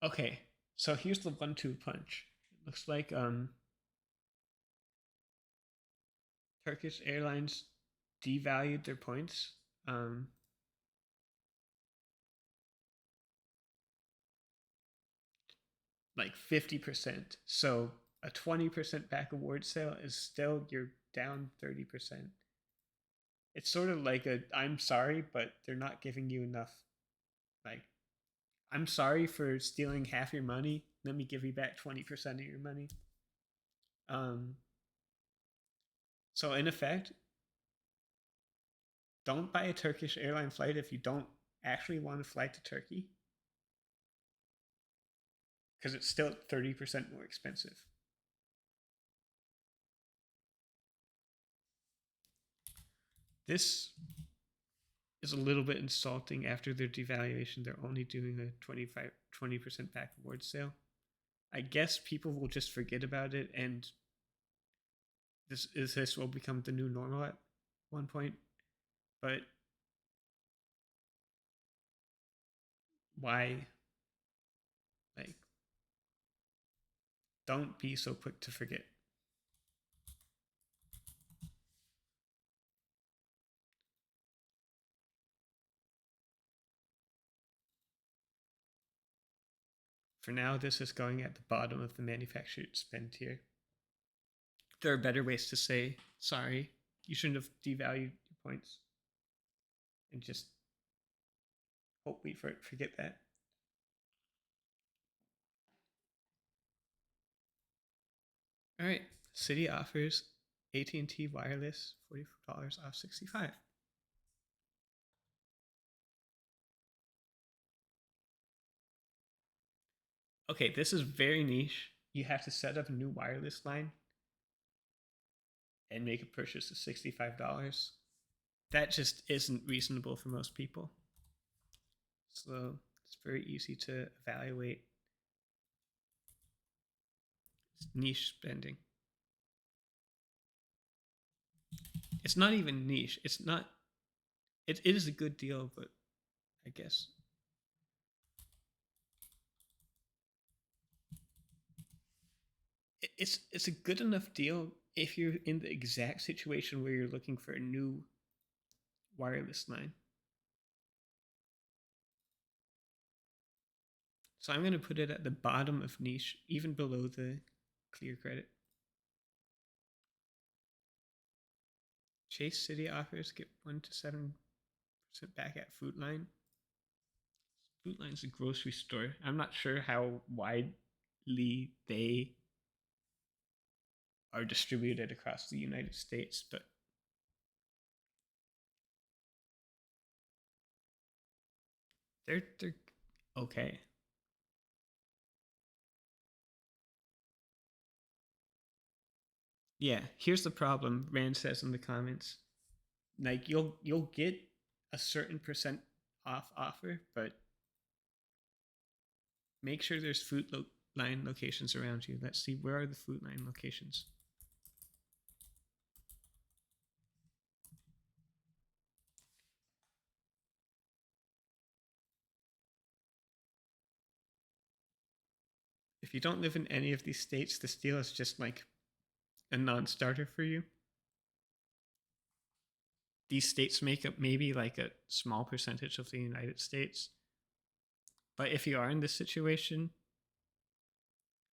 Okay, so here's the 1-2 punch. It looks like Turkish Airlines devalued their points. Like 50%. So a 20% back award sale is still, you're down 30%. It's sort of like a I'm sorry, but they're not giving you enough. Like, I'm sorry for stealing half your money. Let me give you back 20% of your money. So in effect, don't buy a Turkish airline flight if you don't actually want to fly to Turkey, because it's still 30% more expensive. This is a little bit insulting. After their devaluation, they're only doing a 20% back award sale. I guess people will just forget about it, and this will become the new normal at one point. But why? Like, don't be so quick to forget. For now, this is going at the bottom of the manufactured spend tier. There are better ways to say, sorry, you shouldn't have devalued your points. And just hope we forget that. All right, Citi offers AT&T wireless, $44 off 65. Okay, this is very niche. You have to set up a new wireless line and make a purchase of $65. That just isn't reasonable for most people. So it's very easy to evaluate. It's niche spending. It's not even niche. It's not. It is a good deal, but I guess it's a good enough deal if you're in the exact situation where you're looking for a new wireless line. So I'm going to put it at the bottom of niche, even below the clear credit. Chase City offers get 1 to 7% back at Food Line. Food Line's a grocery store. I'm not sure how widely they are distributed across the United States, but they're okay. Yeah, here's the problem. Rand says in the comments, like you'll get a certain percent off offer, but make sure there's Food Line locations around you. Let's see, where are the Food Line locations? If you don't live in any of these states, this deal is just like a non-starter for you. These states make up maybe like a small percentage of the United States. But if you are in this situation,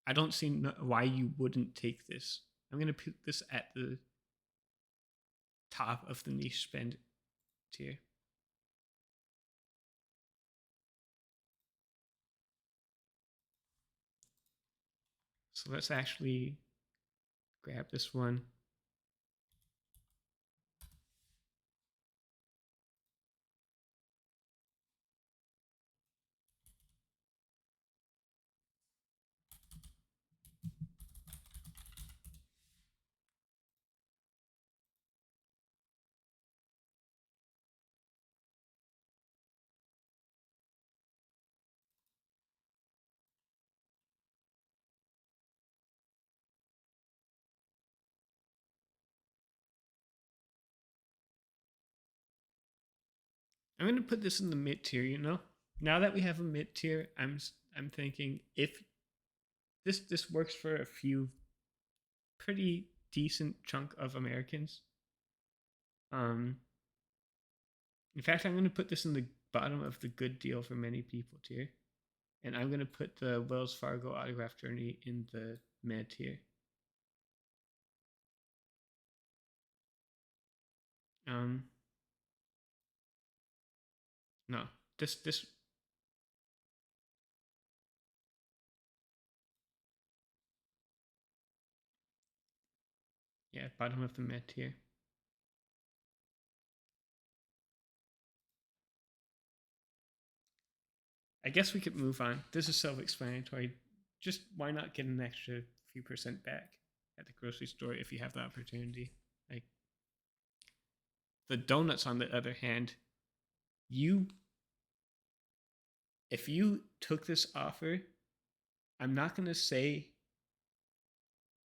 I don't see why you wouldn't take this. I'm going to put this at the top of the niche spend tier. So let's actually grab this one. I'm going to put this in the mid tier, you know? Now that we have a mid tier, I'm thinking if this works for a few pretty decent chunk of Americans. In fact, I'm going to put this in the bottom of the good deal for many people tier. And I'm going to put the Wells Fargo autograph journey in the med tier. No, this Yeah, bottom of the mid tier. I guess we could move on. This is self-explanatory. Just why not get an extra few percent back at the grocery store if you have the opportunity? Like the donuts, on the other hand, you if you took this offer, I'm not gonna say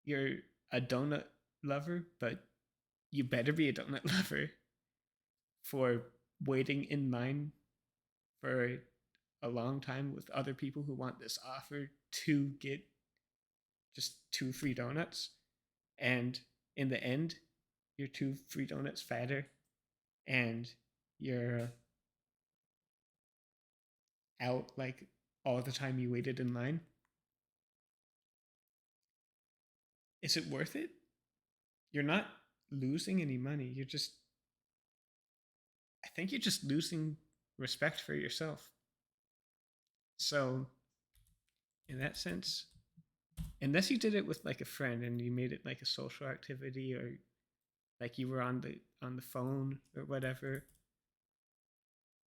you're a donut lover, but you better be a donut lover for waiting in line for a long time with other people who want this offer to get just 2 free donuts. And in the end, you're 2 free donuts fatter and you're out like all the time you waited in line. Is it worth it? You're not losing any money. I think you're just losing respect for yourself. So, in that sense, unless you did it with like a friend and you made it like a social activity, or like you were on the phone or whatever,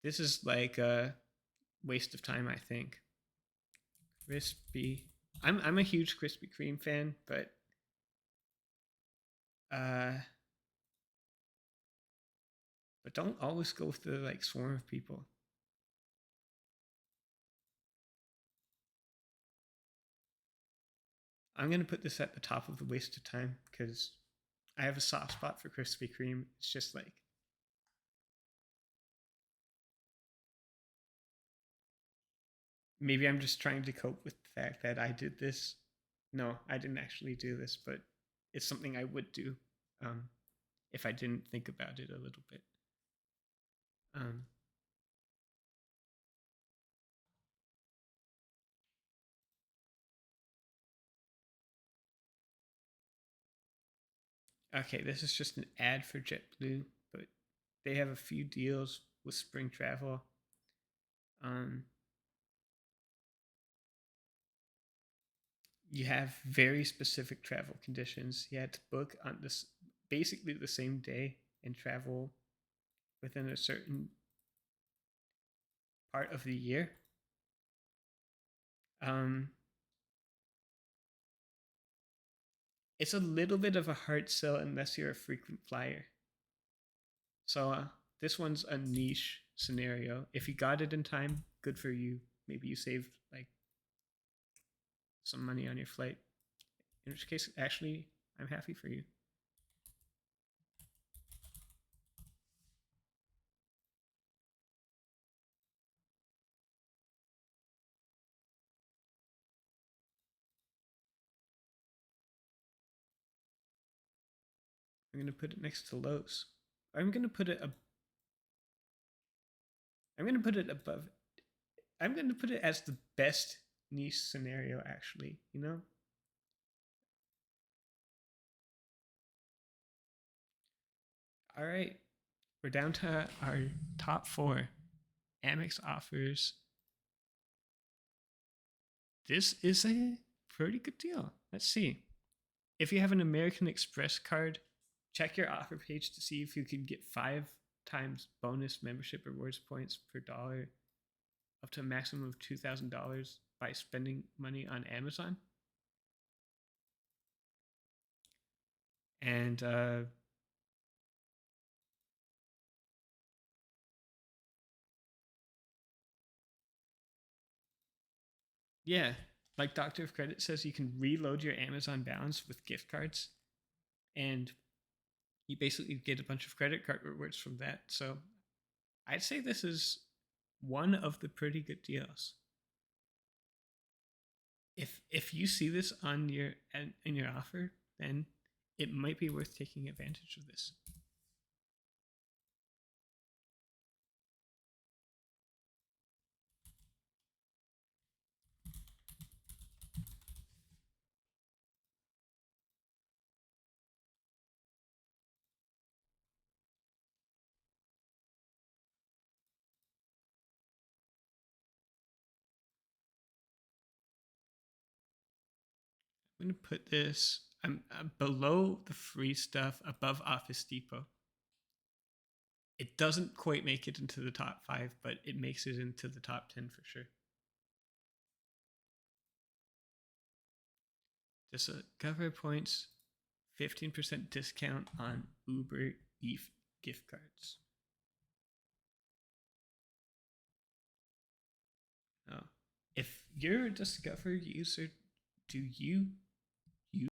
this is like a waste of time, I think. Crispy. I'm a huge Krispy Kreme fan, uh but don't always go with the like swarm of people. I'm gonna put this at the top of the waste of time because I have a soft spot for Krispy Kreme. It's just like maybe I'm just trying to cope with the fact that I did this. No, I didn't actually do this, but it's something I would do um, if I didn't think about it a little bit. Um, okay, this is just an ad for JetBlue, but they have a few deals with spring travel. Um, you have very specific travel conditions. You had to book on this basically the same day and travel within a certain part of the year. Um, it's a little bit of a hard sell unless you're a frequent flyer. So this one's a niche scenario. If you got it in time, good for you. Maybe you saved like some money on your flight. In which case, actually, I'm happy for you. I'm gonna put it next to Lowe's. I'm gonna put it. I'm gonna put it above. I'm gonna put it as the best niche scenario. Actually, you know. All right, we're down to our top four. Amex offers. This is a pretty good deal. Let's see. If you have an American Express card, check your offer page to see if you can get 5 times bonus membership rewards points per dollar, up to a maximum of $2,000 by spending money on Amazon. And yeah, like Doctor of Credit says, you can reload your Amazon balance with gift cards, and you basically get a bunch of credit card rewards from that. So I'd say this is one of the pretty good deals. If you see this on your in your offer, then it might be worth taking advantage of this. I'm gonna put this I'm below the free stuff, above Office Depot. It doesn't quite make it into the top 5, but it makes it into the top 10 for sure. Discover points, 15% discount on Uber Eats gift cards. Oh. If you're a Discover user, do you use?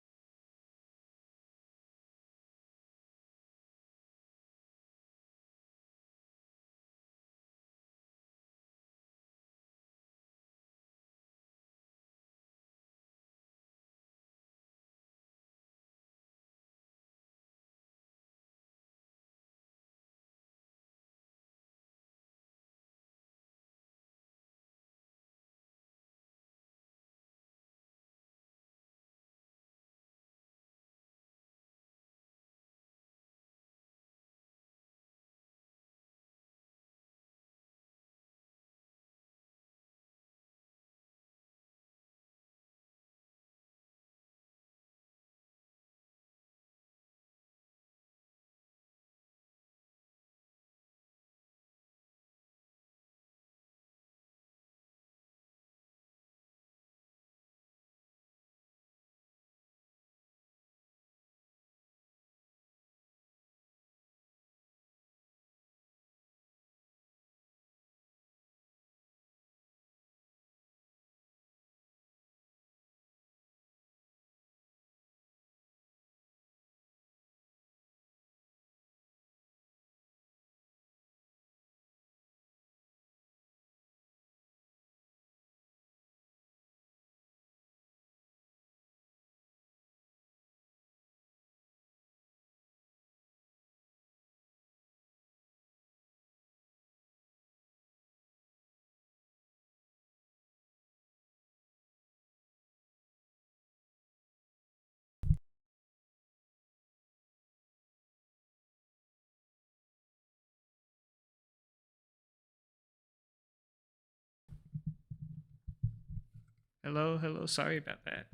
Hello, hello. Sorry about that.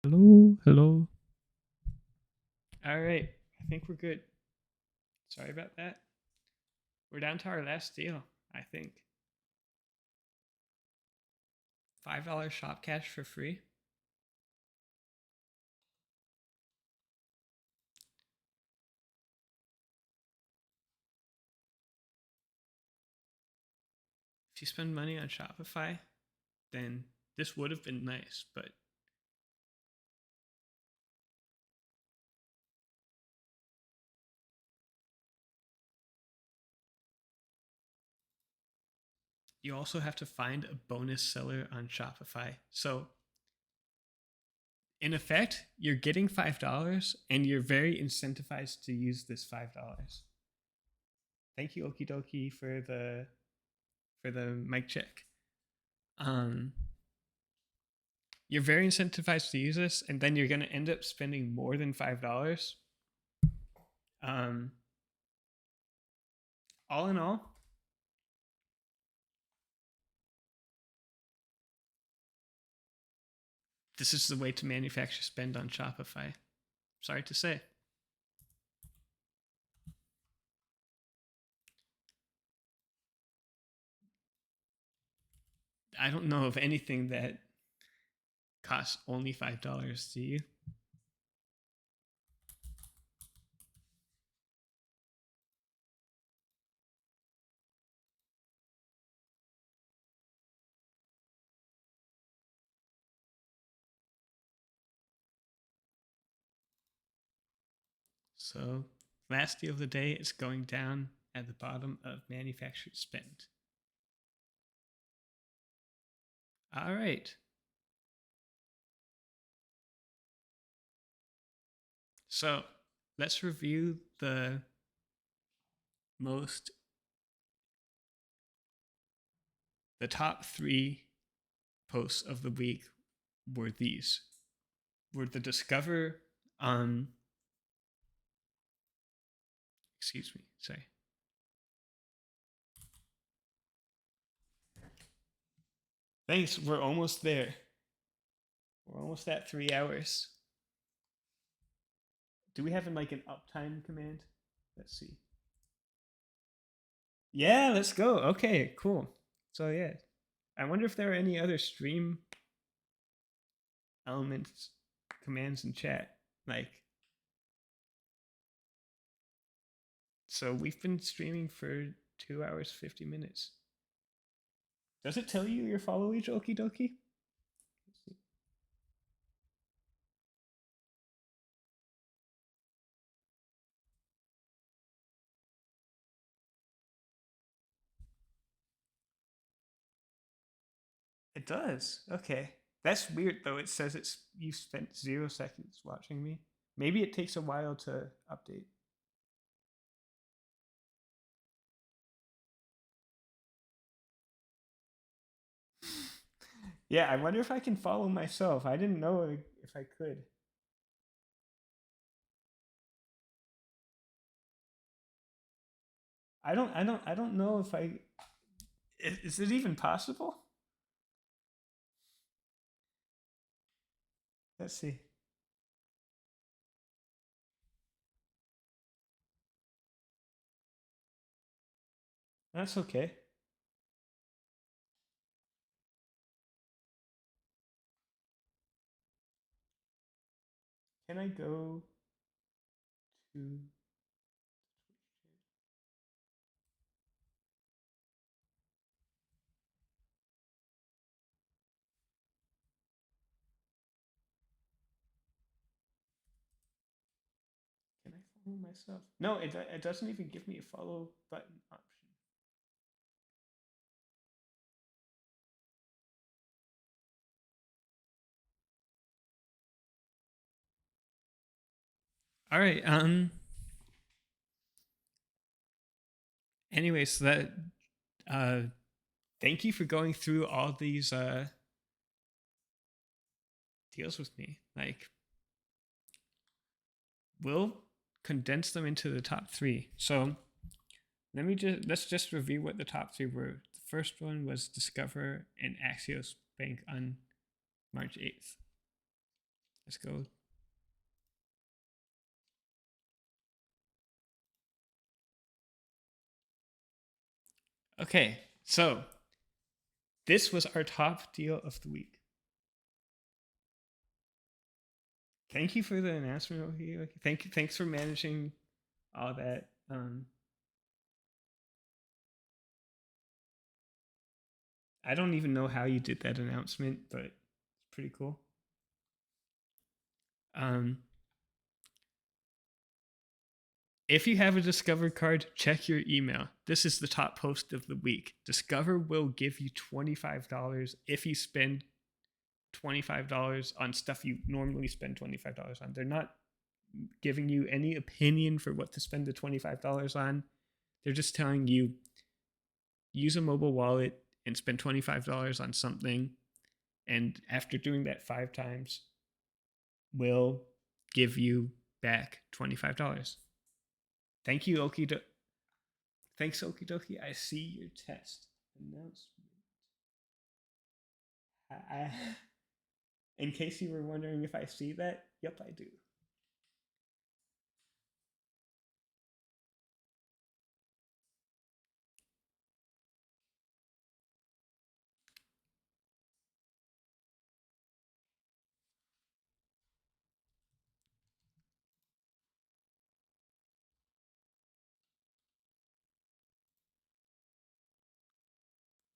Hello, hello. All right, I think we're good. Sorry about that. We're down to our last deal, I think. $5 shop cash for free. If you spend money on Shopify, then this would have been nice, but you also have to find a bonus seller on Shopify. So, in effect, you're getting $5 and you're very incentivized to use this $5. Thank you, Okie dokie, for the mic check. You're very incentivized to use this, and then you're going to end up spending more than $5. All in all, this is the way to manufacture spend on Shopify. Sorry to say. I don't know of anything that costs only $5 to you. So, last deal of the day is going down at the bottom of manufactured spend. All right. So, let's review the top 3 posts of the week were these. were the Discover um excuse me, sorry. Thanks, we're almost there. We're almost at 3 hours. Do we have like an uptime command? Let's see. Yeah, let's go. Okay, cool. So yeah, I wonder if there are any other stream elements commands in chat. Like, so we've been streaming for 2 hours 50 minutes. Does it tell you your follow age, Okie dokie? It does. Okay. That's weird though. It says it's you spent 0 seconds watching me. Maybe it takes a while to update. Yeah, I wonder if I can follow myself. I didn't know if I could. I don't know if I is it even possible? Let's see. That's okay. Can I go to can I follow myself? No, it doesn't even give me a follow button option. All right. Anyways, that uh thank you for going through all these deals with me. Like, we'll condense them into the top three. So let's just review what the top three were. The first one was Discover and Axios Bank on March 8th. Let's go. Okay, so this was our top deal of the week. Thank you for the announcement over here. Thanks for managing all that. I don't even know how you did that announcement, but it's pretty cool. Um, if you have a Discover card, check your email. This is the top post of the week. Discover will give you $25 if you spend $25 on stuff you normally spend $25 on. They're not giving you any opinion for what to spend the $25 on. They're just telling you use a mobile wallet and spend $25 on something. And after doing that 5 times, we'll give you back $25. Thank you, Okie Thanks, Okie dokie. I see your test announcement. I, in case you were wondering if I see that, yep, I do.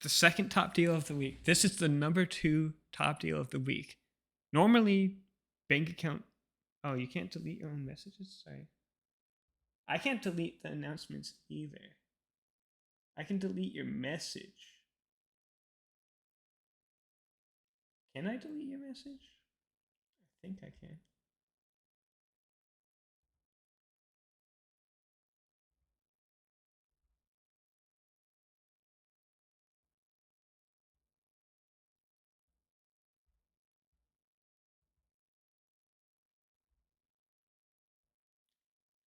The second top deal of the week. This is the number 2 top deal of the week. Normally, bank account. Oh, you can't delete your own messages? Sorry. I can't delete the announcements either. I can delete your message. Can I delete your message? I think I can.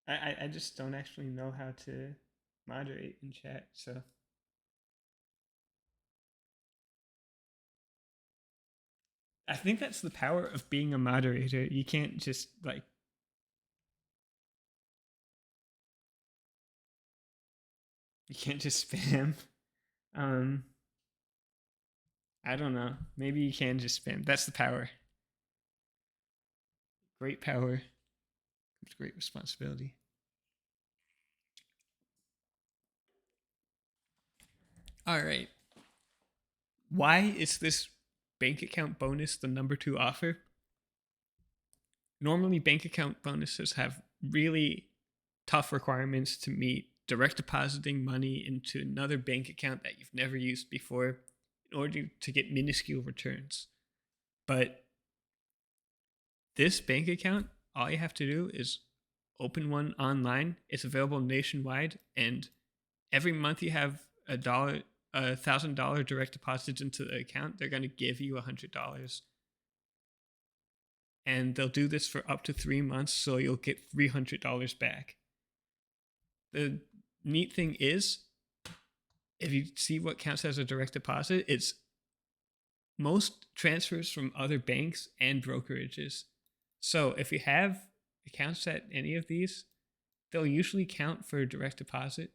I just don't actually know how to moderate in chat, so I think that's the power of being a moderator. You can't just like you can't just spam. Um, I don't know. Maybe you can just spam. That's the power. Great power comes great responsibility. All right. Why is this bank account bonus the number 2 offer? Normally, bank account bonuses have really tough requirements to meet, direct depositing money into another bank account that you've never used before in order to get minuscule returns. But this bank account, all you have to do is open one online. It's available nationwide, and every month you have $1,000 direct deposits into the account, they're going to give you $100, and they'll do this for up to 3 months, so you'll get $300 back. The neat thing is, if you see what counts as a direct deposit, it's most transfers from other banks and brokerages. So if you have accounts at any of these, they'll usually count for direct deposit,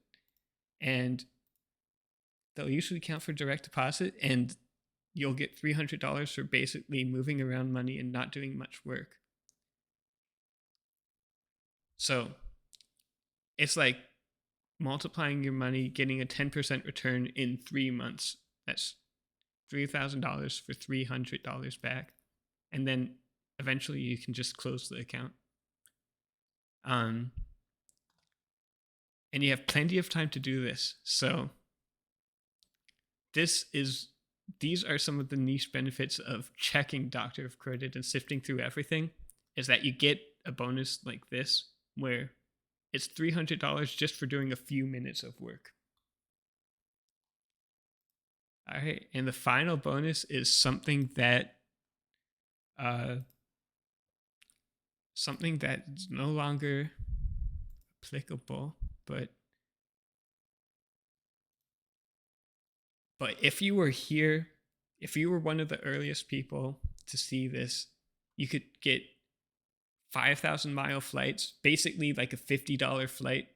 and you'll get $300 for basically moving around money and not doing much work. So it's like multiplying your money, getting a 10% return in 3 months. That's $3,000 for $300 back. And then eventually you can just close the account. And you have plenty of time to do this. So these are some of the niche benefits of checking Doctor of Credit and sifting through everything, is that you get a bonus like this where it's $300 just for doing a few minutes of work. All right, and the final bonus is something that's no longer applicable, but if you were here, if you were one of the earliest people to see this, you could get 5,000-mile flights, basically like a $50 flight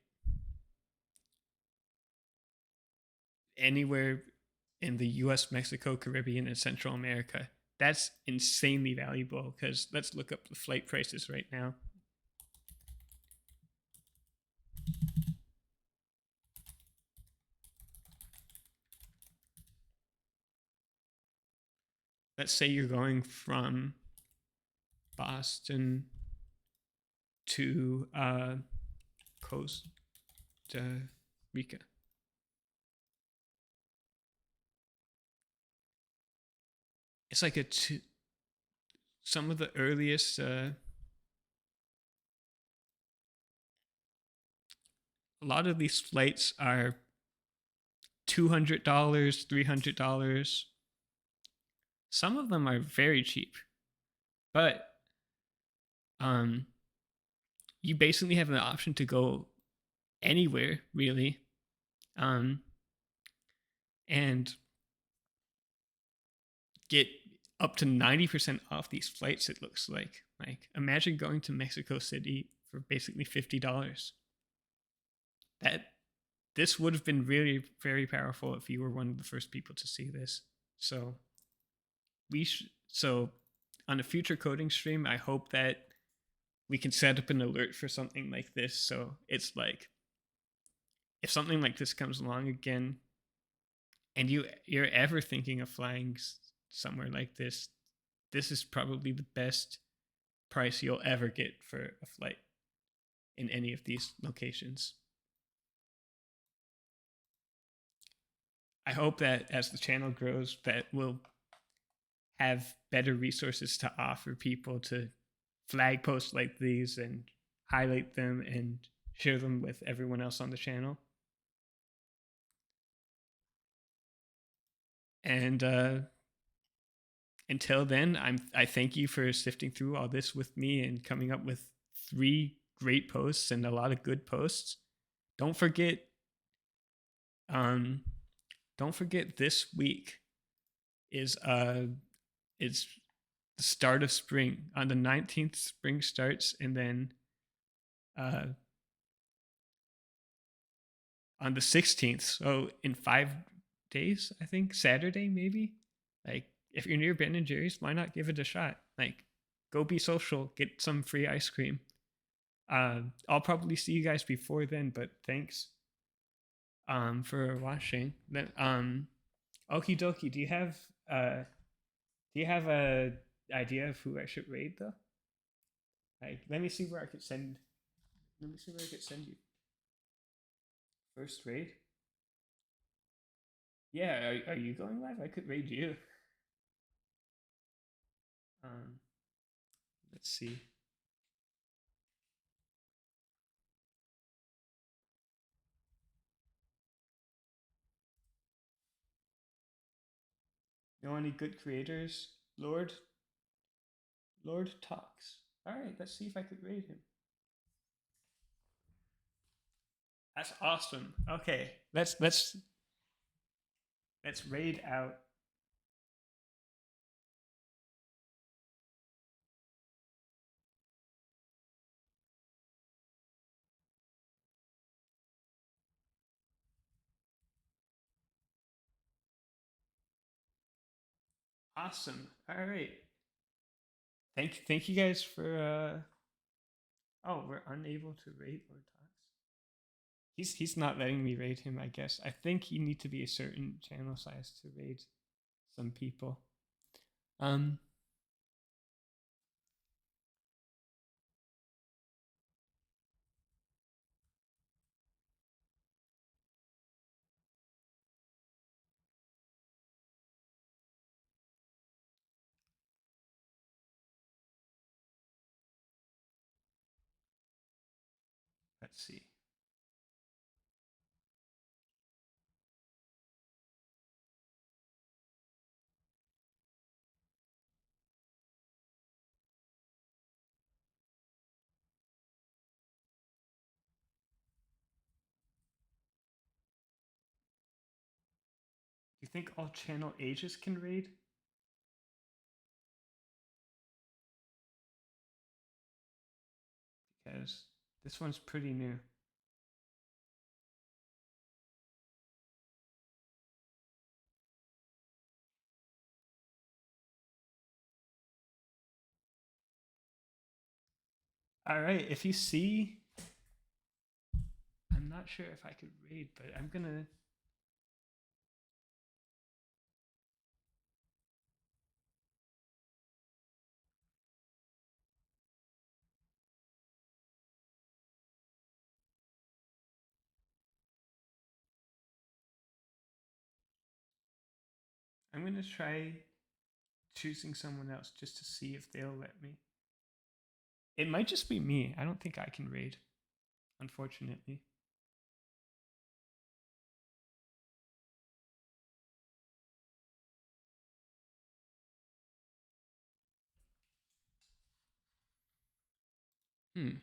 anywhere in the US, Mexico, Caribbean, and Central America. That's insanely valuable, because let's look up the flight prices right now. Let's say you're going from Boston to Costa Rica. It's like some of the earliest a lot of these flights are $200, $300. Some of them are very cheap, but you basically have the option to go anywhere, really, and get up to 90% off these flights. It looks like imagine going to Mexico City for basically $50. This would have been really very powerful if you were one of the first people to see this. So on a future coding stream, I hope that we can set up an alert for something like this. So it's like, if something like this comes along again, and you're ever thinking of flying somewhere like this is probably the best price you'll ever get for a flight in any of these locations. I hope that as the channel grows, that we'll have better resources to offer people to flag posts like these and highlight them and share them with everyone else on the channel. And until then, I thank you for sifting through all this with me and coming up with 3 great posts and a lot of good posts. Don't forget, um, don't forget this week is it's the start of spring. On the 19th, spring starts, and then uh, on the 16th, so in 5 days, I think, Saturday maybe. Like, if you're near Ben and Jerry's, why not give it a shot? Like, go be social, get some free ice cream. I'll probably see you guys before then, but thanks for watching. Then okie dokie, do you have a idea of who I should raid though? Like, let me see where I could send. Let me see where I could send you. First raid. Yeah, are you going live? I could raid you. Um, let's see. Know any good creators? Lord talks. All right, let's see if I could raid him. That's awesome. Okay, let's raid out. Awesome. All right. Thank you guys for. Oh, we're unable to raid Lord Talks. He's not letting me raid him. I guess I think you need to be a certain channel size to raid some people. Um. Let's see. Do you think all channel ages can raid? Because this one's pretty new. All right, if you see, I'm not sure if I could raid, but I'm gonna. I'm gonna try choosing someone else just to see if they'll let me. It might just be me. I don't think I can raid, unfortunately. Hmm.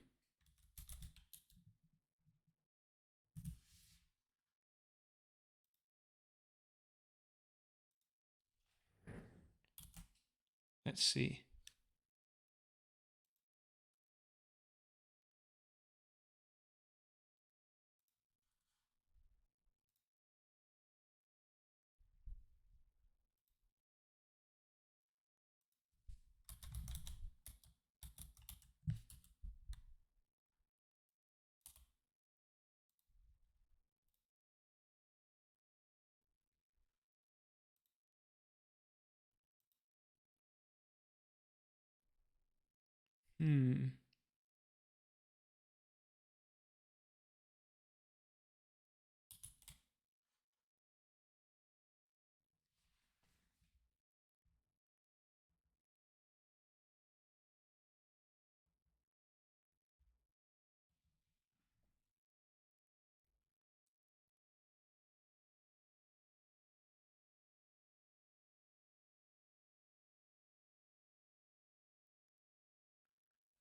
Let's see. Hmm.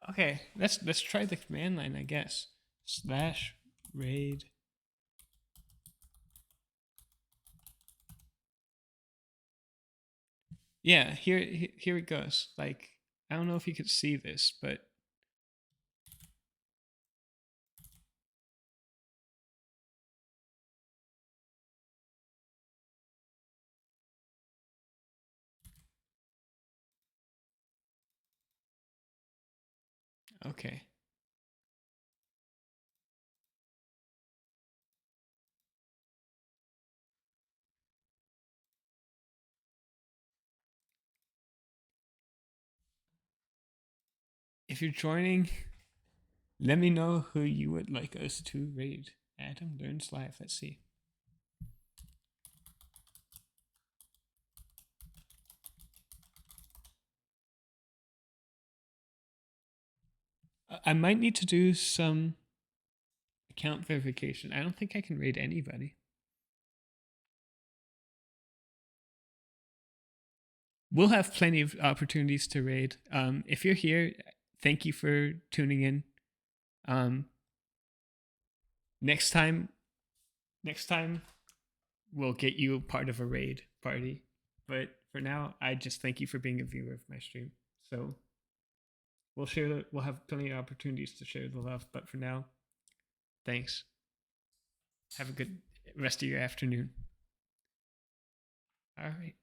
Okay, let's try the command line, I guess. Slash raid. Yeah, here it goes. Like, I don't know if you could see this, but okay. If you're joining, let me know who you would like us to raid. Adam Learns Live. Let's see. I might need to do some account verification. I don't think I can raid anybody. We'll have plenty of opportunities to raid. If you're here, thank you for tuning in. Um, next time we'll get you part of a raid party. But for now, I just thank you for being a viewer of my stream. So we'll have plenty of opportunities to share the love. But for now, thanks. Have a good rest of your afternoon. All right.